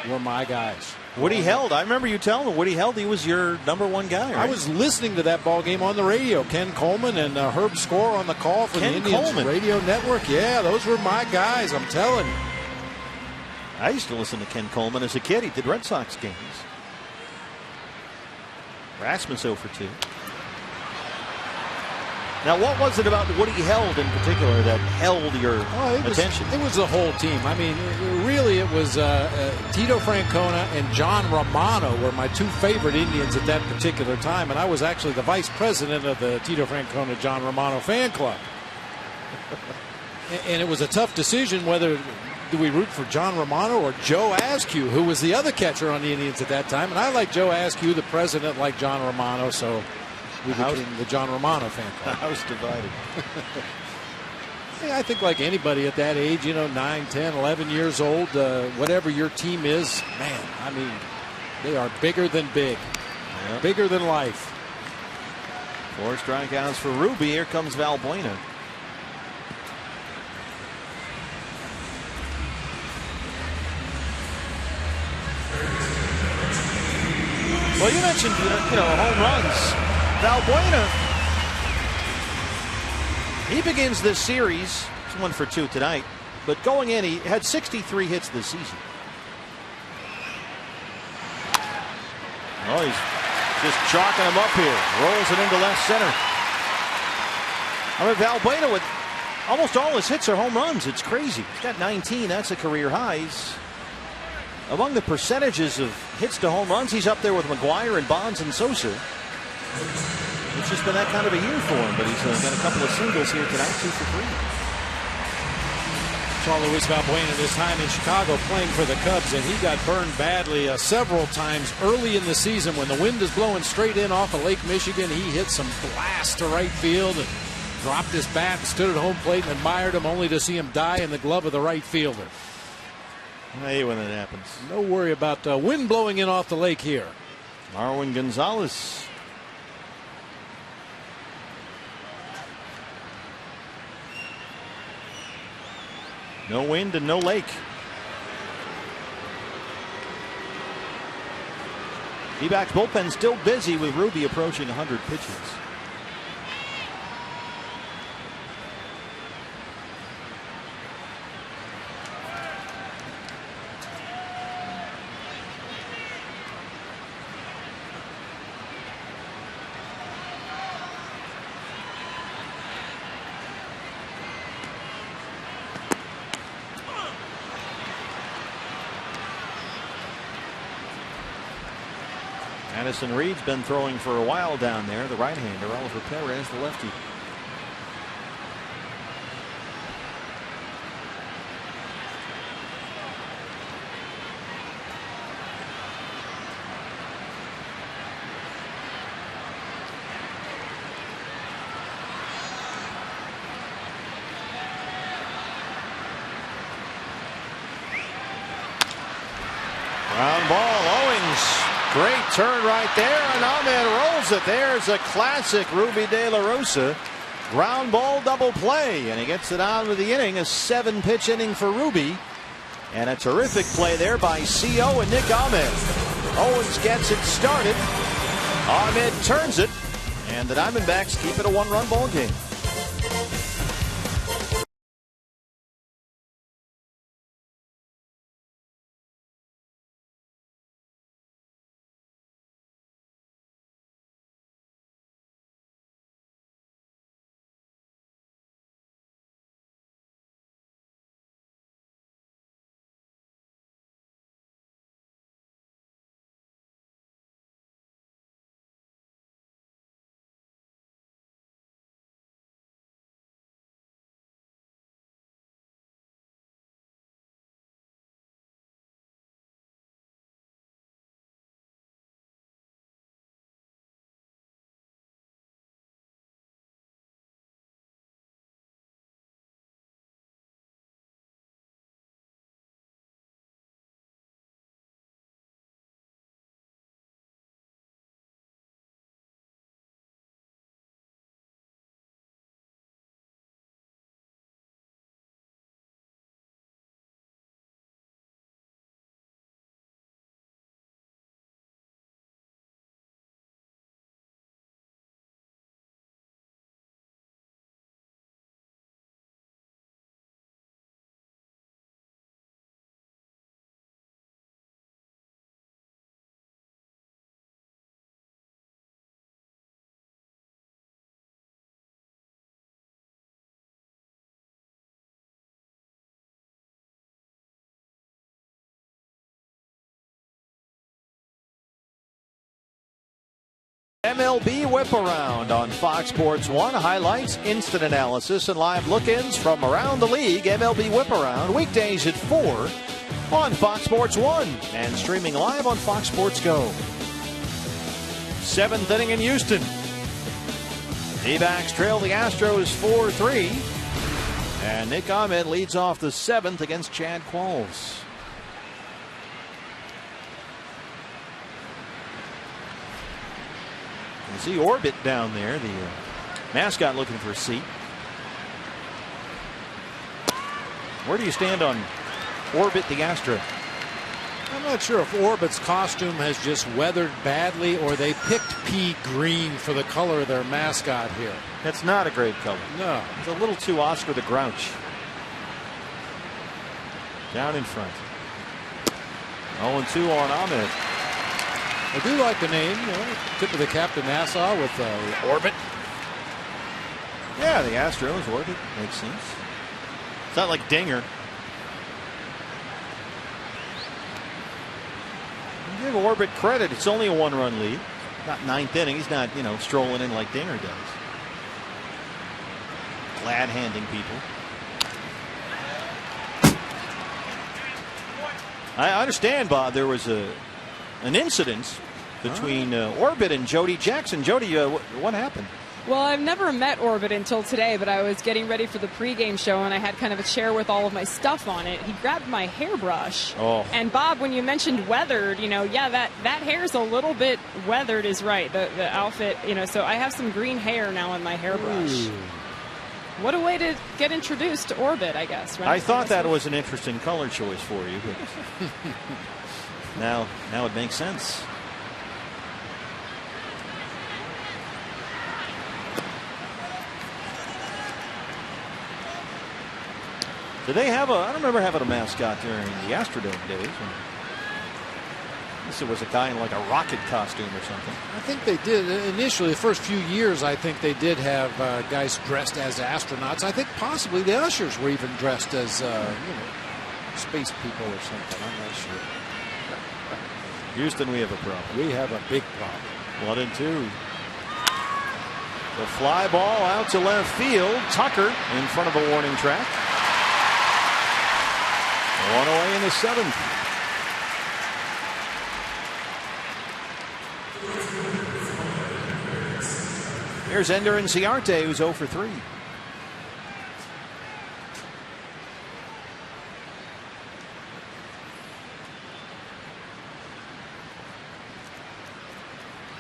were my guys. Woody Held. I remember you telling me Woody Held, he was your #1 guy, right? I was listening to that ball game on the radio. Ken Coleman and Herb Score on the call for the Indians radio network. Yeah, those were my guys, I'm telling you. I used to listen to Ken Coleman as a kid. He did Red Sox games. Rasmus 0 for 2. Now, what was it about Woody Held in particular that held your attention? It was the whole team. I mean, really, it was Tito Francona and John Romano were my 2 favorite Indians at that particular time, and I was actually the vice president of the Tito Francona John Romano fan club. And it was a tough decision whether do we root for John Romano or Joe Askew, who was the other catcher on the Indians at that time. And I like Joe Askew, the president liked John Romano, so we became the John Romano fan club. I was divided. Yeah, I think like anybody at that age, 9, 10, 11 years old, whatever your team is, man, I mean, they are bigger than big, bigger than life. 4 strikeouts for Ruby. Here comes Valbuena. Well, you mentioned, home runs. Valbuena, he begins this series. He's 1 for 2 tonight. But going in, he had 63 hits this season. Oh, he's just chalking him up here. Rolls it into left center. I mean, Valbuena, with almost all his hits are home runs. It's crazy. He's got 19. That's a career high. He's among the percentages of hits to home runs, he's up there with McGuire and Bonds and Sosa. It's just been that kind of a year for him, but he's got a couple of singles here tonight, 2 for 3. Saw Luis Valbuena this time in Chicago playing for the Cubs, and he got burned badly several times early in the season when the wind is blowing straight in off of Lake Michigan. He hit some blast to right field and dropped his bat and stood at home plate and admired him, only to see him die in the glove of the right fielder. I hate when that happens. No worry about wind blowing in off the lake here. Marwin Gonzalez. No wind and no lake. D-backs bullpen still busy with Ruby approaching 100 pitches. Addison Reed's been throwing for a while down there, the right-hander. Oliver Perez, the lefty. Ground ball, Owings. Great turn right there, and Ahmed rolls it. There's a classic Ruby De La Rosa ground ball double play, and he gets it on with the inning. A 7-pitch inning for Ruby, and a terrific play there by CO and Nick Ahmed. Owens gets it started. Ahmed turns it, and the Diamondbacks keep it a 1-run ball game. MLB Whip Around on Fox Sports 1. Highlights, instant analysis, and live look-ins from around the league. MLB Whip Around, weekdays at 4 on Fox Sports 1 and streaming live on Fox Sports Go. 7th inning in Houston. D-backs trail the Astros 4-3. And Nick Ahmed leads off the 7th against Chad Qualls. You see Orbit down there, the mascot looking for a seat. Where do you stand on Orbit the Astro? I'm not sure if Orbit's costume has just weathered badly or they picked pea green for the color of their mascot here. That's not a great color. No. It's a little too Oscar the Grouch. Down in front. 0-2 on Ahmed. I do like the name, tip of the cap to Nassau with Orbit. Yeah, the Astros, Orbit, makes sense. It's not like Dinger. You give Orbit credit, it's only a 1-run lead. Not 9th inning, he's not, strolling in like Dinger does. Glad handing people. I understand, Bob, there was an incident between Orbit and Jody Jackson. Jody, what happened? Well, I've never met Orbit until today, but I was getting ready for the pregame show, and I had kind of a chair with all of my stuff on it. He grabbed my hairbrush. Oh. And, Bob, when you mentioned weathered, yeah, that hair's a little bit weathered is right, the outfit, so I have some green hair now on my hairbrush. Ooh. What a way to get introduced to orbit, I guess. Right? I thought that was an interesting color choice for you, but now it makes sense. Did they have I don't remember having a mascot during the Astrodome days. I guess it was a guy in like a rocket costume or something. I think they did initially. The first few years, I think they did have guys dressed as astronauts. I think possibly the ushers were even dressed as space people or something. I'm not sure. Houston, we have a problem. We have a big problem. 1-2. The fly ball out to left field. Tucker in front of the warning track. One away in the 7th. Here's Ender Inciarte, who's 0 for 3.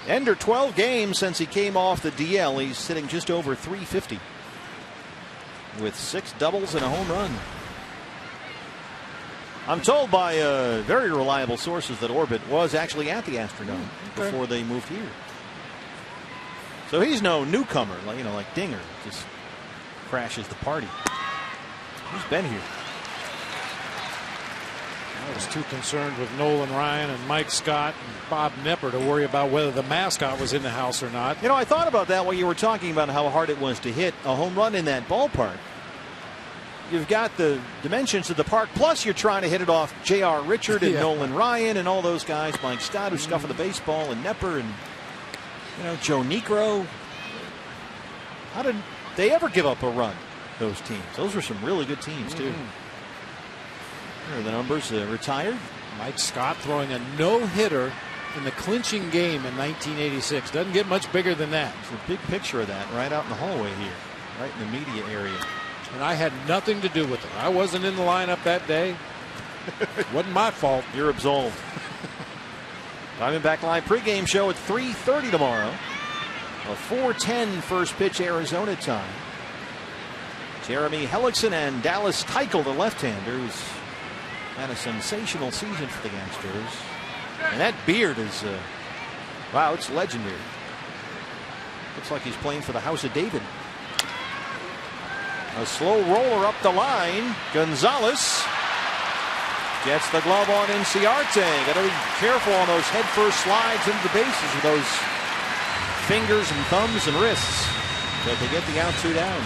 Ender 12 games since he came off the DL. He's sitting just over 350 with 6 doubles and a home run. I'm told by very reliable sources that Orbit was actually at the Astrodome before they moved here. So he's no newcomer, like Dinger, just crashes the party. He's been here. I was too concerned with Nolan Ryan and Mike Scott and Bob Knepper to worry about whether the mascot was in the house or not. I thought about that while you were talking about how hard it was to hit a home run in that ballpark. You've got the dimensions of the park, plus you're trying to hit it off J.R. Richard and Nolan Ryan and all those guys, Mike Scott, who's scuffing the baseball, and Knepper and Joe Niekro. How did they ever give up a run, those teams? Those were some really good teams, too. Here are the numbers. Retired. Mike Scott throwing a no-hitter in the clinching game in 1986. Doesn't get much bigger than that. There's a big picture of that right out in the hallway here, right in the media area. And I had nothing to do with it. I wasn't in the lineup that day. Wasn't my fault. You're absolved. Diamondback Live pregame show at 3:30 tomorrow. A 4:10 first pitch Arizona time. Jeremy Hellickson and Dallas Keuchel, the left-hander, who's had a sensational season for the Astros. And that beard is, wow, it's legendary. Looks like he's playing for the House of David. A slow roller up the line. Gonzalez gets the glove on Inciarte. Got to be careful on those head-first slides into the bases with those fingers and thumbs and wrists. But they get the out, 2 down.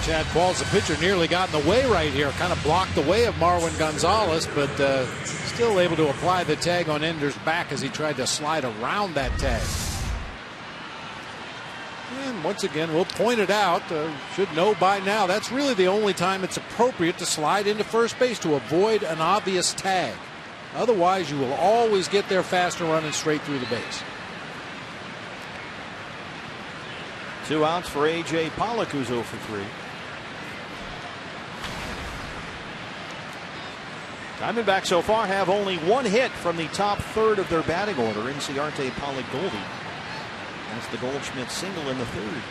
Chad Qualls, the pitcher, nearly got in the way right here. Kind of blocked the way of Marwin Gonzalez, but still able to apply the tag on Ender's back as he tried to slide around that tag. And once again, we'll point it out. Should know by now, that's really the only time it's appropriate to slide into first base, to avoid an obvious tag. Otherwise, you will always get there faster running straight through the base. 2 outs for A.J. Pollock, who's 0 for 3. Diamondbacks so far have only 1 hit from the top third of their batting order. Inciarte, Pollock, Goldie. That's the Goldschmidt single in the 3rd.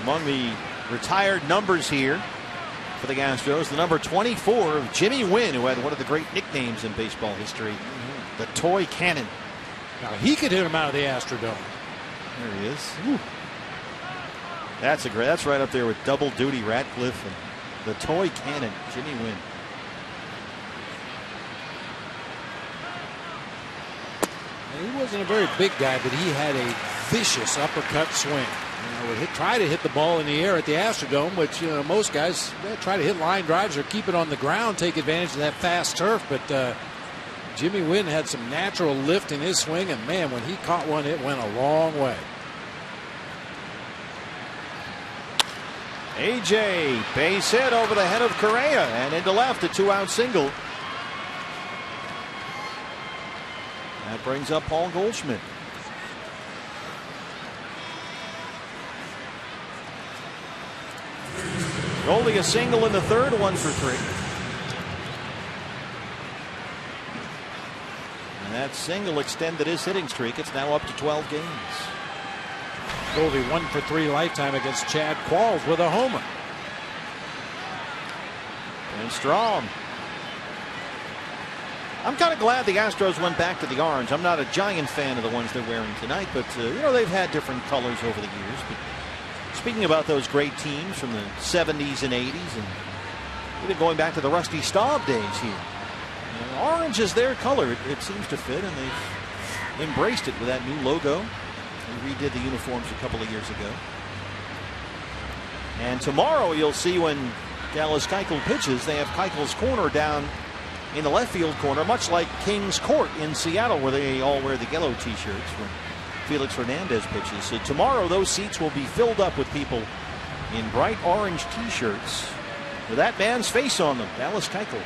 Among the retired numbers here for the Astros, the number 24 of Jimmy Wynn, who had one of the great nicknames in baseball history, the Toy Cannon. Now he could hit him out of the Astrodome. There he is. Ooh. That's right up there with Double Duty Ratcliffe and the Toy Cannon, Jimmy Wynn. And he wasn't a very big guy, but he had a vicious uppercut swing. Would try to hit the ball in the air at the Astrodome, which most guys try to hit line drives or keep it on the ground, take advantage of that fast turf. But Jimmy Wynn had some natural lift in his swing, and man, when he caught one, it went a long way. A.J. base hit over the head of Correa and into left, a 2-out single. That brings up Paul Goldschmidt. Goldie a single in the third, 1 for 3. And that single extended his hitting streak. It's now up to 12 games. Goldie 1 for 3 lifetime against Chad Qualls with a homer. And Strong. I'm kind of glad the Astros went back to the orange. I'm not a giant fan of the ones they're wearing tonight, but they've had different colors over the years. But speaking about those great teams from the 70s and 80s, and even going back to the Rusty Staub days here, orange is their color. It seems to fit, and they've embraced it with that new logo. They redid the uniforms a couple of years ago. And tomorrow you'll see when Dallas Keuchel pitches, they have Keuchel's corner down in the left field corner, much like Kings Court in Seattle, where they all wear the yellow T-shirts when Felix Hernandez pitches. So tomorrow those seats will be filled up with people in bright orange T-shirts with that man's face on them, Dallas Keuchel.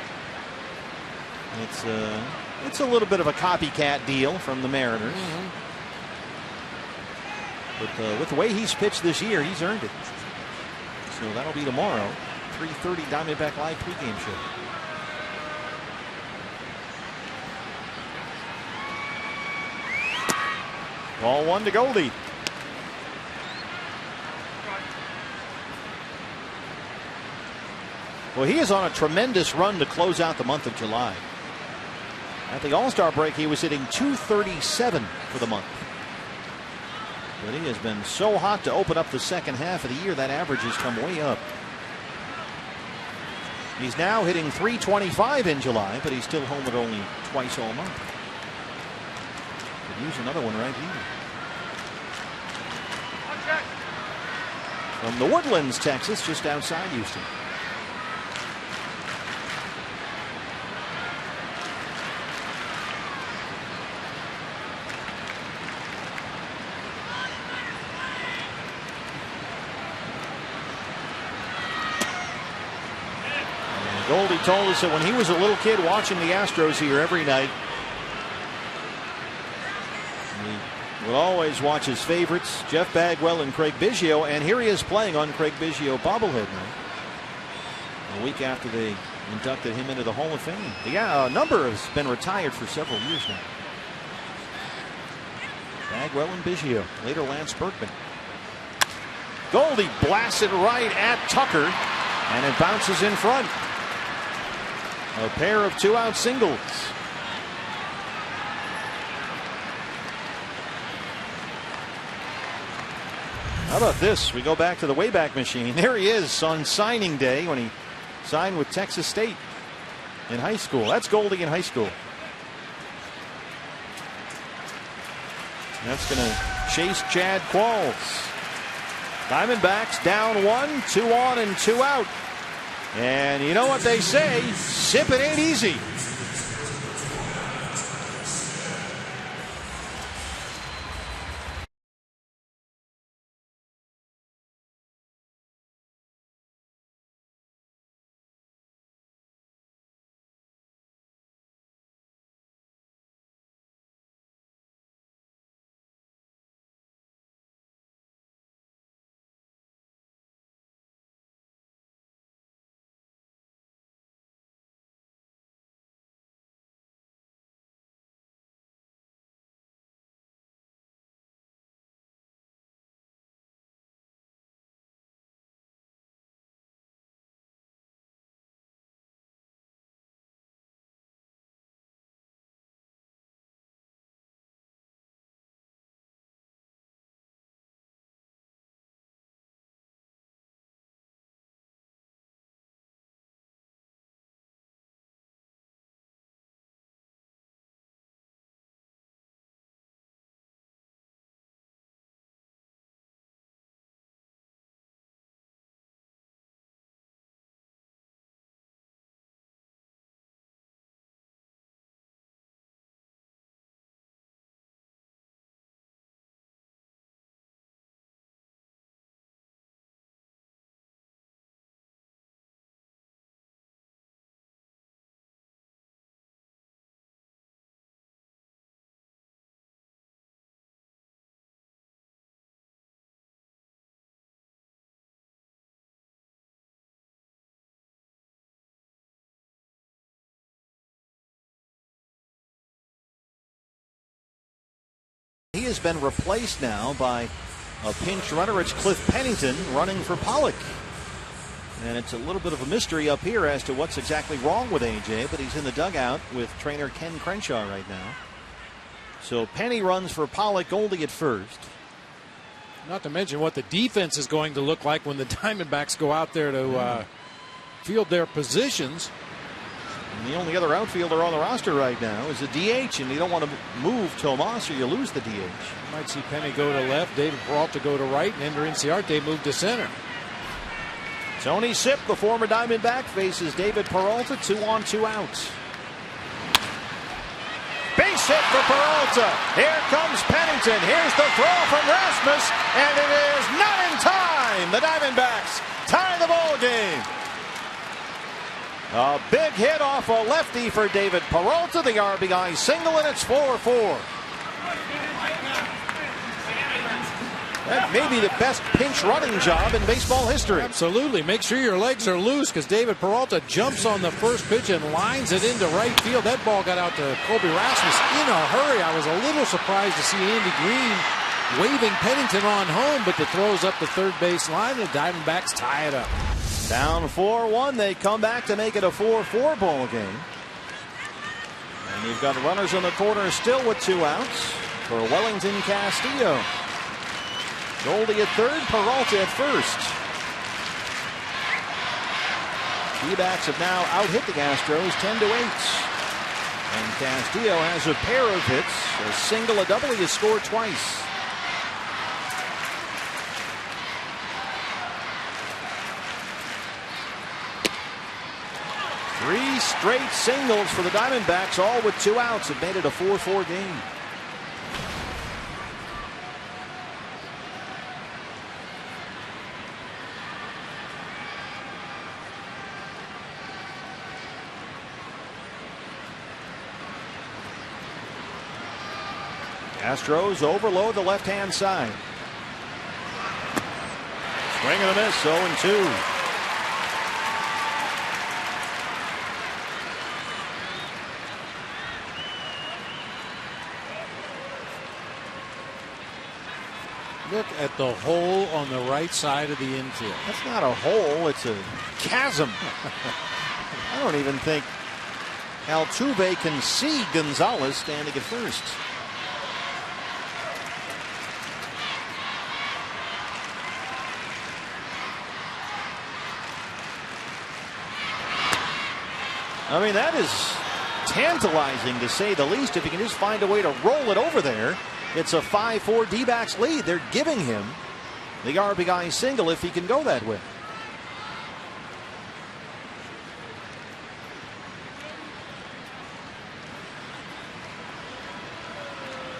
It's a little bit of a copycat deal from the Mariners. But with the way he's pitched this year, he's earned it. So that'll be tomorrow, 3:30 Diamondback Live pregame show. Ball 1 to Goldie. Well, he is on a tremendous run to close out the month of July. At the All-Star break, he was hitting .237 for the month. But he has been so hot to open up the second half of the year, that average has come way up. He's now hitting .325 in July, but he's still homered only twice all month. Could use another one right here. From the Woodlands, Texas, just outside Houston. Goldie told us that when he was a little kid watching the Astros here every night, he would always watch his favorites, Jeff Bagwell and Craig Biggio, and here he is playing on Craig Biggio bobblehead now. A week after they inducted him into the Hall of Fame. The number has been retired for several years now. Bagwell and Biggio, later Lance Berkman. Goldie blasts it right at Tucker, and it bounces in front. A pair of 2-out singles. How about this? We go back to the Wayback Machine. There he is on signing day when he signed with Texas State in high school. That's Goldie in high school. That's going to chase Chad Qualls. Diamondbacks down 1, 2 on and 2 out. And you know what they say, sip it ain't easy. has been replaced now by a pinch runner. It's Cliff Pennington running for Pollock. And it's a little bit of a mystery up here as to what's exactly wrong with AJ, but he's in the dugout with trainer Ken Crenshaw right now. So Penny runs for Pollock, Goldie at first. Not to mention what the defense is going to look like when the Diamondbacks go out there to field their positions. And the only other outfielder on the roster right now is a DH, and you don't want to move Tomas or you lose the DH. You might see Penny go to left, David Peralta go to right, and Ender Inciarte move to center. Tony Sipp, the former Diamondback, faces David Peralta. 2 on, 2 outs. Base hit for Peralta. Here comes Pennington. Here's the throw from Rasmus, and it is not in time. The Diamondbacks tie the ball game. A big hit off a lefty for David Peralta. The RBI single, and it's 4-4. That may be the best pinch running job in baseball history. Absolutely. Make sure your legs are loose because David Peralta jumps on the first pitch and lines it into right field. That ball got out to Colby Rasmus in a hurry. I was a little surprised to see Andy Green waving Pennington on home, but the throw's up the third base line. The Diamondbacks tie it up. Down 4-1. They come back to make it a 4-4 ball game. And you've got runners on the corner still with 2 outs for Wellington Castillo. Goldie at third, Peralta at first. D-backs have now out-hit the Astros 10-8. And Castillo has a pair of hits, a single, a double. He has scored twice. Three straight singles for the Diamondbacks, all with 2 outs. Have made it a 4-4 game. Astros overload the left-hand side. Swing and a miss, 0-2. Look at the hole on the right side of the infield. That's not a hole, it's a chasm. I don't even think Altuve can see Gonzalez standing at first. I mean, that is tantalizing to say the least. If you can just find a way to roll it over there, it's a 5-4 D-backs lead. They're giving him the RBI single if he can go that way.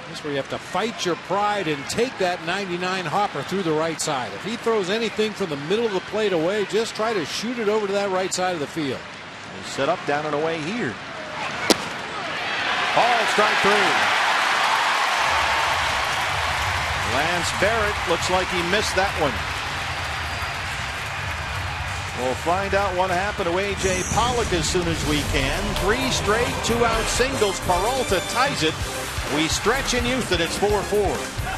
That's where you have to fight your pride and take that 99 hopper through the right side. If he throws anything from the middle of the plate away, just try to shoot it over to that right side of the field. They set up, down, and away here. Ball, strike 3. Lance Barrett looks like he missed that one. We'll find out what happened to A.J. Pollock as soon as we can. 3 straight 2-out singles. Peralta ties it. We stretch in Houston. It's 4-4.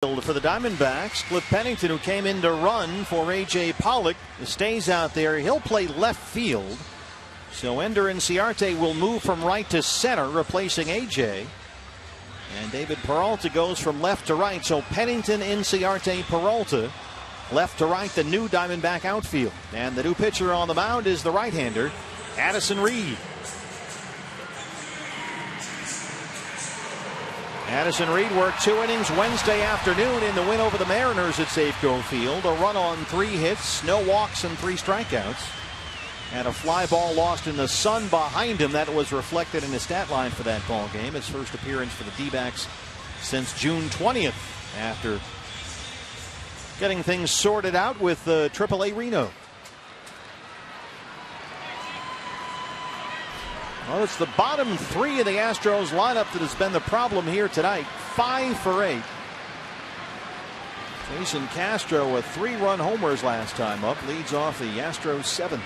For the Diamondbacks, Cliff Pennington, who came in to run for A.J. Pollock, stays out there. He'll play left field. So Ender Inciarte will move from right to center, replacing A.J. And David Peralta goes from left to right. So Pennington, Inciarte, Peralta, left to right, the new Diamondback outfield. And the new pitcher on the mound is the right-hander, Addison Reed. Addison Reed worked 2 innings Wednesday afternoon in the win over the Mariners at Safeco Field. A run on 3 hits, no walks, and 3 strikeouts. And a fly ball lost in the sun behind him. That was reflected in his stat line for that ball game. His first appearance for the D-backs since June 20th, after getting things sorted out with AAA Reno. Well, it's the bottom 3 of the Astros lineup that has been the problem here tonight. 5 for 8. Jason Castro with 3-run homers last time up, leads off the Astros 7th.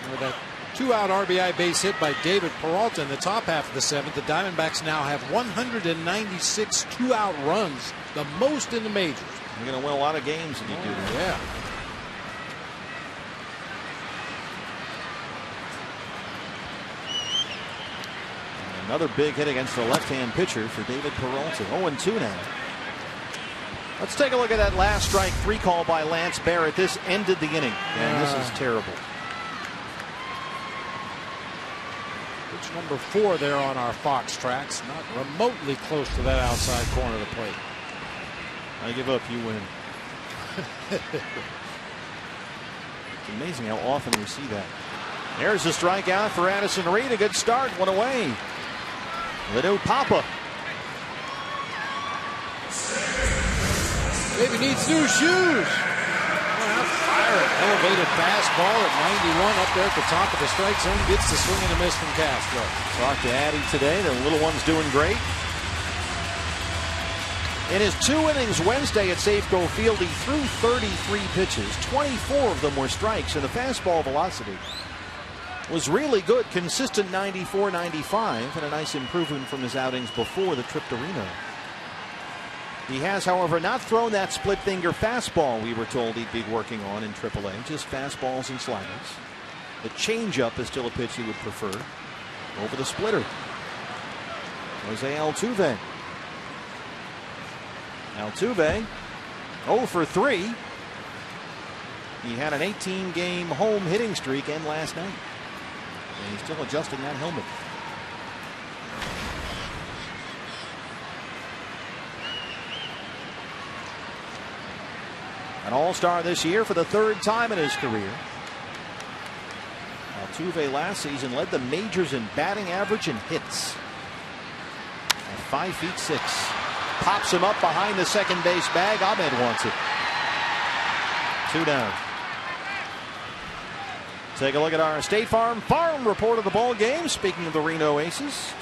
With that 2-out RBI base hit by David Peralta in the top half of the 7th, the Diamondbacks now have 196 2-out runs, the most in the majors. You're going to win a lot of games if you do that. Yeah. Another big hit against the left-hand pitcher for David Peralta. 0-2 now. Let's take a look at that last strike 3 call by Lance Barrett. This ended the inning, and this is terrible. Pitch number 4 there on our Fox tracks. Not remotely close to that outside corner of the plate. I give up, you win. It's amazing how often we see that. There's a strikeout for Addison Reed. A good start, 1 away. Little Papa. Maybe needs new shoes. Fire it. Elevated fastball at 91 up there at the top of the strike zone. Gets the swing and a miss from Castro. Talked to Addy today. The little one's doing great. In his 2 innings Wednesday at Safeco Field, he threw 33 pitches. 24 of them were strikes, and the fastball velocity was really good, consistent 94-95, and a nice improvement from his outings before the trip to Reno. He has, however, not thrown that split finger fastball we were told he'd be working on in AAA, just fastballs and sliders. The changeup is still a pitch he would prefer over the splitter. Jose Altuve. Altuve 0 for 3. He had an 18-game home hitting streak end last night. And he's still adjusting that helmet. An all-star this year for the 3rd time in his career. Altuve last season led the majors in batting average and hits. At 5'6". Pops him up behind the second base bag. Ahmed wants it. 2 down. Take a look at our State Farm report of the ball game. Speaking of the Reno Aces,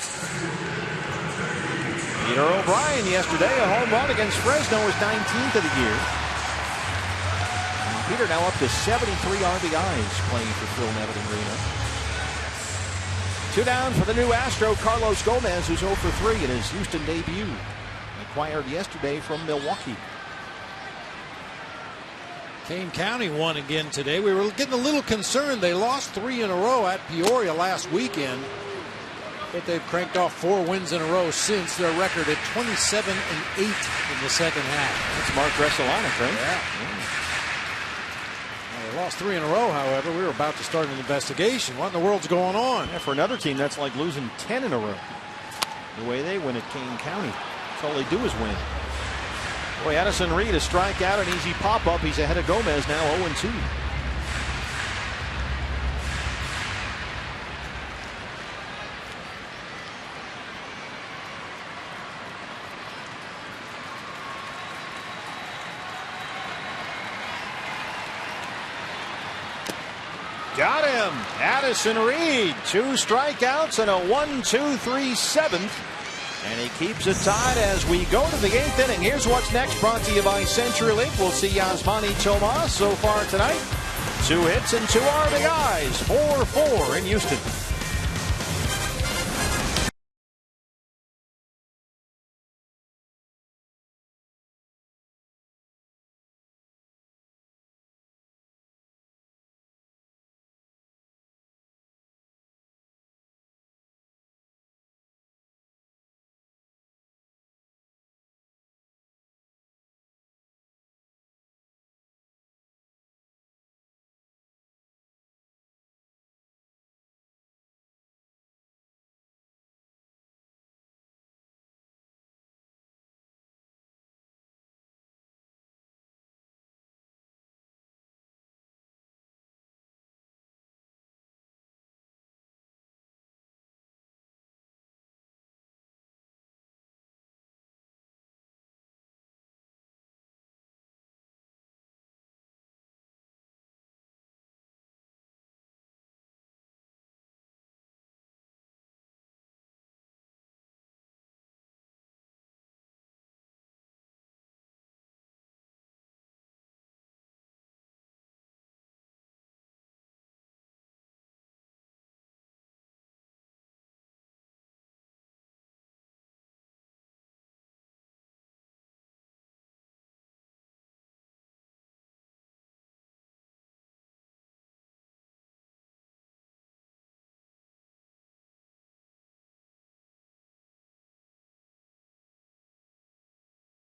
Peter O'Brien yesterday, a home run against Fresno, was 19th of the year. And Peter now up to 73 RBIs playing for Phil Nevett in Reno. 2 down for the new Astro, Carlos Gomez, who's 0 for 3 in his Houston debut. Acquired yesterday from Milwaukee. Kane County won again today. We were getting a little concerned. They lost 3 in a row at Peoria last weekend, but they've cranked off 4 wins in a row since. Their record at 27-8 in the second half. That's Mark Bressolanic, right? Yeah. Well, they lost 3 in a row, however. We were about to start an investigation. What in the world's going on? Yeah, for another team, that's like losing 10 in a row. The way they win at Kane County. That's all they do is win. Boy, Addison Reed, a strikeout, an easy pop-up. He's ahead of Gomez now, 0-2. Got him. Addison Reed, 2 strikeouts and a 1-2-3 7th. And he keeps it tied as we go to the 8th inning. Here's what's next, brought to you by CenturyLink. We'll see Yasmani Tomas so far tonight. 2 hits and 2 RBIs, 4-4 in Houston.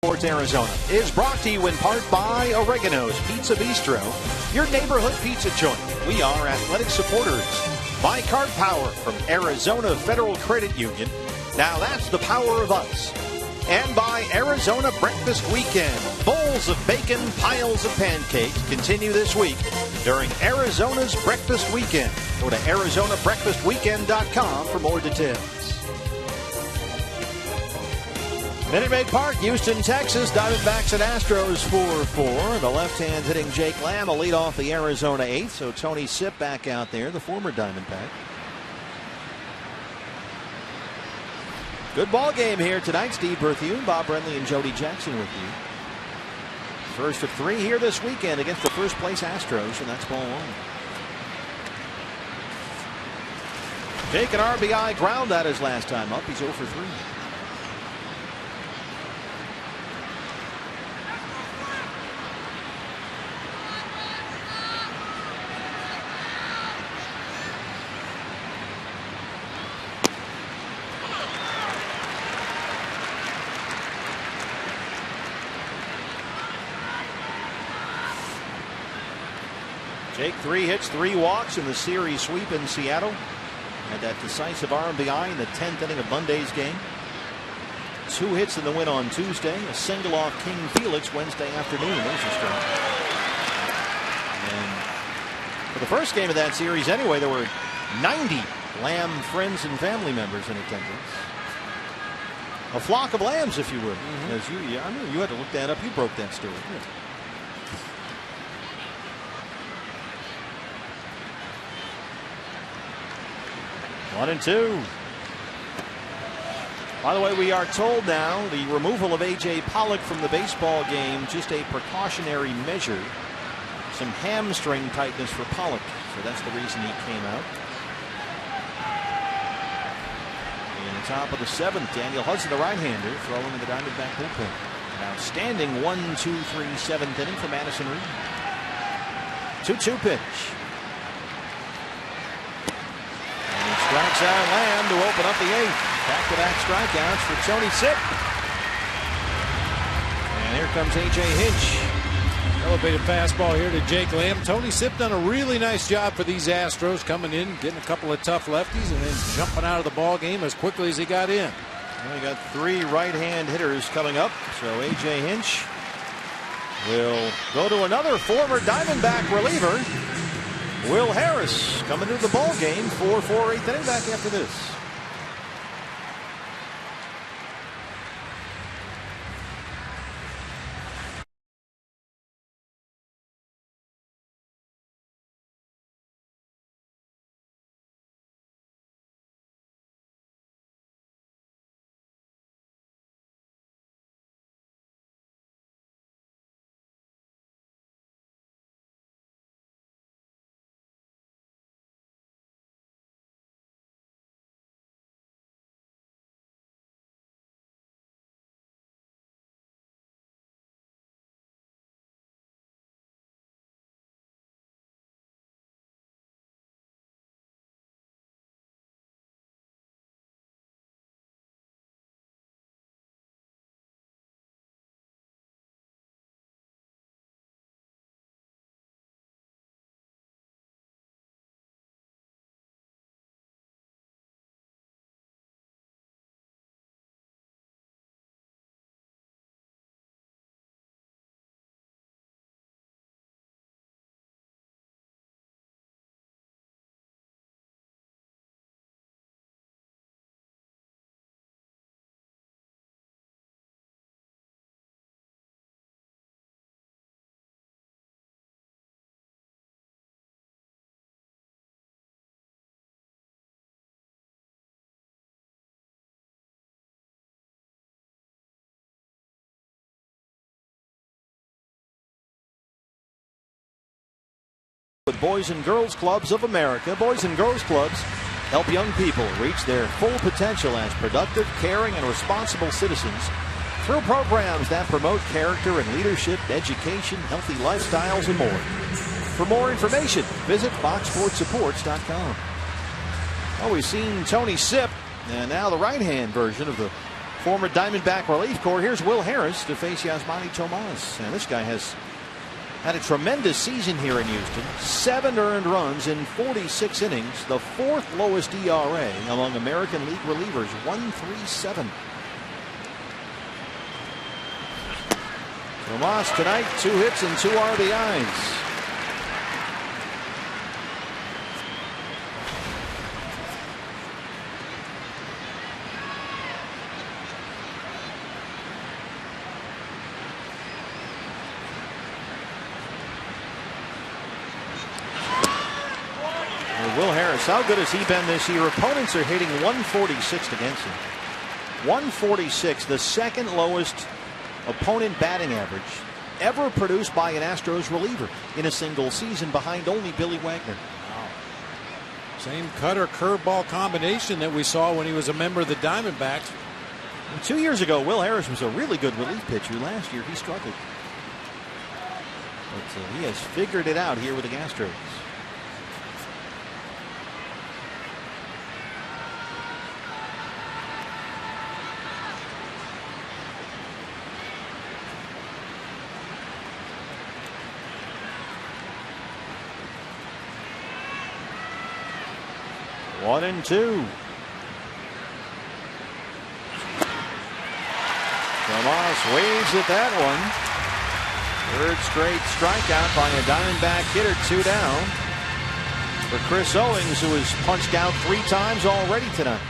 Sports Arizona is brought to you in part by Oregano's Pizza Bistro, your neighborhood pizza joint. We are athletic supporters. By Card Power from Arizona Federal Credit Union. Now that's the power of us. And by Arizona Breakfast Weekend. Bowls of bacon, piles of pancakes continue this week during Arizona's Breakfast Weekend. Go to ArizonaBreakfastWeekend.com for more details. Minute Maid Park, Houston, Texas. Diamondbacks and Astros 4-4. The left-hand hitting Jake Lamb will lead off the Arizona eighth. So Tony Sipp back out there, the former Diamondback. Good ball game here tonight. Steve Berthune, Bob Brenly, and Jody Jackson with you. First of three here this weekend against the first place Astros, and that's ball one. Jake an RBI ground out his last time up. He's 0 for 3. Jake 3 hits, 3 walks in the series sweep in Seattle. Had that decisive RBI in the 10th inning of Monday's game. 2 hits in the win on Tuesday. A single off King Felix Wednesday afternoon. There's a strike. And for the first game of that series anyway, there were 90 Lamb friends and family members in attendance. A flock of lambs, if you would. As I mean, you had to look that up. You broke that story. Yeah. 1-2. By the way, we are told now the removal of A.J. Pollock from the baseball game, just a precautionary measure. Some hamstring tightness for Pollock, so that's the reason he came out. In the top of the 7th, Daniel Hudson, the right-hander, throwing in the Diamondback bullpen. An outstanding 1-2-3 7th inning for Madison Reed. 2-2 pitch. Strikes out Lamb to open up the 8th. Back-to-back strikeouts for Tony Sipp. And here comes A.J. Hinch. Elevated fastball here to Jake Lamb. Tony Sipp done a really nice job for these Astros, coming in, getting a couple of tough lefties, and then jumping out of the ball game as quickly as he got in. We got 3 right-hand hitters coming up. So A.J. Hinch will go to another former Diamondback reliever. Will Harris coming into the ball game. 4-4 8th inning back after this. With Boys and Girls Clubs of America, Boys and Girls Clubs help young people reach their full potential as productive, caring, and responsible citizens through programs that promote character and leadership, education, healthy lifestyles, and more. For more information, visit FoxSportsSupports.com. Well, we've seen Tony Sipp, and now the right-hand version of the former Diamondback relief corps. Here's Will Harris to face Yasmani Tomas. And this guy has had a tremendous season here in Houston. 7 earned runs in 46 innings. The 4th lowest ERA among American League relievers, 1.37. Tomas tonight, 2 hits and 2 RBIs. Will Harris, how good has he been this year? Opponents are hitting 146 against him. 146, the 2nd lowest opponent batting average ever produced by an Astros reliever in a single season, behind only Billy Wagner. Wow. Same cutter curveball combination that we saw when he was a member of the Diamondbacks. And 2 years ago, Will Harris was a really good relief pitcher. Last year, he struggled. But he has figured it out here with the Astros. One and 2. Tomas waves at that one. 3rd straight strikeout by a Diamondback hitter. 2 down for Chris Owings, who has punched out 3 times already tonight.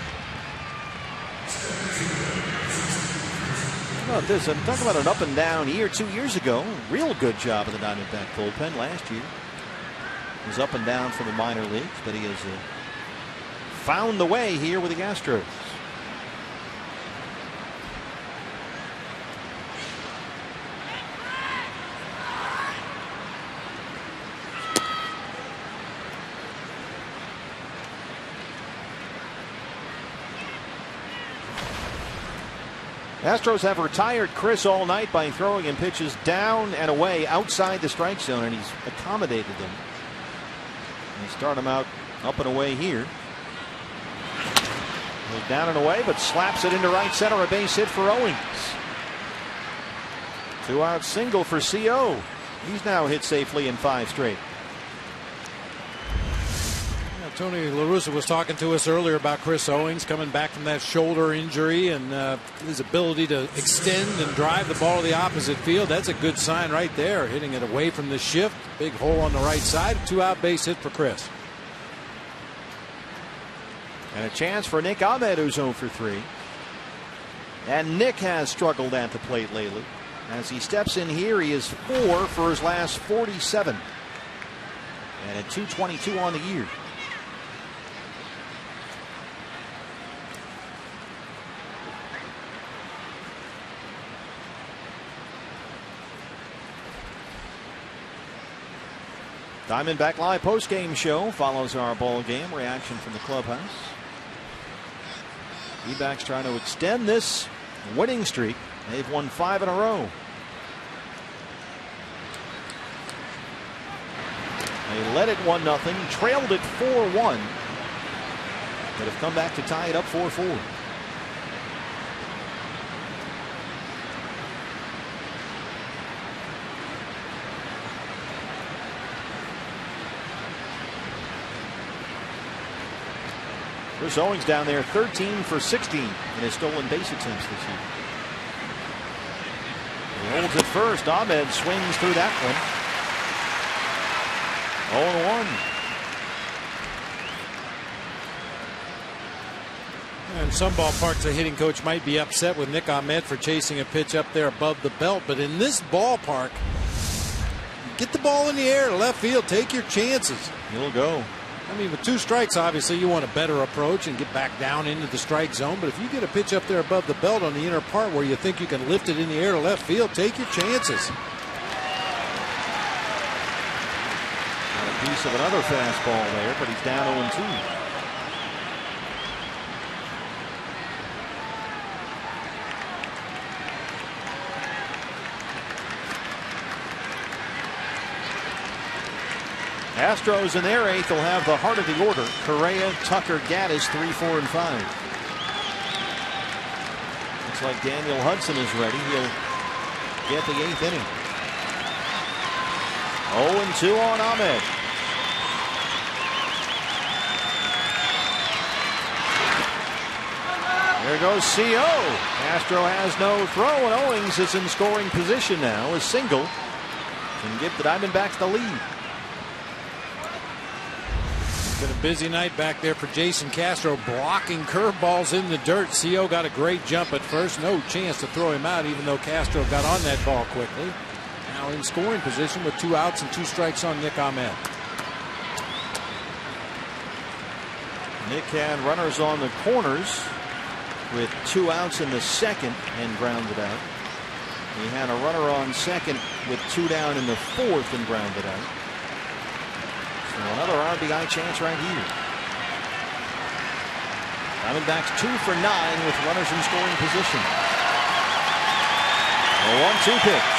How about this? I'm talking about an up and down year 2 years ago. Real good job of the Diamondback bullpen last year. He was up and down from the minor leagues, but he has found the way here with the Astros. Astros have retired Chris all night by throwing him pitches down and away outside the strike zone, and he's accommodated them. They start him out up and away here. Goes down and away, but slaps it into right center. A base hit for Owings. 2-out single for CO. He's now hit safely in 5 straight. Tony La Russa was talking to us earlier about Chris Owings coming back from that shoulder injury and his ability to extend and drive the ball to the opposite field. That's a good sign right there. Hitting it away from the shift. Big hole on the right side. 2-out base hit for Chris. And a chance for Nick Ahmed, who's 0 for 3. And Nick has struggled at the plate lately. As he steps in here, he is 4 for his last 47. And a .222 on the year. Diamondback Live postgame show follows our ball game. Reaction from the clubhouse. D-backs trying to extend this winning streak. They've won 5 in a row. They led it 1-0, trailed it 4-1, but have come back to tie it up 4-4. Chris Owings down there, 13 for 16 in his stolen base attempts this year. He holds it first. Ahmed swings through that one. 0-1. In some ballparks, the hitting coach might be upset with Nick Ahmed for chasing a pitch up there above the belt, but in this ballpark, get the ball in the air to left field. Take your chances. He'll go. I mean, with 2 strikes, obviously you want a better approach and get back down into the strike zone. But if you get a pitch up there above the belt on the inner part where you think you can lift it in the air to left field, take your chances. Got a piece of another fastball there, but he's down 0-2. Astros in their 8th will have the heart of the order. Correa, Tucker, Gaddis, 3, 4, and 5. Looks like Daniel Hudson is ready. He'll get the 8th inning. 0-2 on Ahmed. There goes CO. Castro has no throw, and Owings is in scoring position now. A single can give the Diamondbacks the lead. It's been a busy night back there for Jason Castro, blocking curveballs in the dirt. CO got a great jump at first. No chance to throw him out, even though Castro got on that ball quickly. Now in scoring position with 2 outs and 2 strikes on Nick Ahmed. Nick had runners on the corners with 2 outs in the second and grounded out. He had a runner on second with 2 down in the fourth and grounded out. So another RBI chance right here. Diamondbacks 2 for 9 with runners in scoring position. A 1-2 pitch.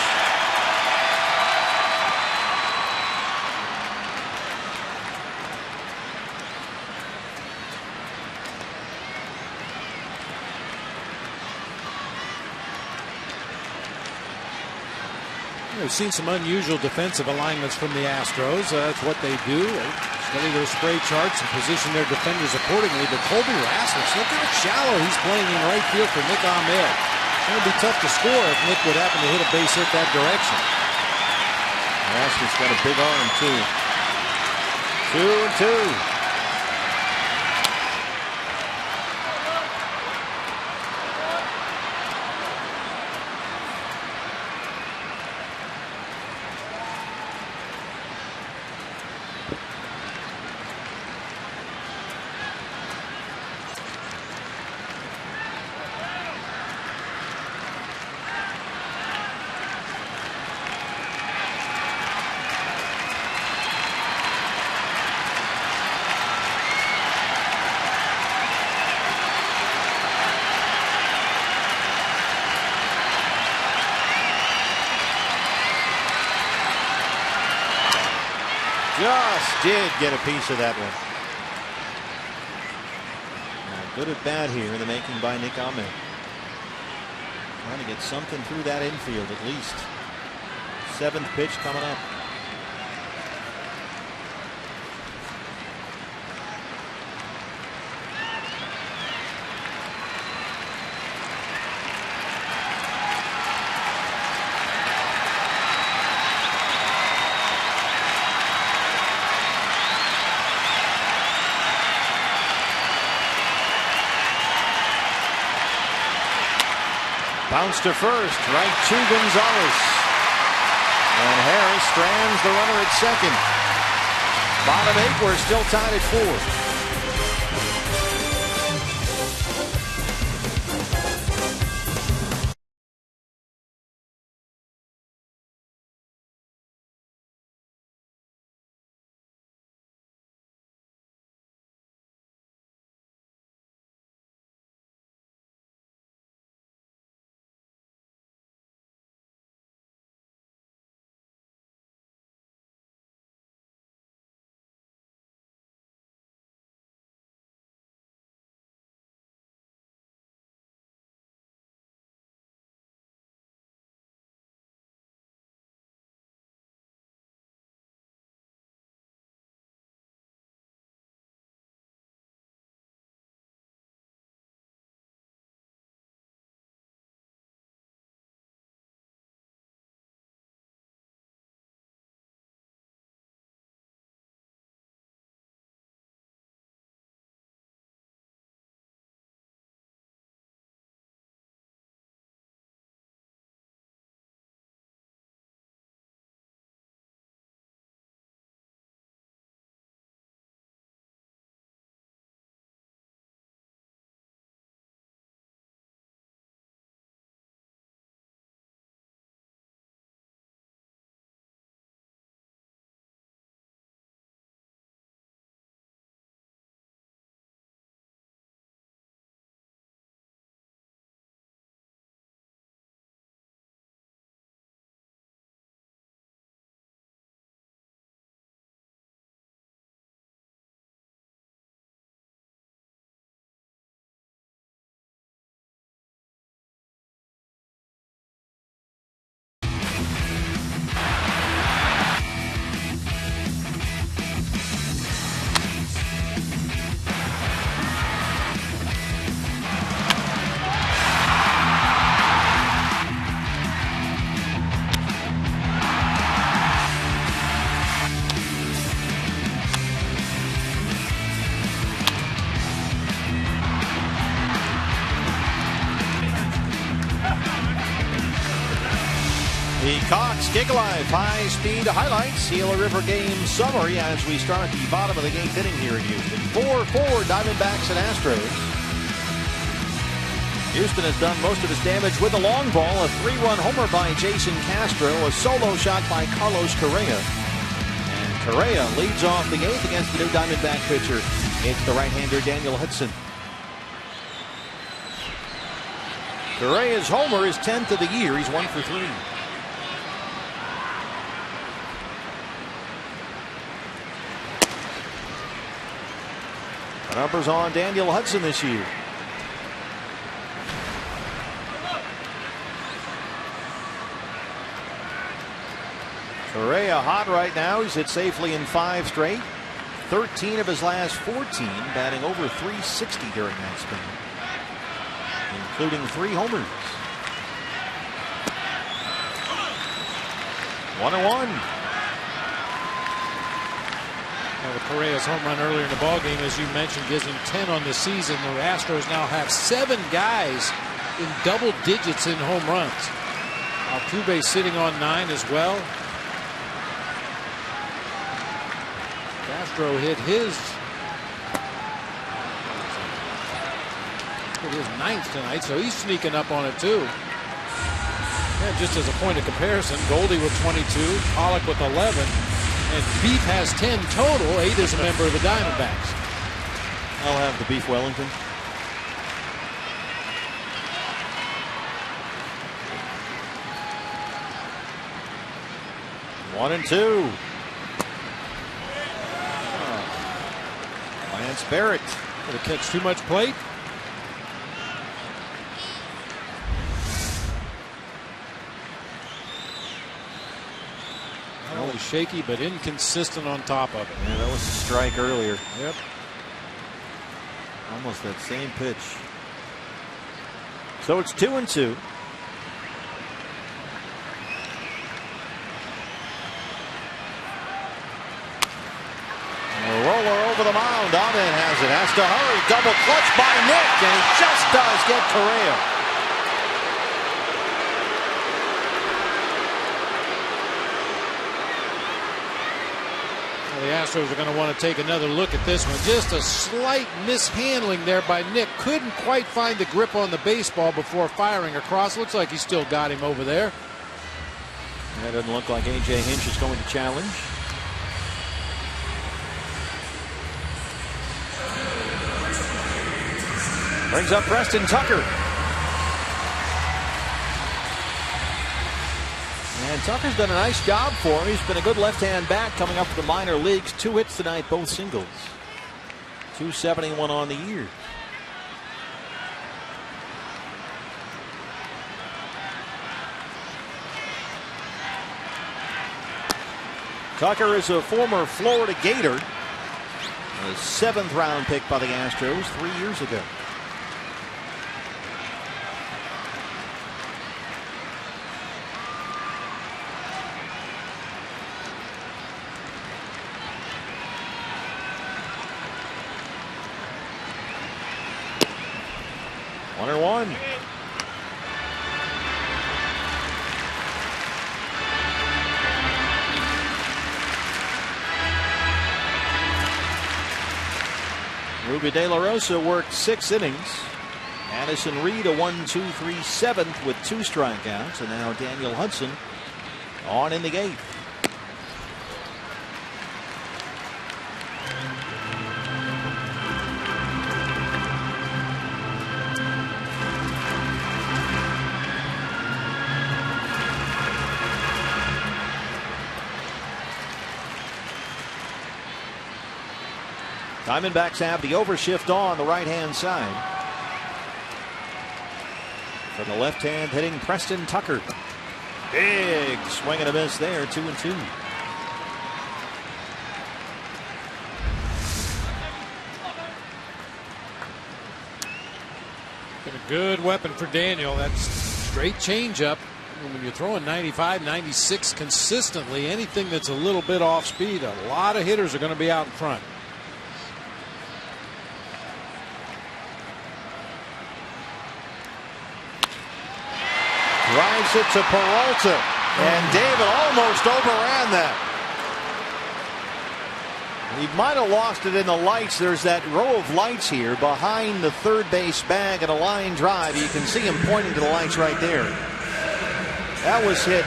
We've seen some unusual defensive alignments from the Astros. That's what they do. They study their spray charts and position their defenders accordingly. But Colby Rasmus, look how shallow he's playing in right field for Nick Ahmed. It's going to be tough to score if Nick would happen to hit a base hit that direction. Rasmus got a big arm, too. 2-2. Just did get a piece of that one. Good at bat here in the making by Nick Ahmed. Trying to get something through that infield at least. 7th pitch coming up. Bounce to first, right to Gonzalez. And Harris strands the runner at second. Bottom 8, we're still tied at 4. Cox, Gig Live, high-speed highlights, Gila River game summary as we start the bottom of the 8th inning here in Houston. 4-4 Diamondbacks and Astros. Houston has done most of his damage with a long ball. A 3-run homer by Jason Castro, a solo shot by Carlos Correa. And Correa leads off the 8th against the new Diamondback pitcher. It's the right-hander Daniel Hudson. Correa's homer is 10th of the year. He's 1 for 3. The numbers on Daniel Hudson this year. Correa hot right now. He's hit safely in 5 straight. 13 of his last 14, batting over 360 during that span, including 3 homers. 1-1. Well, Correa's home run earlier in the ballgame, as you mentioned, gives him 10 on the season. The Astros now have 7 guys in double digits in home runs. Altuve sitting on 9 as well. Castro hit his 9th tonight, so he's sneaking up on it too. Yeah, just as a point of comparison, Goldie with 22, Pollock with 11, and Beef has 10 total. 8 is a member of the Diamondbacks. I'll have the Beef Wellington. One and 2. Lance Barrett. Gonna catch too much plate. Not only shaky, but inconsistent on top of it. Yeah, that was a strike earlier. Yep. Almost that same pitch. So it's 2 and 2. A roller over the mound. Ahmed has it. Has to hurry. Double clutch by Nick, and he just does get Correa. The Astros are going to want to take another look at this one. Just a slight mishandling there by Nick. Couldn't quite find the grip on the baseball before firing across. Looks like he still got him over there. That doesn't look like A.J. Hinch is going to challenge. Brings up Preston Tucker. And Tucker's done a nice job for him. He's been a good left-hand bat coming up to the minor leagues. 2 hits tonight, both singles. 271 on the year. Tucker is a former Florida Gator. A 7th round pick by the Astros 3 years ago. One and 1. Ruby De La Rosa worked 6 innings. Addison Reed a 1-2-3 7th with 2 strikeouts, and now Daniel Hudson on in the 8th. Diamondbacks have the overshift on the right-hand side. From the left hand hitting Preston Tucker. Big swing and a miss there, 2 and 2. Been a good weapon for Daniel. That's straight changeup. When you're throwing 95, 96 consistently, anything that's a little bit off speed, a lot of hitters are going to be out in front. Drives it to Peralta. And David almost overran that. He might have lost it in the lights. There's that row of lights here behind the third base bag and a line drive. You can see him pointing to the lights right there. That was hit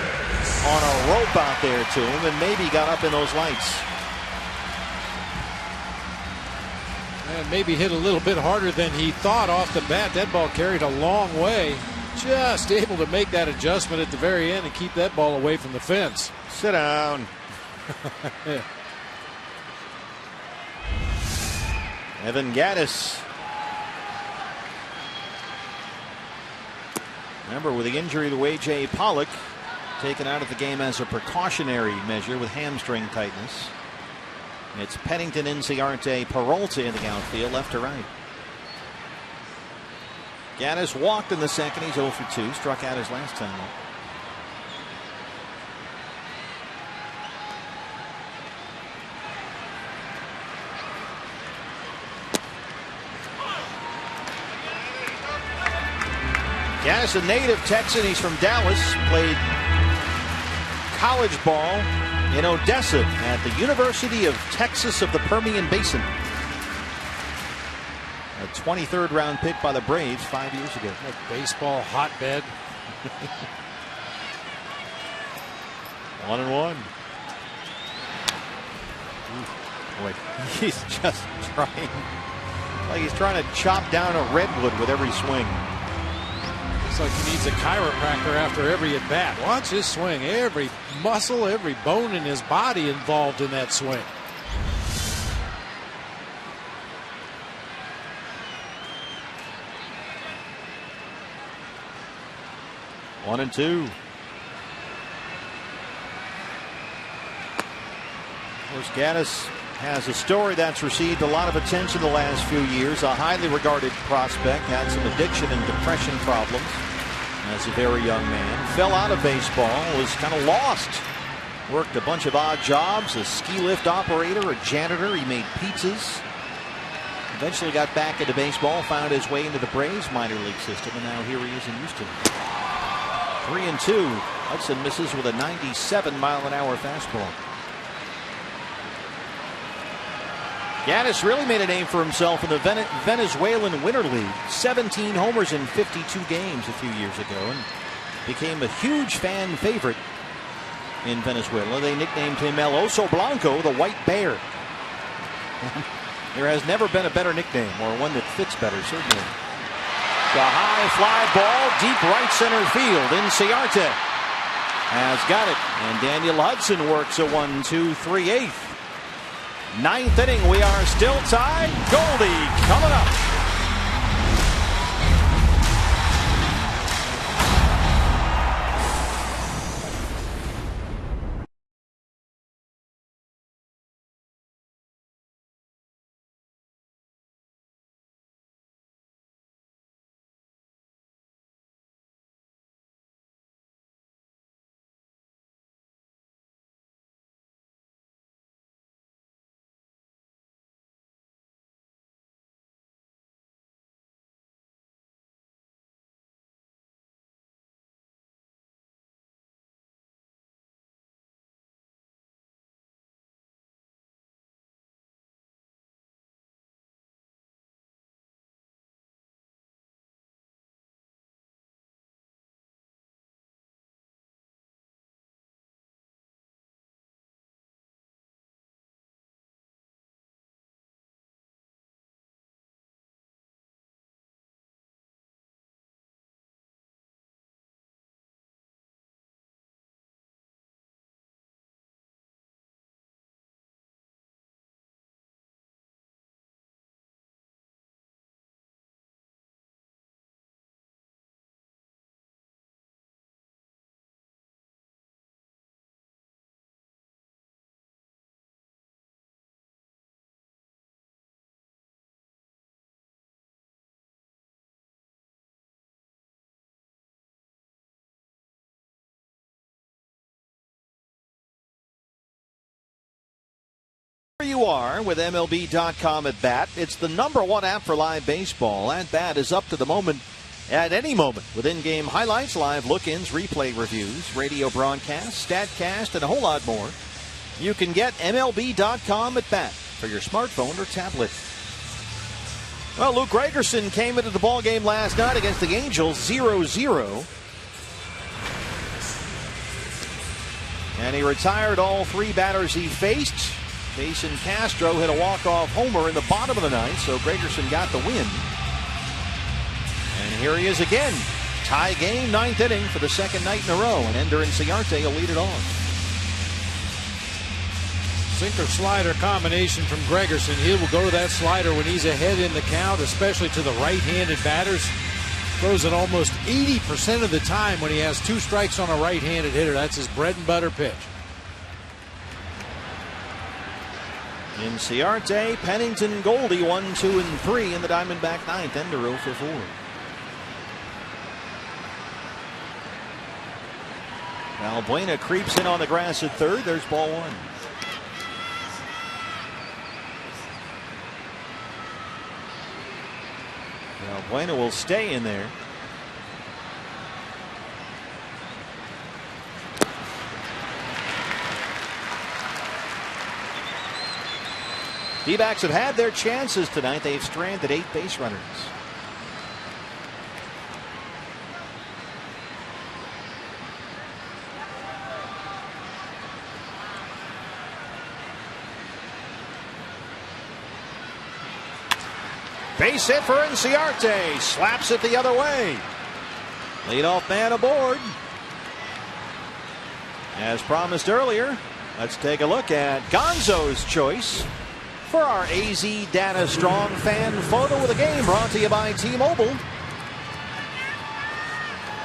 on a rope out there to him, and maybe got up in those lights. And maybe hit a little bit harder than he thought off the bat. That ball carried a long way. Just able to make that adjustment at the very end and keep that ball away from the fence. Sit down. Yeah. Evan Gattis. Remember, with the injury to A.J. Pollock, taken out of the game as a precautionary measure with hamstring tightness. It's Pennington, Inciarte, Peralta in the outfield, left to right. Gattis walked in the second. He's 0 for 2. Struck out his last time up. Gattis, a native Texan. He's from Dallas. Played college ball in Odessa at the University of Texas of the Permian Basin. A 23rd round pick by the Braves 5 years ago. A baseball hotbed. 1-1. Boy, he's just trying. Like he's trying to chop down a redwood with every swing. Looks like he needs a chiropractor after every at bat. Watch his swing. Every muscle, every bone in his body involved in that swing. One and two. Of course, Gattis has a story that's received a lot of attention the last few years. A highly regarded prospect, had some addiction and depression problems as a very young man. Fell out of baseball, was kind of lost. Worked a bunch of odd jobs, a ski lift operator, a janitor. He made pizzas. Eventually got back into baseball, found his way into the Braves minor league system, and now here he is in Houston. 3-2. Hudson misses with a 97-mile-an-hour fastball. Gattis really made a name for himself in the Venezuelan Winter League. 17 homers in 52 games a few years ago, and became a huge fan favorite in Venezuela. They nicknamed him El Oso Blanco, the White Bear. There has never been a better nickname, or one that fits better, certainly. The high fly ball, deep right center field. Inciarte has got it, and Daniel Hudson works a 1-2-3/8. Ninth inning, we are still tied. Goldie coming up. You are with MLB.com at bat. It's the #1 app for live baseball. At bat is up to the moment at any moment with in-game highlights, live look-ins, replay reviews, radio broadcasts, StatCast, and a whole lot more. You can get MLB.com at bat for your smartphone or tablet. Well, Luke Gregerson came into the ballgame last night against the Angels 0-0. And he retired all 3 batters he faced. Jason Castro hit a walk-off homer in the bottom of the ninth, so Gregerson got the win. And here he is again. Tie game, 9th inning for the second night in a row, and Ender Inciarte will lead it off. Sinker-slider combination from Gregerson. He will go to that slider when he's ahead in the count, especially to the right-handed batters. Throws it almost 80% of the time when he has 2 strikes on a right-handed hitter. That's his bread and butter pitch. Inciarte, Pennington, Goldie, 1, 2, and 3 in the Diamondback ninth. Ender 0 for 4. Valbuena creeps in on the grass at third. There's ball 1. Valbuena will stay in there. D-backs have had their chances tonight. They've stranded 8 base runners. Base hit for Inciarte. Slaps it the other way. Leadoff man aboard. As promised earlier, let's take a look at Gonzo's choice for our AZ Data Strong fan photo of the game, brought to you by T-Mobile. Is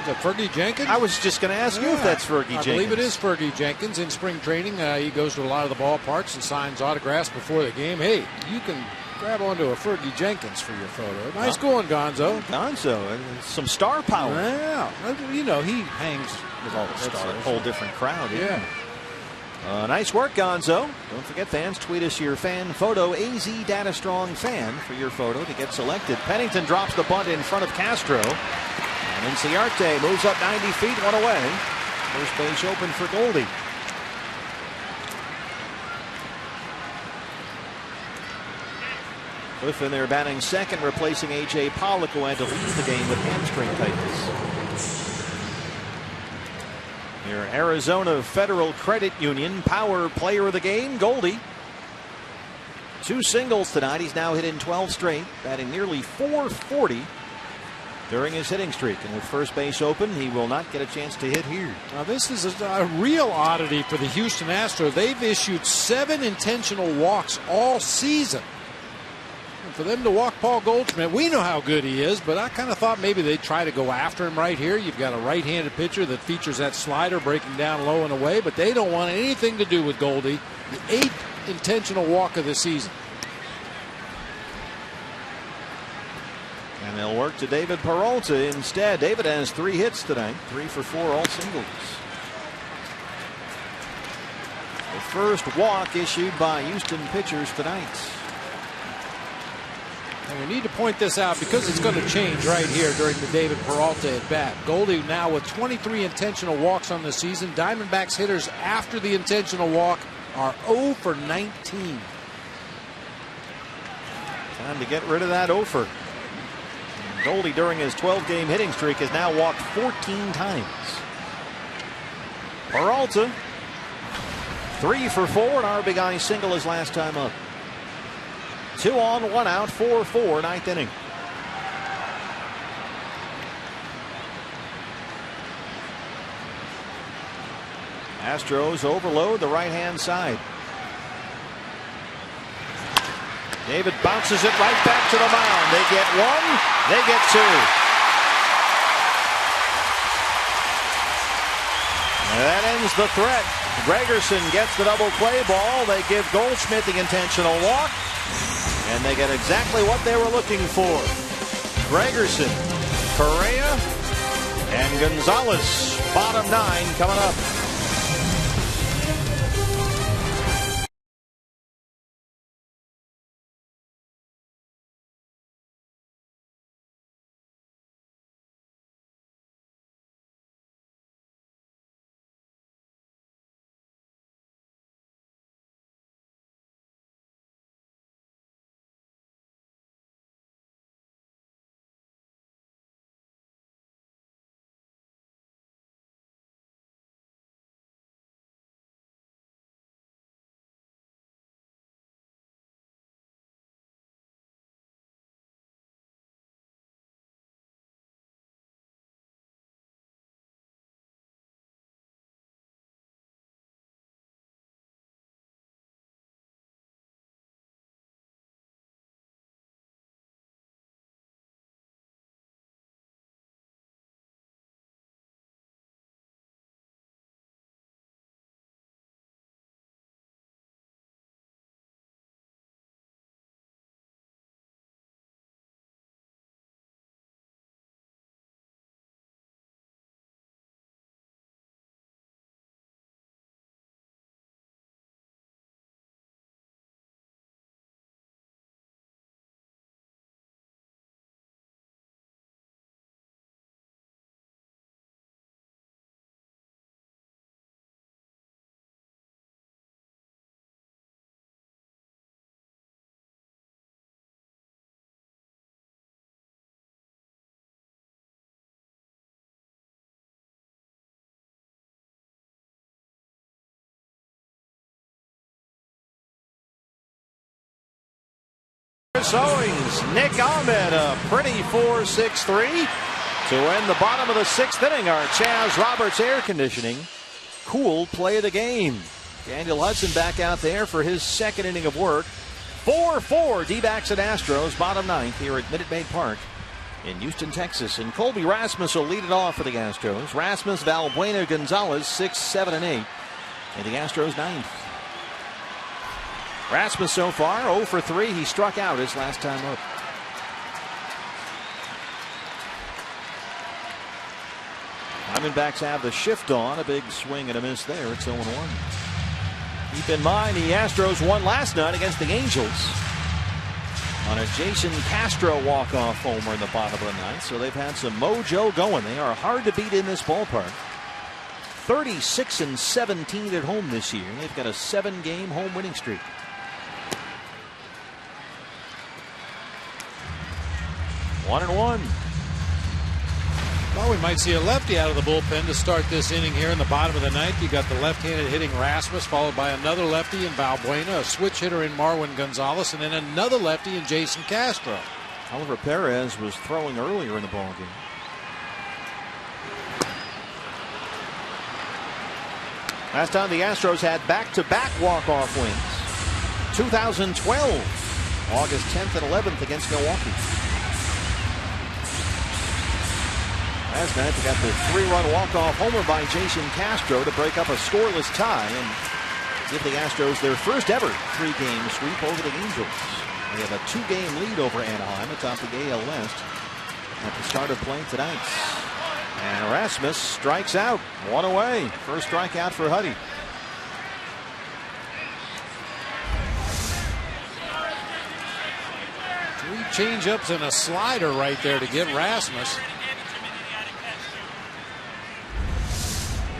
that Fergie Jenkins? I was just going to ask you if that's Fergie Jenkins. I believe it is Fergie Jenkins. In spring training, he goes to a lot of the ballparks and signs autographs before the game. Hey, you can grab onto a Fergie Jenkins for your photo. Nice going, Gonzo. Gonzo, some star power. Yeah, you know, he hangs with all the stars. A whole different crowd. Yeah. Nice work, Gonzo. Don't forget, fans, tweet us your fan photo, AZ Data Strong fan, for your photo to get selected. Pennington drops the bunt in front of Castro. And Inciarte moves up 90 feet, 1 away. First base open for Goldie. Cliff in there batting second, replacing A.J. Pollock, who had to leave the game with hamstring tightness. Your Arizona Federal Credit Union power player of the game, Goldie. 2 singles tonight. He's now hit in 12 straight, batting nearly .440 during his hitting streak. And with first base open, he will not get a chance to hit here. Now, this is a real oddity for the Houston Astros. They've issued 7 intentional walks all season. And for them to walk Paul Goldschmidt, we know how good he is, but I kind of thought maybe they'd try to go after him right here. You've got a right-handed pitcher that features that slider breaking down low and away, but they don't want anything to do with Goldie. The 8th intentional walk of the season. And they'll work to David Peralta instead. David has 3 hits tonight, 3 for 4, all singles. The first walk issued by Houston pitchers tonight. And we need to point this out because it's going to change right here during the David Peralta at bat. Goldie now with 23 intentional walks on the season. Diamondbacks hitters after the intentional walk are 0 for 19. Time to get rid of that offer. Goldie, during his 12-game hitting streak, has now walked 14 times. Peralta, 3 for 4, and RBI single his last time up. 2 on, 1 out, 4-4, 9th inning. Astros overload the right-hand side. David bounces it right back to the mound. They get 1, they get 2. And that ends the threat. Gregerson gets the double play ball. They give Goldschmidt the intentional walk. And they get exactly what they were looking for. Gregerson, Correa, and Gonzalez. Bottom 9 coming up. Chris Owings, Nick Ahmed, a pretty 4-6-3 to end the bottom of the 6th inning. Our Chaz Roberts air conditioning cool play of the game. Daniel Hudson back out there for his 2nd inning of work. 4-4 D-backs and Astros, bottom 9th here at Minute Maid Park in Houston, Texas. And Colby Rasmus will lead it off for the Astros. Rasmus, Valbuena, Gonzalez, 6, 7, and 8. And the Astros 9th. Rasmus so far 0 for 3. He struck out his last time up. Diamondbacks have the shift on. A big swing and a miss there. It's 0-1. Keep in mind the Astros won last night against the Angels on a Jason Castro walk-off homer in the bottom of the 9th. So they've had some mojo going. They are hard to beat in this ballpark. 36-17 at home this year. They've got a 7-game home winning streak. One and one. Well, we might see a lefty out of the bullpen to start this inning here in the bottom of the 9th. You got the left-handed hitting Rasmus, followed by another lefty in Valbuena, a switch hitter in Marwin Gonzalez, and then another lefty in Jason Castro. Oliver Perez was throwing earlier in the ballgame. Last time the Astros had back-to-back walk-off wins. 2012, August 10th and 11th against Milwaukee. Last night they got the 3-run walk-off homer by Jason Castro to break up a scoreless tie and give the Astros their first ever 3-game sweep over the Angels. They have a 2-game lead over Anaheim atop the AL West at the start of play tonight. And Rasmus strikes out. 1 away. First strikeout for Huddy. Three changeups and a slider right there to get Rasmus.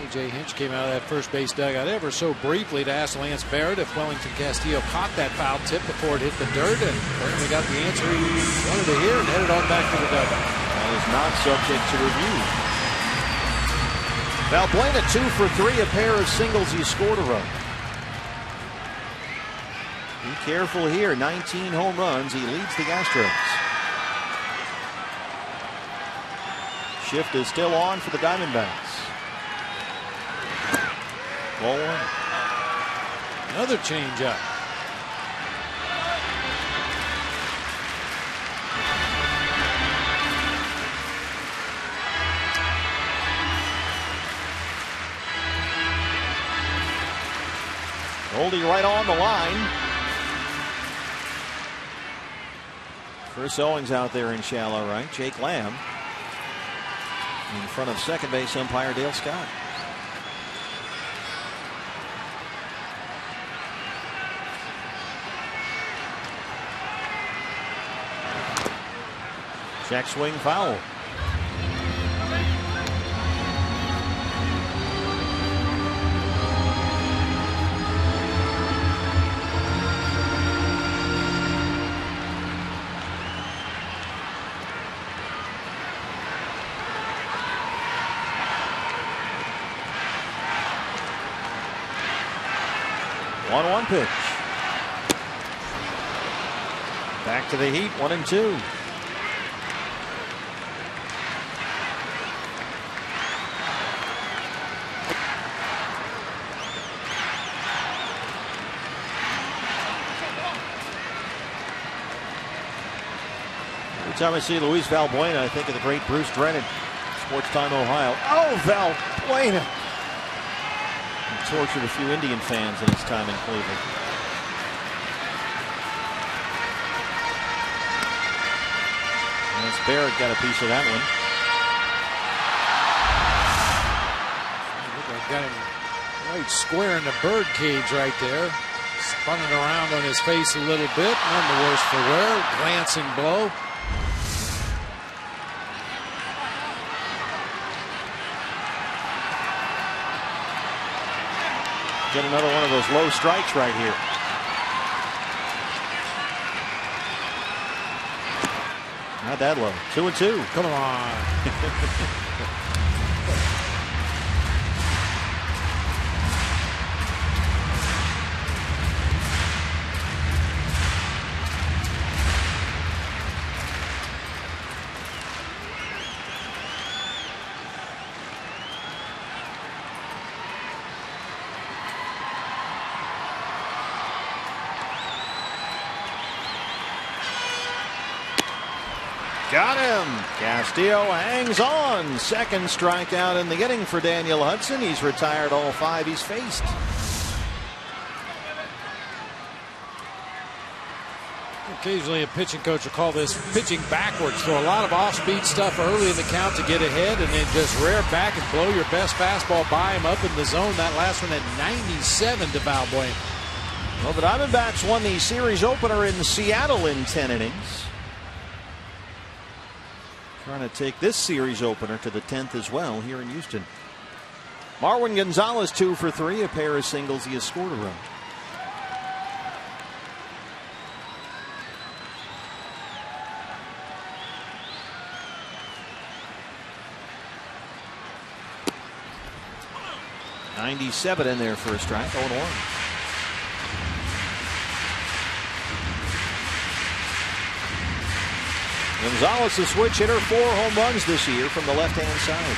A.J. Hinch came out of that first base dugout ever so briefly to ask Lance Barrett if Wellington Castillo caught that foul tip before it hit the dirt, and apparently got the answer he wanted to hear and headed on back to the dugout. That is not subject to review. Valbuena 2 for 3, a pair of singles. He scored a run. Be careful here. 19 home runs. He leads the Astros. Shift is still on for the Diamondbacks. Ball 1. Another changeup. Goldie right on the line. Chris Owings out there in shallow right. Jake Lamb in front of second base umpire Dale Scott. Check swing foul. One pitch. Back to the heat. 1-2. Every time I see Luis Valbuena, I think of the great Bruce Drennan, Sports Time Ohio. Oh, Valbuena! He tortured a few Indian fans in his time in Cleveland. Lance Barrett got a piece of that one. I got him right square in the bird cage right there. Spun it around on his face a little bit. None the worse for wear. Glancing blow. Get another one of those low strikes right here. Not that low. 2-2. Come on. Got him. Castillo hangs on. Second strikeout in the inning for Daniel Hudson. He's retired all 5 he's faced. Occasionally a pitching coach will call this pitching backwards. Throw a lot of off-speed stuff early in the count to get ahead, and then just rear back and blow your best fastball by him up in the zone. That last one at 97 to Valbuena. Well, the Diamondbacks won the series opener in Seattle in 10 innings. Trying to take this series opener to the 10th as well here in Houston. Marwin Gonzalez 2 for 3, a pair of singles. He has scored a run. .97 in there for a strike. 0-1. Gonzalez, a switch hitter, 4 home runs this year from the left-hand side.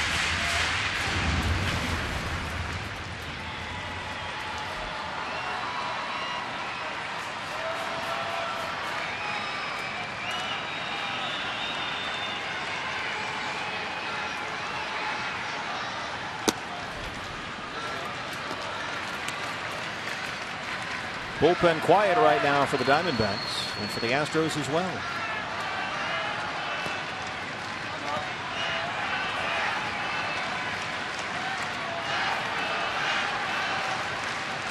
Bullpen quiet right now for the Diamondbacks and for the Astros as well.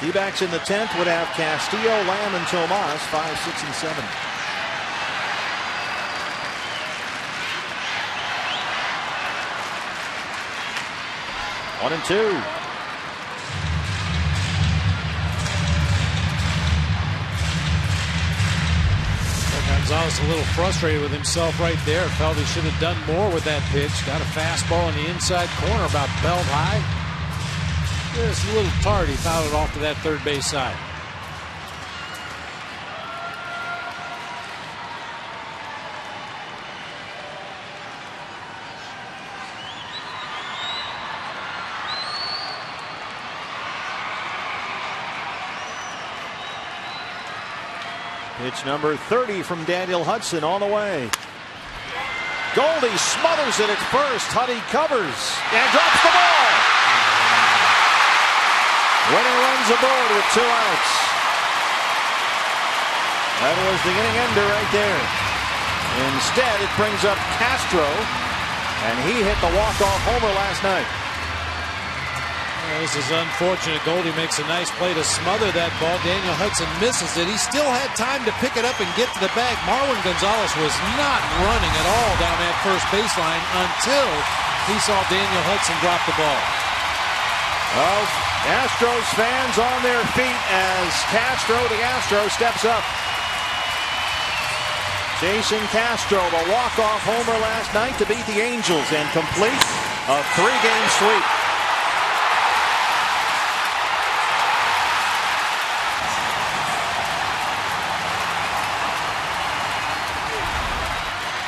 D-backs in the 10th would have Castillo, Lamb, and Tomas, 5, 6, and 7. One and two. Gonzalez a little frustrated with himself right there. Felt he should have done more with that pitch. Got a fastball in the inside corner about belt high. Just a little tardy. Fouled it off to that third base side. Pitch number 30 from Daniel Hudson on the way. Goldie smothers it at first. Huddy covers and drops the ball. Winning runs aboard with 2 outs. That was the inning ender right there. Instead, it brings up Castro, and he hit the walk-off homer last night. This is unfortunate. Goldie makes a nice play to smother that ball. Daniel Hudson misses it. He still had time to pick it up and get to the bag. Marwin Gonzalez was not running at all down that first baseline until he saw Daniel Hudson drop the ball. Well, Astros fans on their feet as Castro, the Astro, steps up. Jason Castro, the walk-off homer last night to beat the Angels and complete a 3-game sweep.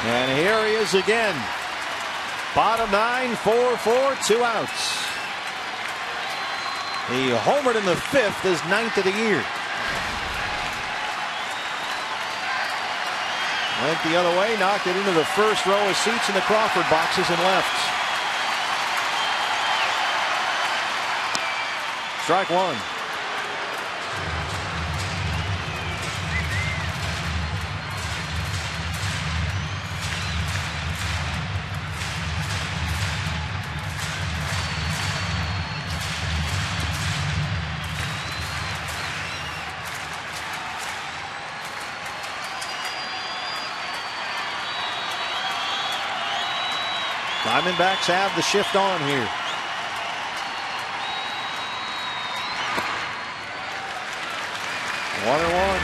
And here he is again. Bottom 9, 4-4, 2 outs. He homered in the 5th, his 9th of the year. Went the other way, knocked it into the first row of seats in the Crawford boxes and left. Strike one. Diamondbacks have the shift on here. One and one.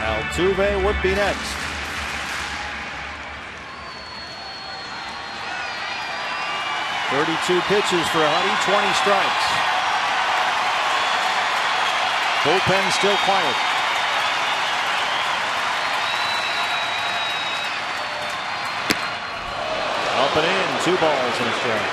Altuve would be next. .32 pitches for Huddy, 20 strikes. Bullpen still quiet. Up and in, 2 balls and a strike.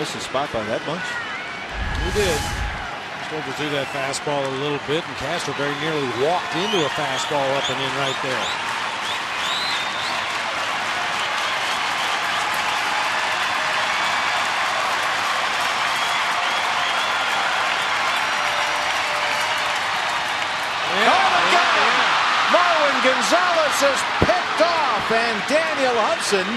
miss a spot by that much. He did. Struggled through that fastball a little bit, and Castro very nearly walked into a fastball up and in right there. Gonzalez is picked off, and Daniel Hudson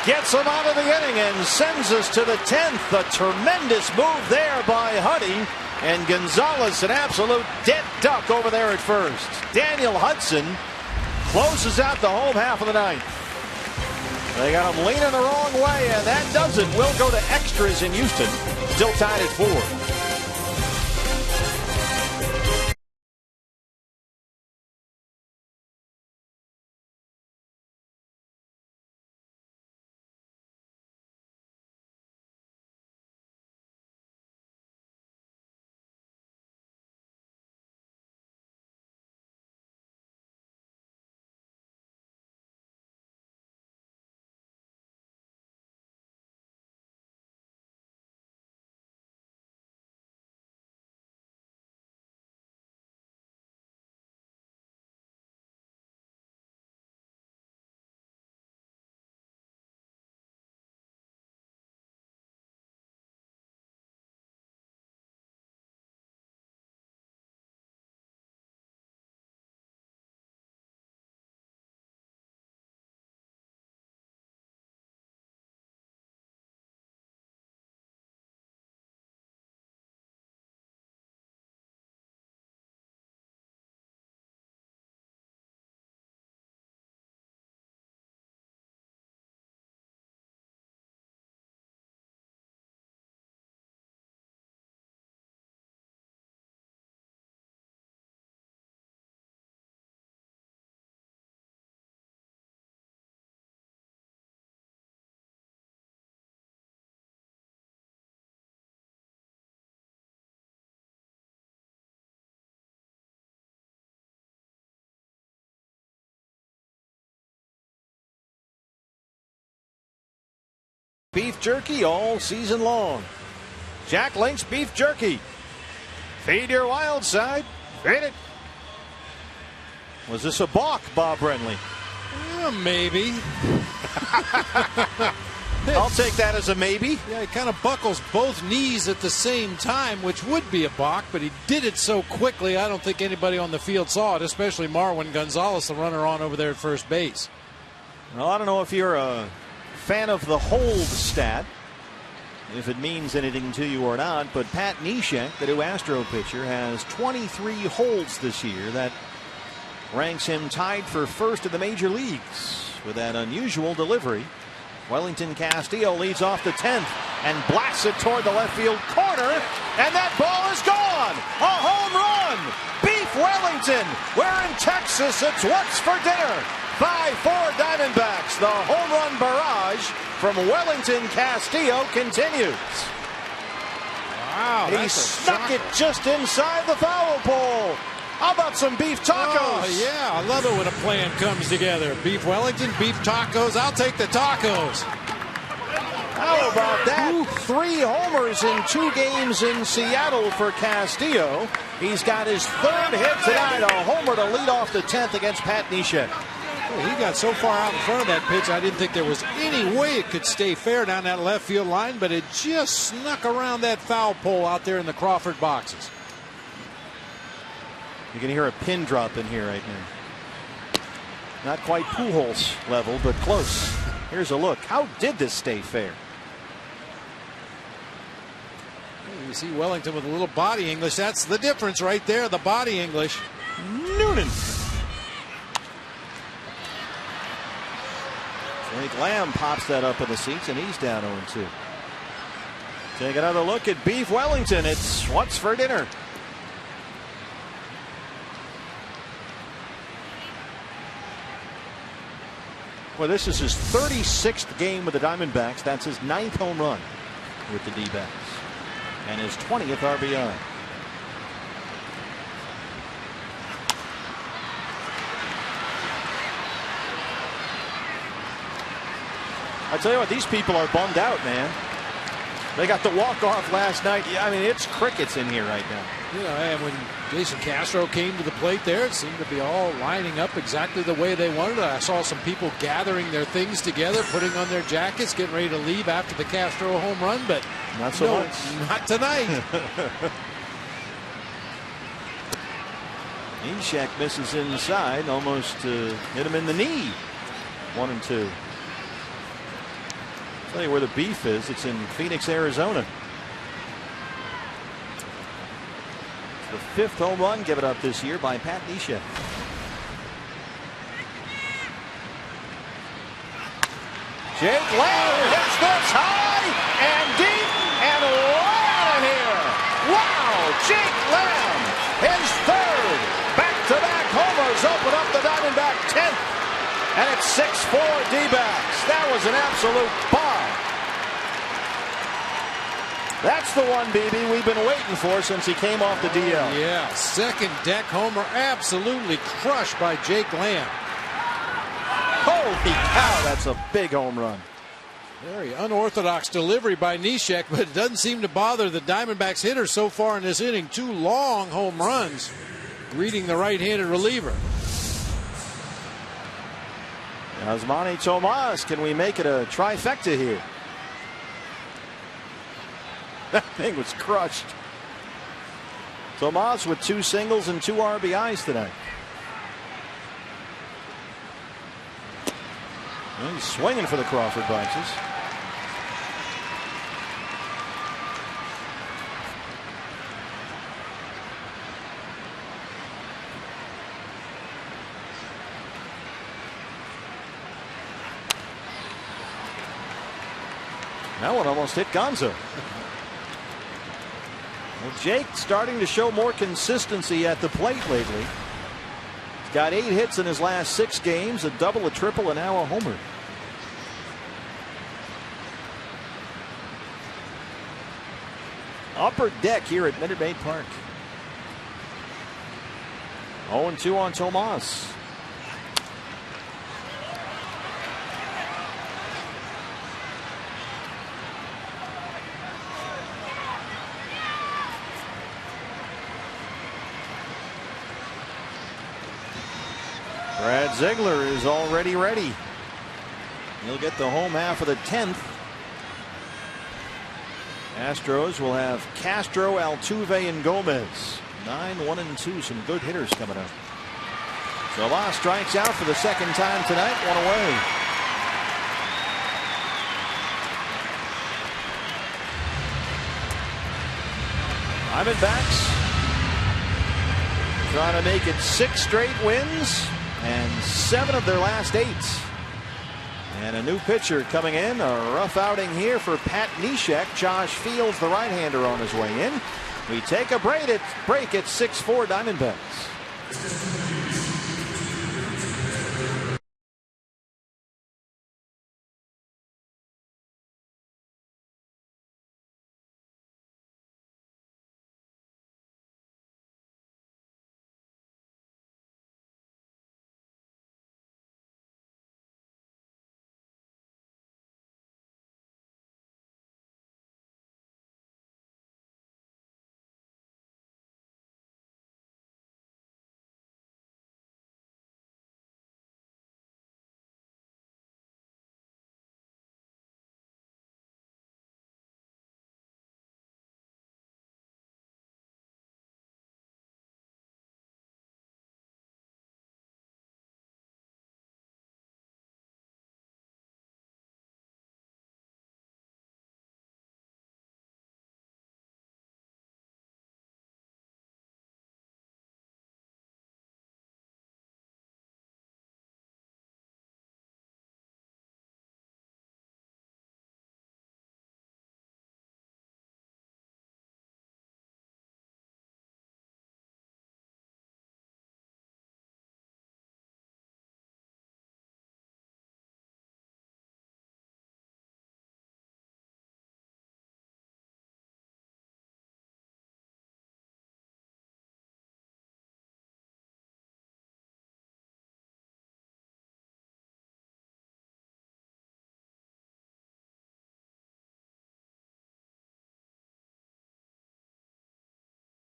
gets him out of the inning and sends us to the 10th. A tremendous move there by Huddy, and Gonzalez an absolute dead duck over there at first. Daniel Hudson closes out the home half of the ninth. They got him leaning the wrong way, and that does it. We'll go to extras in Houston. Still tied at 4. Beef jerky all season long. Jack Link's beef jerky. Feed your wild side. Feed it. Was this a balk, Bob Brenly? Maybe. I'll take that as a maybe. Yeah, he kind of buckles both knees at the same time, which would be a balk, but he did it so quickly I don't think anybody on the field saw it, especially Marwin Gonzalez, the runner on over there at first base. Well, I don't know if you're a fan of the hold stat, if it means anything to you or not, but Pat Neshek, the new Astro pitcher, has 23 holds this year. That ranks him tied for first in the major leagues with that unusual delivery. Wellington Castillo leads off the 10th and blasts it toward the left field corner, and that ball is gone. A home run. Beef Wellington. We're in Texas. It's what's for dinner. 5-4 Diamondbacks. The home run barrage from Wellington Castillo continues. Wow, he snuck it just inside the foul pole. How about some beef tacos? Oh, yeah, I love it when a plan comes together. Beef Wellington, beef tacos. I'll take the tacos. How about that? 3 homers in 2 games in Seattle for Castillo. He's got his 3rd hit tonight, a homer to lead off the 10th against Pat Neshek. Well, he got so far out in front of that pitch, I didn't think there was any way it could stay fair down that left field line, but it just snuck around that foul pole out there in the Crawford boxes. You can hear a pin drop in here right now. Not quite Pujols level, but close. Here's a look. How did this stay fair? You see Wellington with a little body English. That's the difference right there, the body English. Noonan. Frank Lamb pops that up in the seats, and he's down 0-2. Take another look at Beef Wellington. It's what's for dinner. Well, this is his 36th game with the Diamondbacks. That's his 9th home run with the D-backs. And his 20th RBI. I tell you what, these people are bummed out, man. They got the walk-off last night. Yeah, I mean, it's crickets in here right now. You know, and when Jason Castro came to the plate there, it seemed to be all lining up exactly the way they wanted it. I saw some people gathering their things together, putting on their jackets, getting ready to leave after the Castro home run, but not so much. Not tonight. Neshek misses inside, almost hit him in the knee. 1-2. Tell you where the beef is. It's in Phoenix, Arizona. The 5th home run given up this year by Pat Neshek. Jake Lamb hits this high and deep and right out of here. Wow, Jake Lamb, his 3rd back-to-back homers open up the Diamondback 10th. And it's 6-4 D-backs. That was an absolute bomb. That's the one, BB, we've been waiting for since he came off the DL. Yeah, 2nd deck homer, absolutely crushed by Jake Lamb. Holy cow, that's a big home run. Very unorthodox delivery by Neshek, but it doesn't seem to bother the Diamondbacks hitters so far in this inning. 2 long home runs, reading the right-handed reliever. Yasmani Tomas, can we make it a trifecta here? That thing was crushed. Tomas with 2 singles and 2 RBIs tonight. Well, he's swinging for the Crawford bunches. That one almost hit Gonzo. Well, Jake starting to show more consistency at the plate lately. He's got 8 hits in his last 6 games, a double, a triple, and now a homer. Upper deck here at Minute Maid Park. 0-2 on Tomas. Brad Ziegler is already ready. He'll get the home half of the 10th. Astros will have Castro, Altuve, and Gomez. 9-1-2. Some good hitters coming up. Zola strikes out for the 2nd time tonight. 1 away. Diamondbacks trying to make it 6 straight wins and 7 of their last 8. And a new pitcher coming in. A rough outing here for Pat Neshek. Josh Fields, the right-hander, on his way in. We take a break at 6-4 Diamondbacks.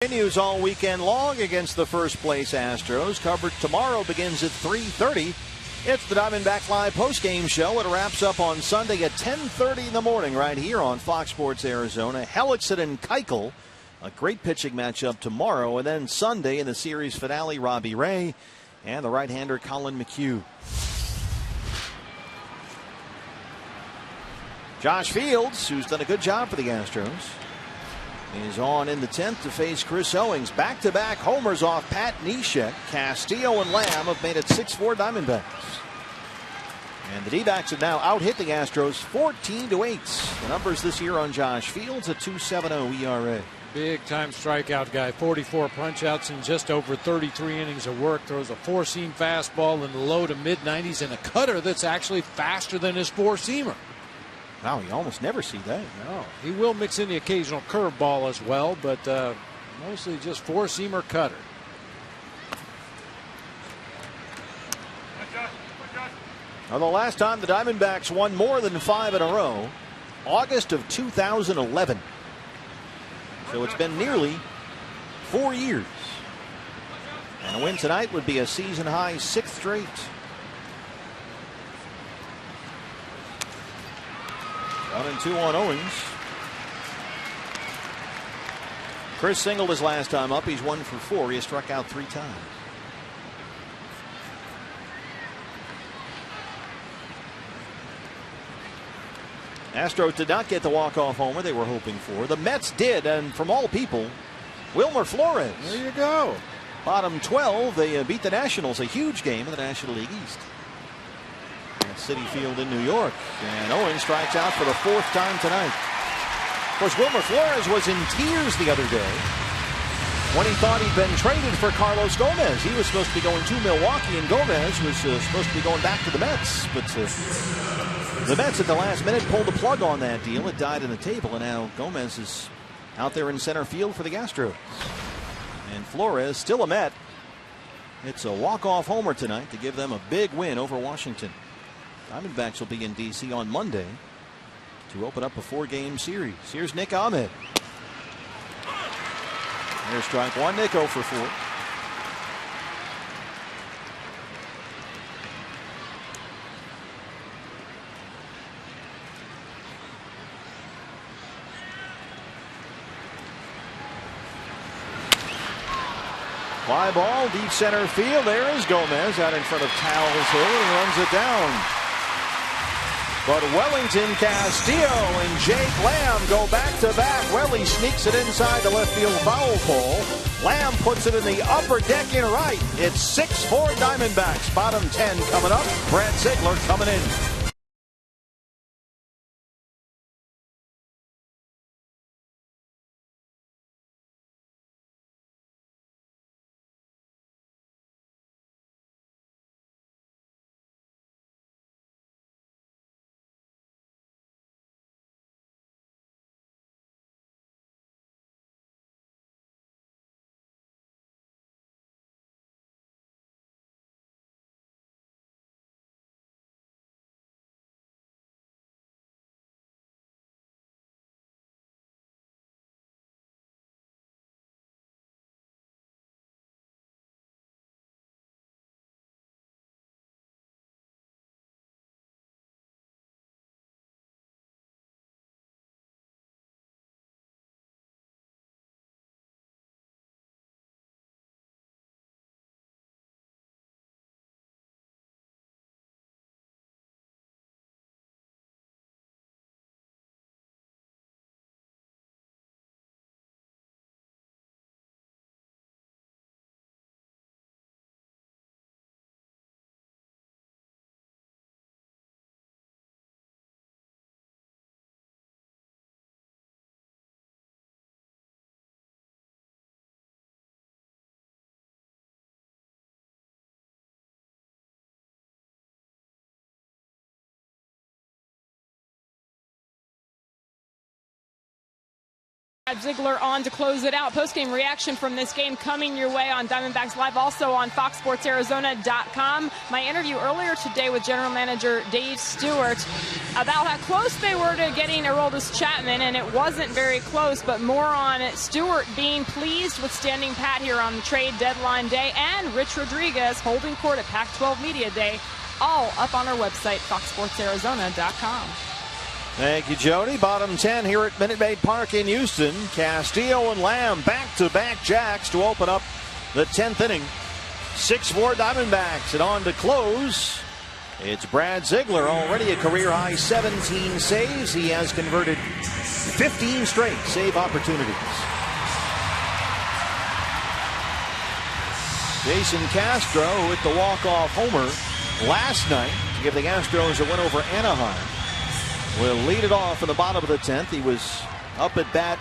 Continues all weekend long against the first place Astros. Coverage tomorrow begins at 3:30. It's the Diamondbacks Live postgame show. It wraps up on Sunday at 10:30 in the morning right here on Fox Sports Arizona. Hellickson and Keuchel, a great pitching matchup tomorrow. And then Sunday in the series finale, Robbie Ray and the right-hander Colin McHugh. Josh Fields, who's done a good job for the Astros, is on in the 10th to face Chris Owings. Back-to-back homers off Pat Neshek. Castillo and Lamb have made it 6-4 Diamondbacks. And the D-backs have now out-hit the Astros 14-8. The numbers this year on Josh Fields, a 2.70 ERA. Big-time strikeout guy. 44 punch-outs in just over 33 innings of work. Throws a four-seam fastball in the low to mid-90s and a cutter that's actually faster than his four-seamer. Wow, you almost never see that. No, he will mix in the occasional curveball as well, but mostly just four-seamer cutter. Now, the last time the Diamondbacks won more than 5 in a row, August of 2011. So it's been nearly 4 years. And a win tonight would be a season-high 6th straight. 1-2 on Owens. Chris singled his last time up. He's 1 for 4. He has struck out 3 times. Astros did not get the walk-off homer they were hoping for. The Mets did, and from all people, Wilmer Flores. There you go. Bottom 12, they beat the Nationals, a huge game in the National League East. City Field in New York, and Owens strikes out for the 4th time tonight. Of course, Wilmer Flores was in tears the other day when he thought he'd been traded for Carlos Gomez. He was supposed to be going to Milwaukee, and Gomez was supposed to be going back to the Mets. But the Mets at the last minute pulled the plug on that deal. It died in the table, and now Gomez is out there in center field for the Astros. And Flores, still a Met. It's a walk-off homer tonight to give them a big win over Washington. Diamondbacks will be in D.C. on Monday to open up a 4-game series. Here's Nick Ahmed. There's strike 1. Nick 0 for 4. Fly ball, deep center field. There is Gomez out in front of Towles Hill and runs it down. But Wellington, Castillo, and Jake Lamb go back-to-back. Welly sneaks it inside the left field foul pole. Lamb puts it in the upper deck in right. It's 6-4 Diamondbacks. Bottom 10 coming up. Brad Ziegler coming in. Ziegler on to close it out. Post-game reaction from this game coming your way on Diamondbacks Live, also on FoxSportsArizona.com. My interview earlier today with General Manager Dave Stewart about how close they were to getting Aroldis Chapman, and it wasn't very close, but more on Stewart being pleased with standing pat here on the trade deadline day, and Rich Rodriguez holding court at Pac-12 Media Day, all up on our website, FoxSportsArizona.com. Thank you, Jody. Bottom 10 here at Minute Maid Park in Houston. Castillo and Lamb back-to-back jacks to open up the 10th inning. 6-4 Diamondbacks, and on to close. It's Brad Ziegler, already a career-high 17 saves. He has converted 15 straight save opportunities. Jason Castro with the walk-off homer last night to give the Astros a win over Anaheim. Will lead it off in the bottom of the 10th. He was up at bat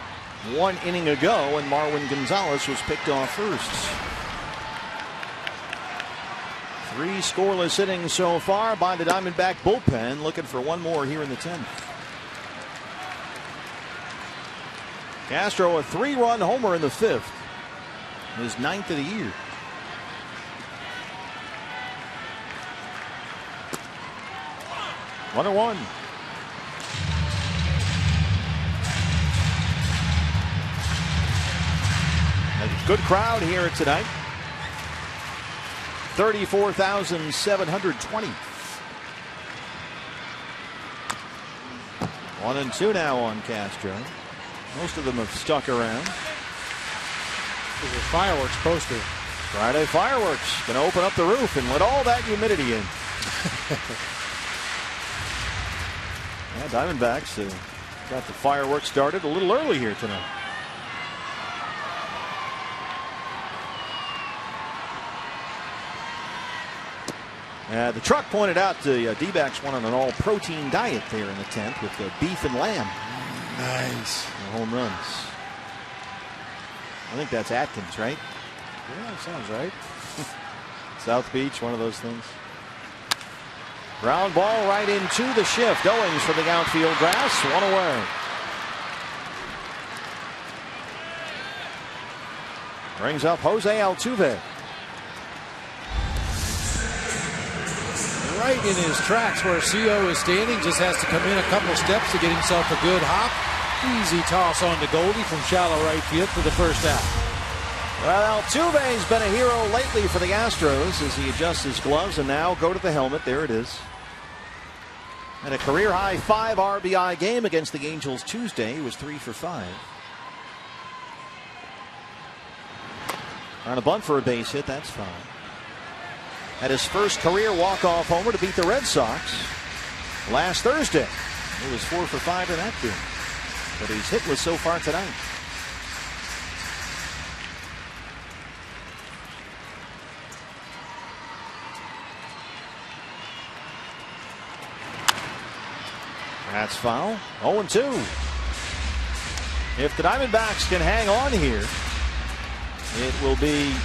1 inning ago, and Marwin Gonzalez was picked off first. 3 scoreless innings so far by the Diamondback bullpen, looking for one more here in the 10th. Castro, a 3-run homer in the 5th, his 9th of the year. One and one. A good crowd here tonight. 34,720. 1-2 now on Castro. Most of them have stuck around. There's a fireworks poster. Friday fireworks. Going to open up the roof and let all that humidity in. Yeah, Diamondbacks got the fireworks started a little early here tonight. The truck pointed out the D-backs went on an all-protein diet there in the 10th with the beef and lamb. Nice. The home runs. I think that's Atkins, right? Yeah, that sounds right. South Beach, one of those things. Ground ball right into the shift. Owings for the outfield grass. One away. Brings up Jose Altuve. Right in his tracks where CO is standing. Just has to come in a couple steps to get himself a good hop. Easy toss on to Goldie from shallow right field for the first out. Well, Altuve's been a hero lately for the Astros as he adjusts his gloves and now go to the helmet. There it is. And a career-high 5 RBI game against the Angels Tuesday. He was 3 for 5. On a bunt for a base hit, that's fine. Had his first career walk-off homer to beat the Red Sox last Thursday. He was 4 for 5 in that game. But he's hitless so far tonight. That's foul. 0-2. If the Diamondbacks can hang on here, it will be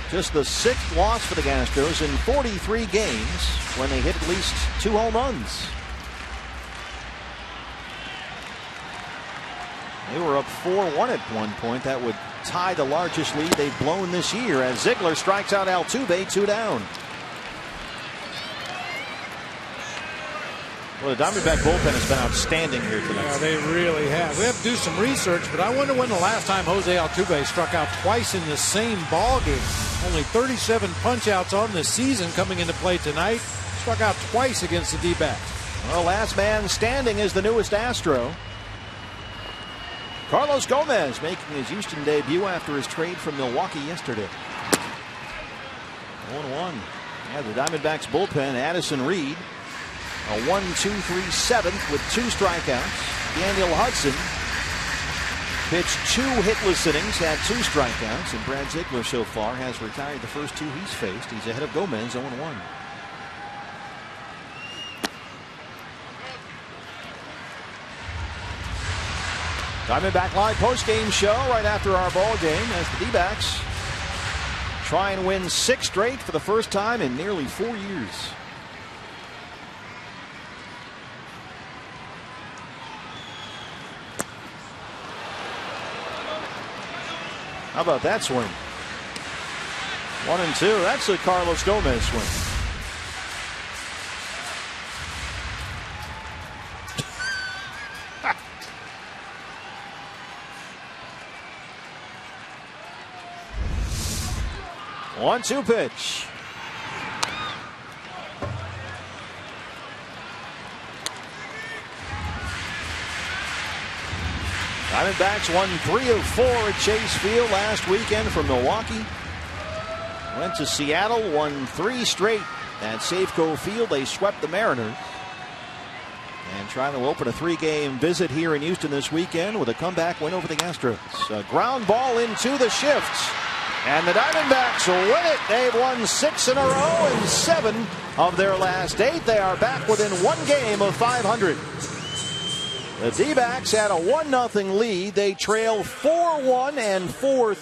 just the 6th loss for the Astros in 43 games when they hit at least 2 home runs. They were up 4-1 at one point. That would tie the largest lead they've blown this year as Ziegler strikes out Altuve, 2 down. Well, the Diamondback bullpen has been outstanding here tonight. Yeah, they really have. We have to do some research, but I wonder when the last time Jose Altuve struck out twice in the same ball game. Only 37 punch-outs on the season coming into play tonight. Struck out twice against the D-backs. Well, last man standing is the newest Astro. Carlos Gomez making his Houston debut after his trade from Milwaukee yesterday. 1-1. Yeah, the Diamondbacks bullpen, Addison Reed. A 1-2-3 7th with 2 strikeouts. Daniel Hudson pitched 2 hitless innings, had 2 strikeouts, and Brad Ziegler so far has retired the first 2 he's faced. He's ahead of Gomez, 0-1. Diamondback Live post-game show right after our ball game as the D-backs try and win 6 straight for the first time in nearly 4 years. How about that swing? 1-2. That's a Carlos Gomez swing. One-two pitch. Diamondbacks won 3 of 4 at Chase Field last weekend from Milwaukee. Went to Seattle, won 3 straight at Safeco Field. They swept the Mariners. And trying to open a 3-game visit here in Houston this weekend with a comeback win over the Astros. A ground ball into the shift. And the Diamondbacks win it. They've won 6 in a row and 7 of their last 8. They are back within 1 game of 500. The D-backs had a 1-0 lead. They trail 4-1 and 4-3.